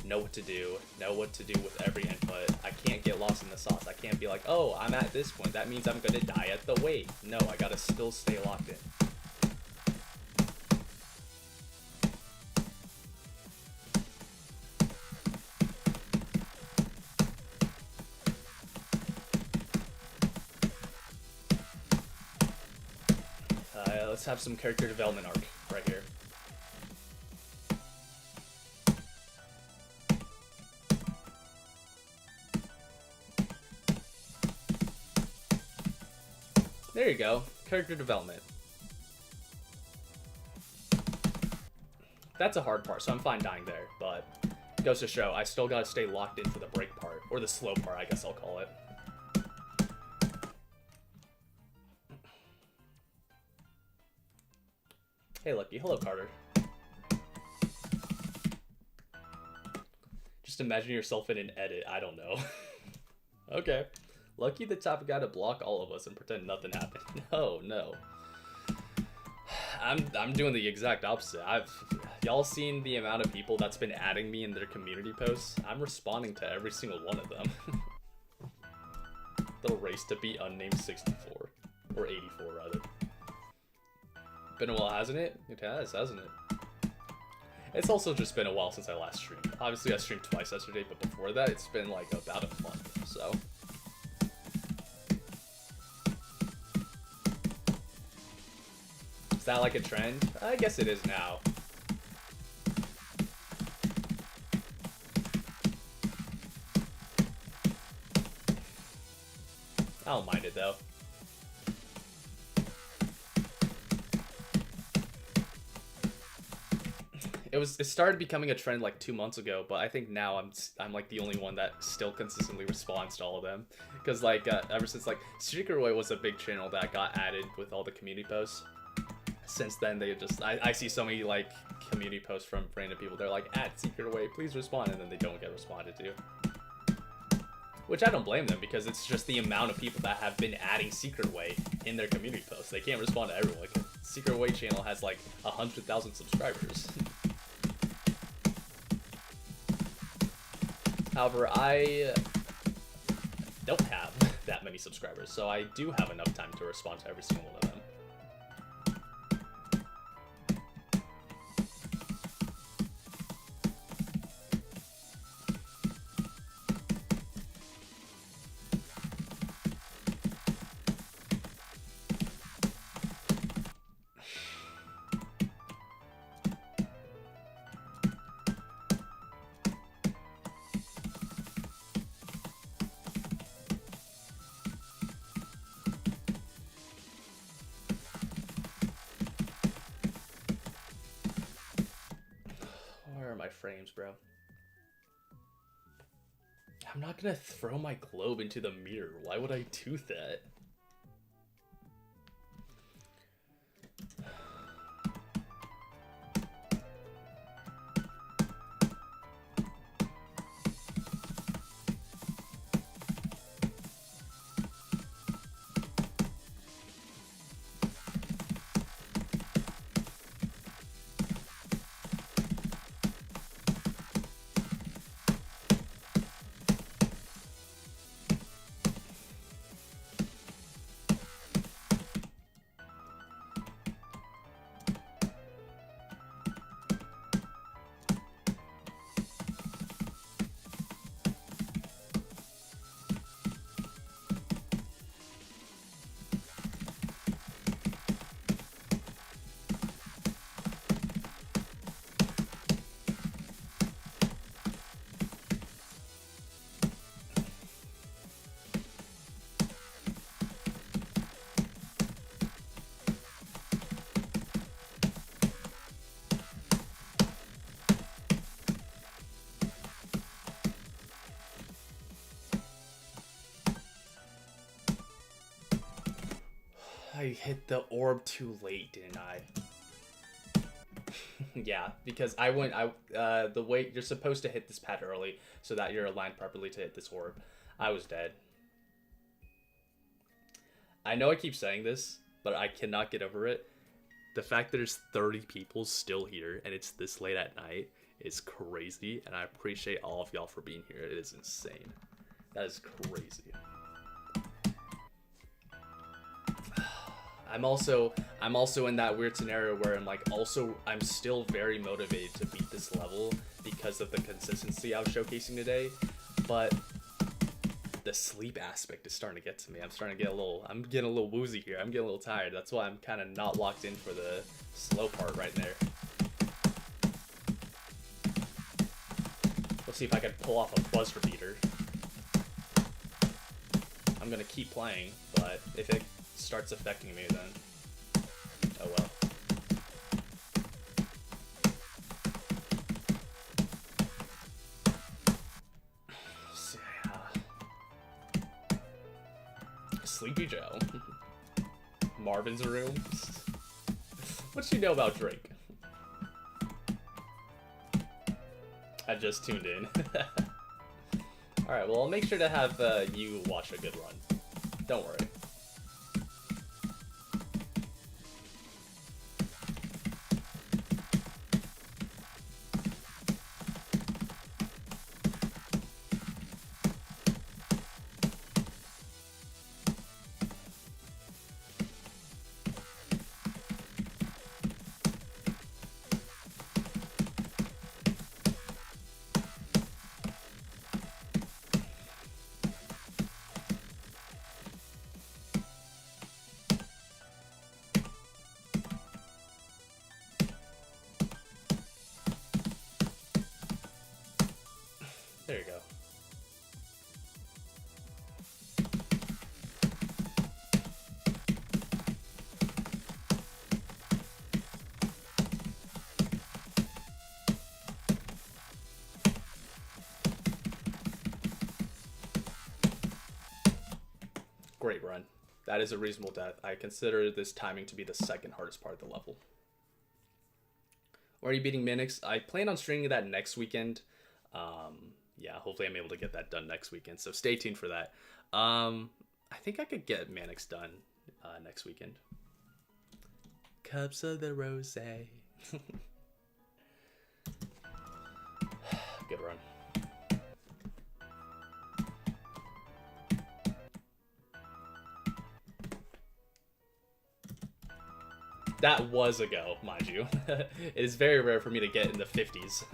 Know what to do. Know what to do with every input. I can't get lost in the sauce. I can't be like, oh, I'm at this point. That means I'm gonna die at the wave. No, I gotta still stay locked in. Let's have some character development arc right here. There you go. Character development. That's a hard part, so I'm fine dying there, but it goes to show I still gotta stay locked in for the break part, or the slow part, I guess I'll call it. Hey, Lucky. Hello, Carter. Just imagine yourself in an edit. I don't know. Okay. Lucky the type of guy to block all of us and pretend nothing happened. No. I'm doing the exact opposite. Y'all seen the amount of people that's been adding me in their community posts? I'm responding to every single one of them. The race to be unnamed 64. Or 84, rather. Been a while, hasn't it? It has, hasn't it? It's also just been a while since I last streamed. Obviously, I streamed twice yesterday, but before that, it's been like about a month, so. Is that like a trend? I guess it is now. I don't mind it though. It started becoming a trend like 2 months ago, but I think now I'm like the only one that still consistently responds to all of them, because like ever since like SiriHacked was a big channel that got added with all the community posts. Since then they just I see so many like community posts from random people. They're like, @SiriHacked, please respond, and then they don't get responded to. Which I don't blame them, because it's just the amount of people that have been adding SiriHacked in their community posts. They can't respond to everyone. SiriHacked channel has like 100,000 subscribers. However, I don't have that many subscribers, so I do have enough time to respond to every single one of them. Frames, bro. I'm not gonna throw my globe into the mirror. Why would I do that? I hit the orb too late, didn't I? Yeah, because the way you're supposed to hit this pad early so that you're aligned properly to hit this orb. I was dead. I know I keep saying this, but I cannot get over it. The fact that there's 30 people still here and it's this late at night is crazy, and I appreciate all of y'all for being here. It is insane. That is crazy. I'm also in that weird scenario where I'm still very motivated to beat this level because of the consistency I was showcasing today, but the sleep aspect is starting to get to me. I'm getting a little woozy here. I'm getting a little tired. That's why I'm kind of not locked in for the slow part right there. Let's see if I can pull off a buzzer beater. I'm gonna keep playing, but if it starts affecting me, then oh well. So, Sleepy Joe. Marvin's room. What you know about Drake? I just tuned in. Alright, well I'll make sure to have you watch a good run. Don't worry. great run. That is a reasonable death. I consider this timing to be the second hardest part of the level. Where are you beating Minix? I plan on streaming that next weekend. Yeah, hopefully I'm able to get that done next weekend. So stay tuned for that. I think I could get Manix done next weekend. Cups of the rose. Good run. That was a go, mind you. It is very rare for me to get in the 50s.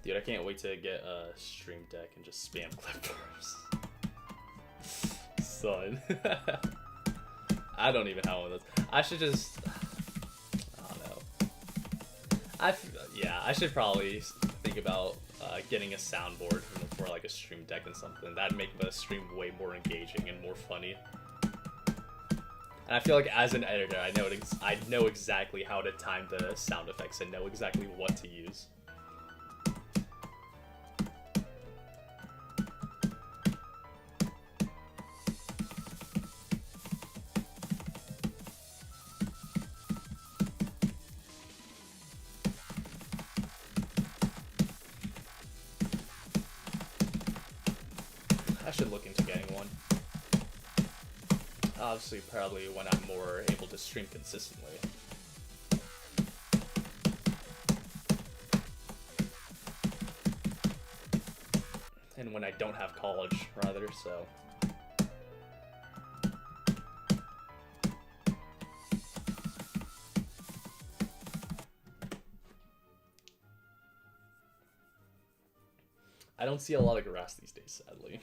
Dude, I can't wait to get a stream deck and just spam clippers. Son. I don't even have one of those. I should just... I don't know. Yeah, I should probably think about getting a soundboard for like a stream deck and something. That'd make the stream way more engaging and more funny. And I feel like as an editor, I know exactly how to time the sound effects and know exactly what to use. I should look into getting one. Obviously, probably when I'm more able to stream consistently. And when I don't have college, rather, so. I don't see a lot of grass these days, sadly.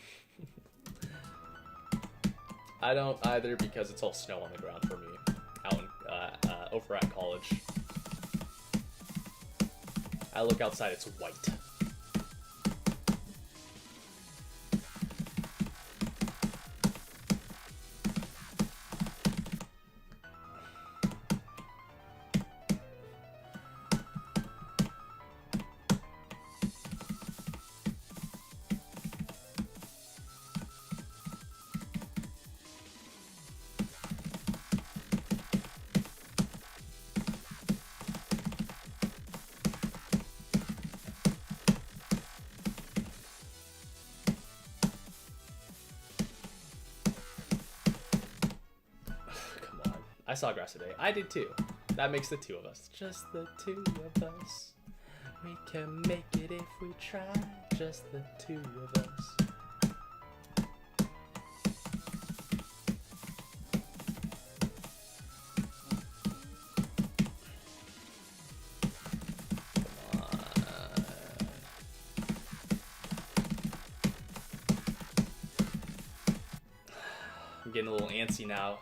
I don't either because it's all snow on the ground for me out in, over at college. I look outside, it's white. I saw grass today. I did too. That makes the two of us. Just the two of us. We can make it if we try. Just the two of us. Come on. I'm getting a little antsy now.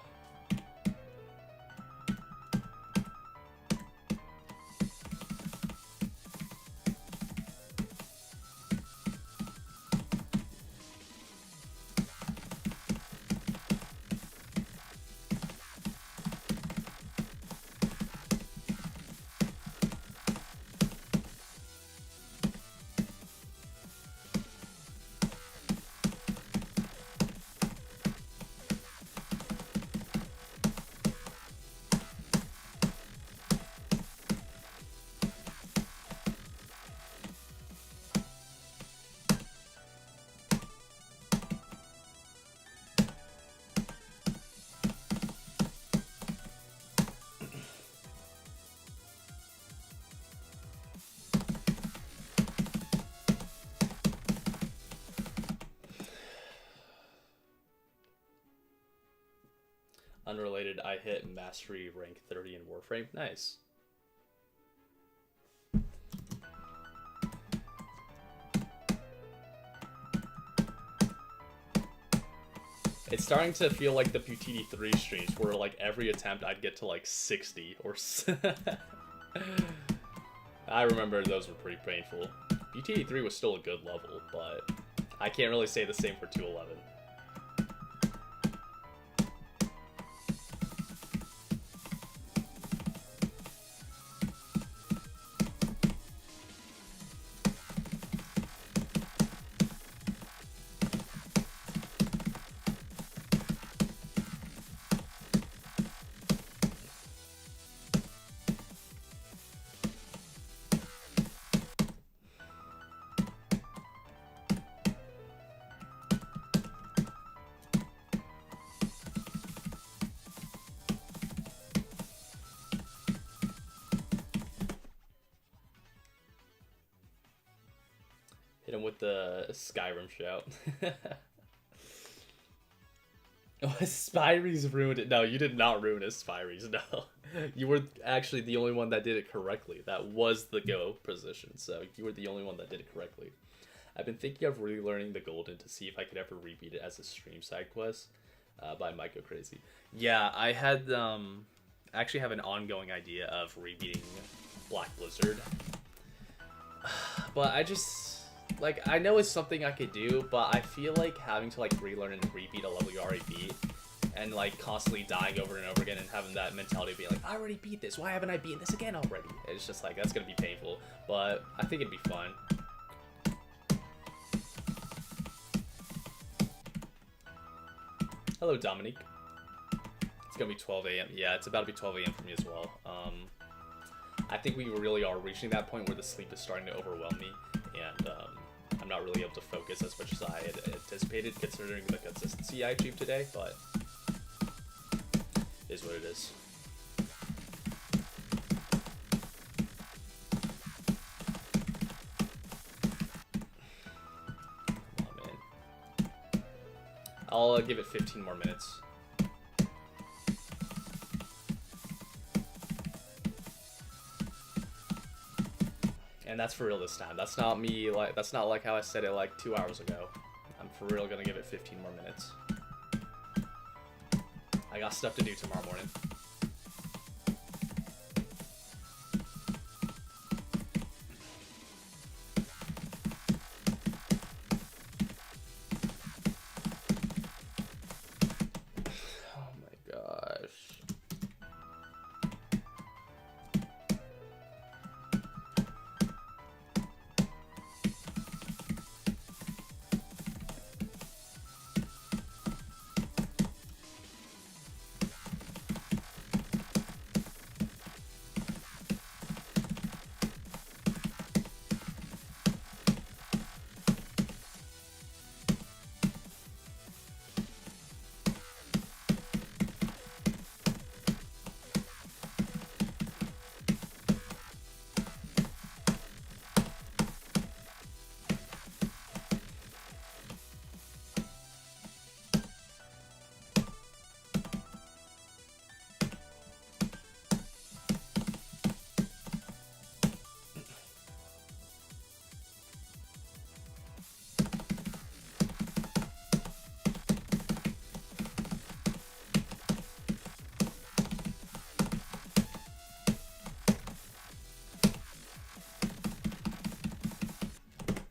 Unrelated, I hit Mastery rank 30 in Warframe. Nice. It's starting to feel like the BTD3 streams where like every attempt I'd get to like 60 or I remember those were pretty painful. BTD3 was still a good level, but I can't really say the same for 211. with the Skyrim shout. Oh, Spyries ruined it. No, you did not ruin it, Spyries. No. You were actually the only one that did it correctly. That was the go position, so you were the only one that did it correctly. I've been thinking of relearning the Golden to see if I could ever repeat it as a stream side quest by Myco Crazy. Yeah, I had actually have an ongoing idea of repeating Black Blizzard. But I just, like, I know it's something I could do, but I feel like having to, like, relearn and repeat a level you already beat, and, like, constantly dying over and over again and having that mentality of being like, I already beat this, why haven't I beaten this again already? It's just, like, that's gonna be painful, but I think it'd be fun. Hello, Dominique. It's gonna be 12 a.m. Yeah, it's about to be 12 a.m. for me as well. I think we really are reaching that point where the sleep is starting to overwhelm me, and I'm not really able to focus as much as I had anticipated, considering the consistency I achieved today, but it is what it is. Come on, man. I'll give it 15 more minutes. And that's for real this time. That's not me, like, that's not like how I said it like 2 hours ago. I'm for real gonna give it 15 more minutes. I got stuff to do tomorrow morning. Oh my gosh.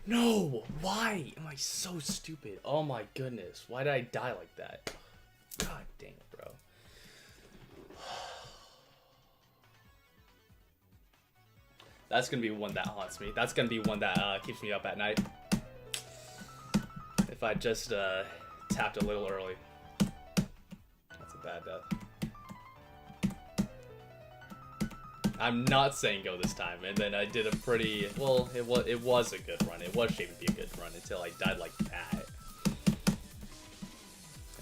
No! Why am I so stupid? Oh my goodness. Why did I die like that? God dang it, bro. That's gonna be one that haunts me. That's gonna be one that keeps me up at night. If I just tapped a little early. That's a bad death. I'm not saying go this time, and then I did a pretty, well, it was a good run. It was shaped to be a good run until I died like that.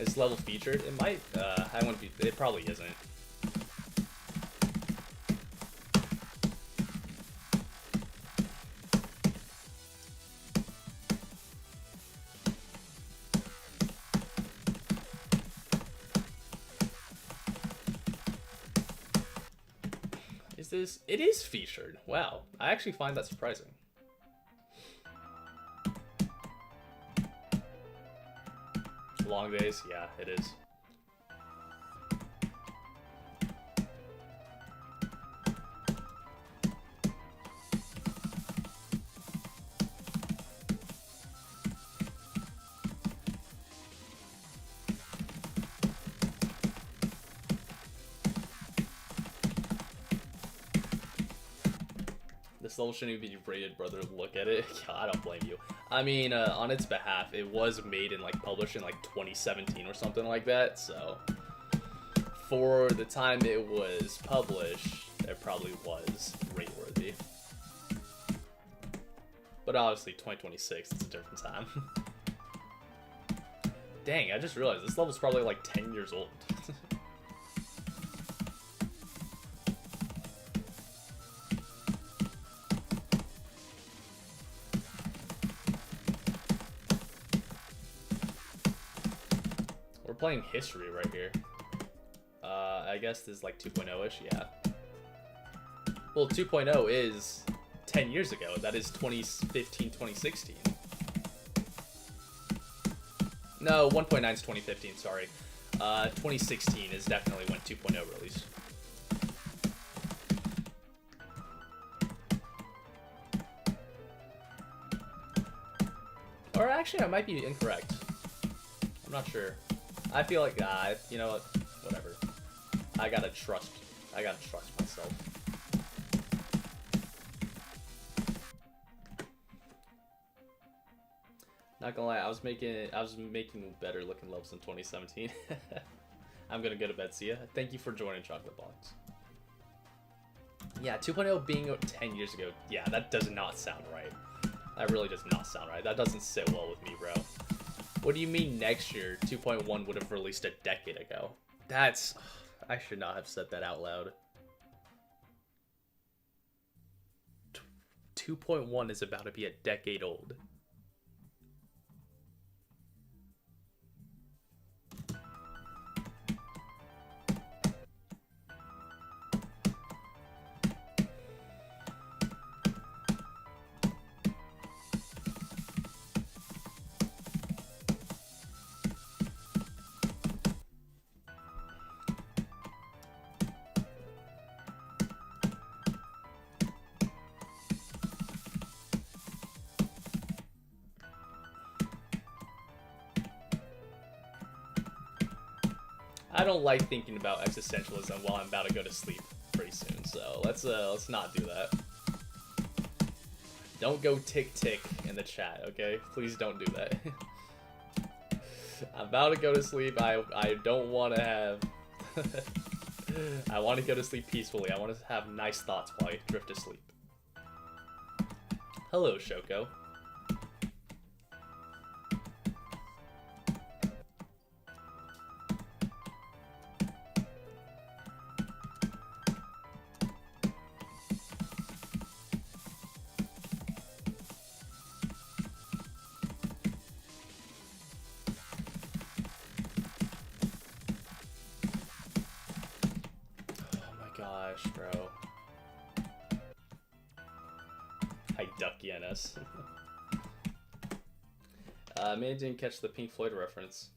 Is level featured? It might, I wouldn't be, it probably isn't. It is featured. Wow, I actually find that surprising. Long days, yeah, it is. This level shouldn't even be rated, brother. Look at it. Yeah, I don't blame you. I mean, on its behalf, it was made and like published in like 2017 or something like that. So, for the time it was published, it probably was rate worthy. But obviously, 2026, it's a different time. Dang, I just realized this level's probably like 10 years old. playing history right here. I guess this is like 2.0-ish, yeah. Well, 2.0 is 10 years ago. That is 2015, 2016. No, 1.9 is 2015, sorry. 2016 is definitely when 2.0 released. Or actually, I might be incorrect. I'm not sure. I feel like, you know what? Whatever. I gotta trust myself. Not gonna lie, I was making better looking levels in 2017. I'm gonna go to bed. See ya. Thank you for joining Chocolate Box. Yeah, 2.0 being 10 years ago. Yeah, that does not sound right. That really does not sound right. That doesn't sit well with me, bro. What do you mean next year 2.1 would have released a decade ago? That's... I should not have said that out loud. 2.1 is about to be a decade old. I don't like thinking about existentialism while I'm about to go to sleep pretty soon, so let's not do that. Don't go tick tick in the chat, okay? Please don't do that. I'm about to go to sleep. I don't want to have... I want to go to sleep peacefully. I want to have nice thoughts while I drift to sleep. Hello, Oshokko. Bro. I duck ENS. Maybe I didn't catch the Pink Floyd reference.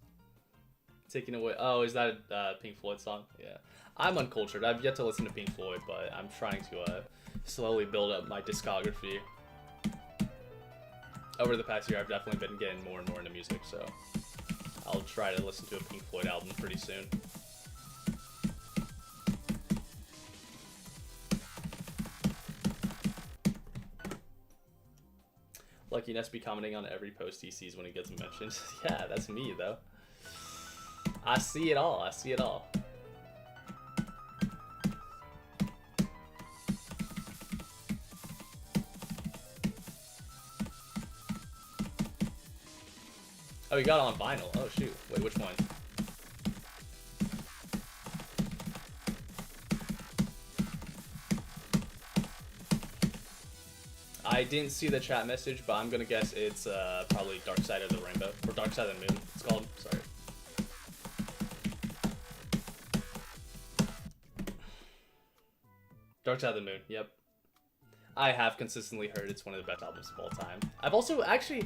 Taking away. Oh, is that a Pink Floyd song? Yeah. I'm uncultured. I've yet to listen to Pink Floyd, but I'm trying to slowly build up my discography. Over the past year, I've definitely been getting more and more into music, so I'll try to listen to a Pink Floyd album pretty soon. Lucky Ness be commenting on every post he sees when he gets mentioned. Yeah, that's me, though. I see it all. I see it all. Oh, you got it on vinyl. Oh, shoot. Wait, which one? I didn't see the chat message, but I'm gonna guess it's probably Dark Side of the Rainbow. Or Dark Side of the Moon, it's called. Sorry. Dark Side of the Moon, yep. I have consistently heard it's one of the best albums of all time. I've also, actually,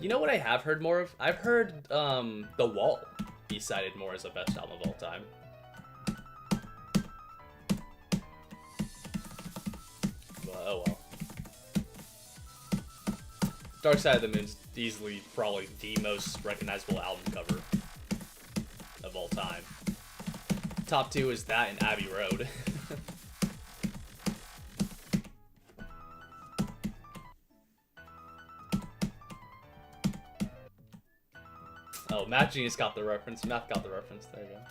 you know what I have heard more of? I've heard The Wall be cited more as the best album of all time. But, oh well. Dark Side of the Moon's easily probably the most recognizable album cover of all time. Top 2 is that and Abbey Road. Oh, MathGenius got the reference. Math got the reference. There you go.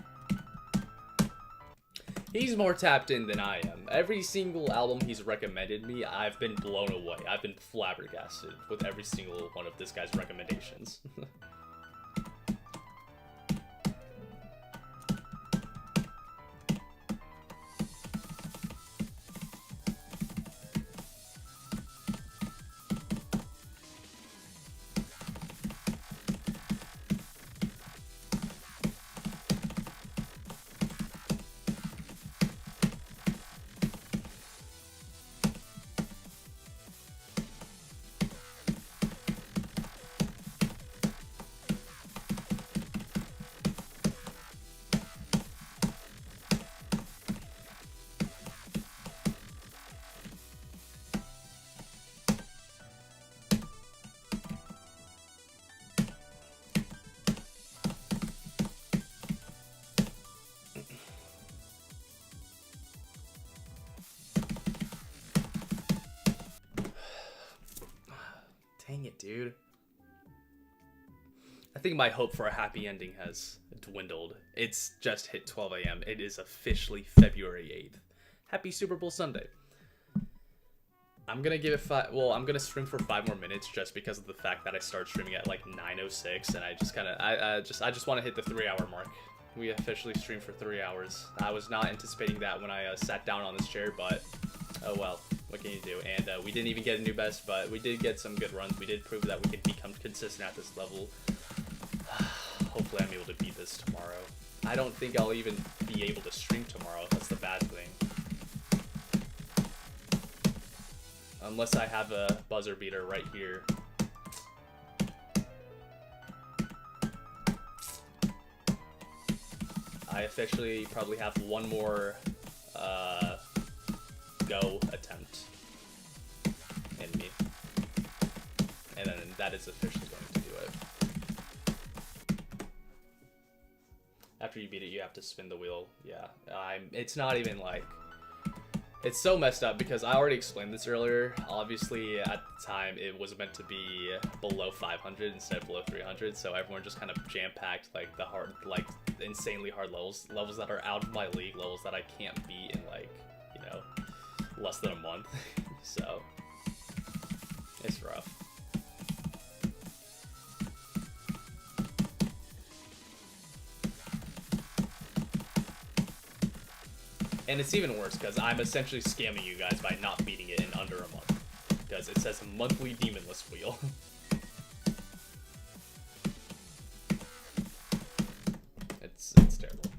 He's more tapped in than I am. Every single album he's recommended me, I've been blown away. I've been flabbergasted with every single one of this guy's recommendations. Dang it, dude. I think my hope for a happy ending has dwindled. It's just hit 12 a.m. It is officially February 8th. Happy Super Bowl Sunday. I'm gonna give it I'm gonna stream for 5 more minutes just because of the fact that I started streaming at like 9:06, and I just kind of, I just want to hit the 3-hour mark. We officially streamed for 3 hours. I was not anticipating that when I sat down on this chair, but oh well, what can you do? And we didn't even get a new best, but we did get some good runs. We did prove that we could become consistent at this level. Hopefully I'm able to beat this tomorrow. I don't think I'll even be able to stream tomorrow. That's the bad thing. Unless I have a buzzer beater right here. I officially probably have one more go attempt in me. And then that is officially going to do it. After you beat it, you have to spin the wheel. Yeah, it's not even like... It's so messed up because I already explained this earlier. Obviously, at the time, it was meant to be below 500 instead of below 300, so everyone just kind of jam-packed like the hard, like insanely hard levels that are out of my league, levels that I can't beat in like, you know, less than a month. So it's rough. And it's even worse because I'm essentially scamming you guys by not beating it in under a month. Because it says monthly demonless wheel. It's terrible.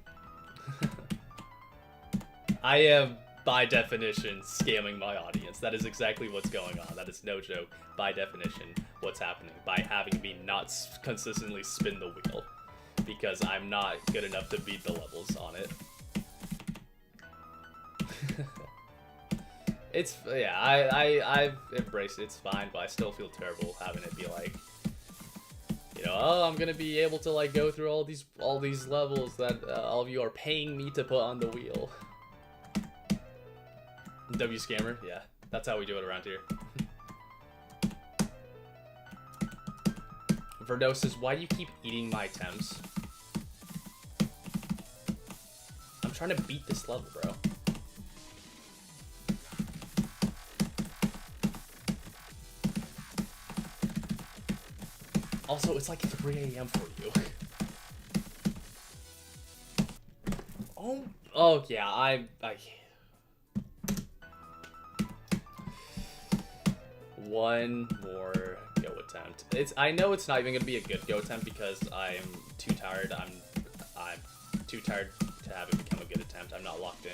I am, by definition, scamming my audience. That is exactly what's going on. That is no joke. By definition, what's happening. By having me not consistently spin the wheel. Because I'm not good enough to beat the levels on it. It's, yeah, I've embraced it, it's fine, but I still feel terrible having it be like, you know, oh, I'm gonna be able to like go through all these levels that all of you are paying me to put on the wheel. W scammer, yeah, that's how we do it around here. Verdos says, why do you keep eating my attempts? I'm trying to beat this level, bro. Also, it's like 3 a.m. for you. Oh yeah, I one more go attempt. I know it's not even gonna be a good go attempt because I'm too tired. I'm too tired to have it become a good attempt. I'm not locked in.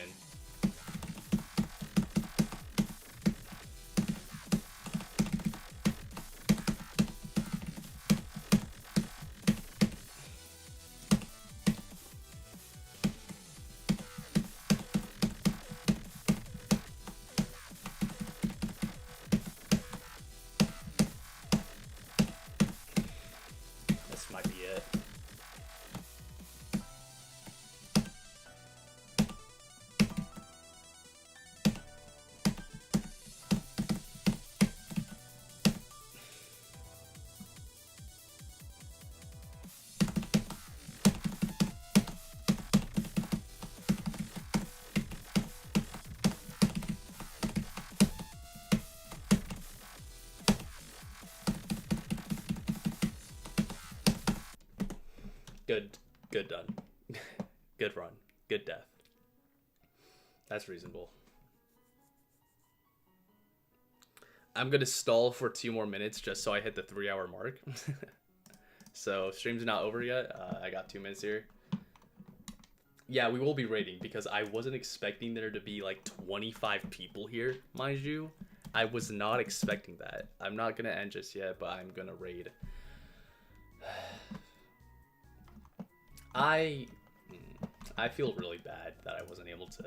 Good done. Good run. Good death. That's reasonable. I'm gonna stall for 2 more minutes just so I hit the 3-hour mark. So stream's not over yet. I got 2 minutes here. Yeah, we will be raiding because I wasn't expecting there to be like 25 people here, mind you. I was not expecting that. I'm not gonna end just yet, but I'm gonna raid. I feel really bad that I wasn't able to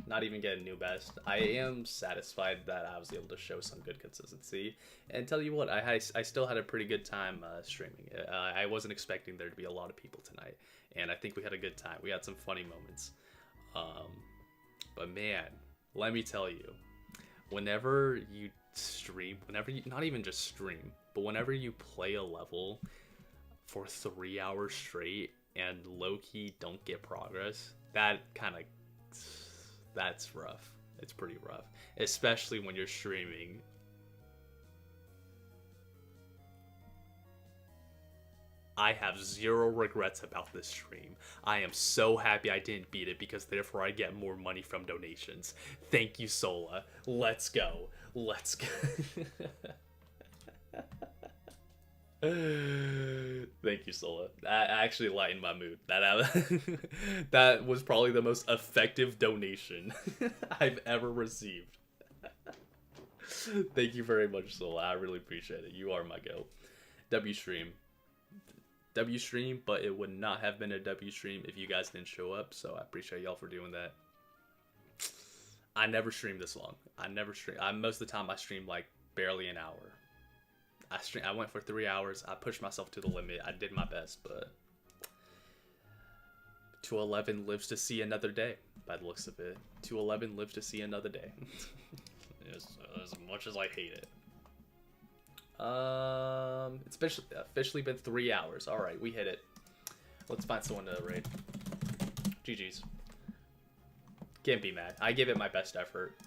not even get a new best. I am satisfied that I was able to show some good consistency. And tell you what, I still had a pretty good time streaming. I wasn't expecting there to be a lot of people tonight. And I think we had a good time. We had some funny moments. But man, let me tell you, whenever you stream, whenever you, not even just stream, but whenever you play a level for 3 hours straight and low-key don't get progress, that's rough. It's pretty rough, especially when you're streaming. I have zero regrets about this stream. I am so happy I didn't beat it because therefore I get more money from donations. Thank you, Solah. Let's go. Let's go. Thank you, Solah. That actually lightened my mood. That was probably the most effective donation I've ever received. Thank you very much, Solah. I really appreciate it. You are my go. W stream, but it would not have been a W stream if you guys didn't show up, so I appreciate y'all for doing that. I never stream this long. Most of the time I stream like barely an hour. I went for 3 hours. I pushed myself to the limit. I did my best, but 211 lives to see another day. By the looks of it, 211 lives to see another day. As much as I hate it. It's officially been 3 hours. All right, we hit it. Let's find someone to raid. GG's. Can't be mad. I give it my best effort.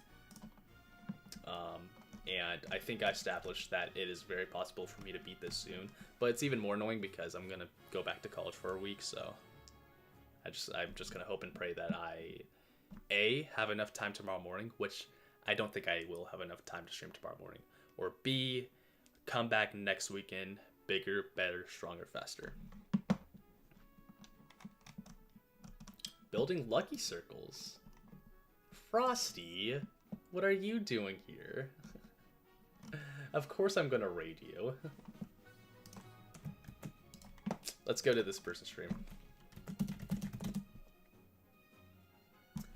And I think I established that it is very possible for me to beat this soon. But it's even more annoying because I'm gonna go back to college for a week, so I'm just gonna hope and pray that I have enough time tomorrow morning, which I don't think I will have enough time to stream tomorrow morning, or B, come back next weekend bigger, better, stronger, faster. Building lucky circles. Frosty, what are you doing here? Of course I'm gonna raid you. Let's go to this person's stream.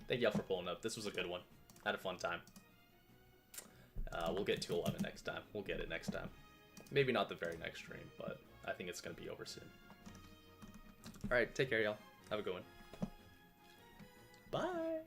Thank y'all for pulling up. This was a good one. Had a fun time. We'll get to 11 next time. We'll get it next time. Maybe not the very next stream, but I think it's gonna be over soon. Alright, take care, y'all. Have a good one. Bye!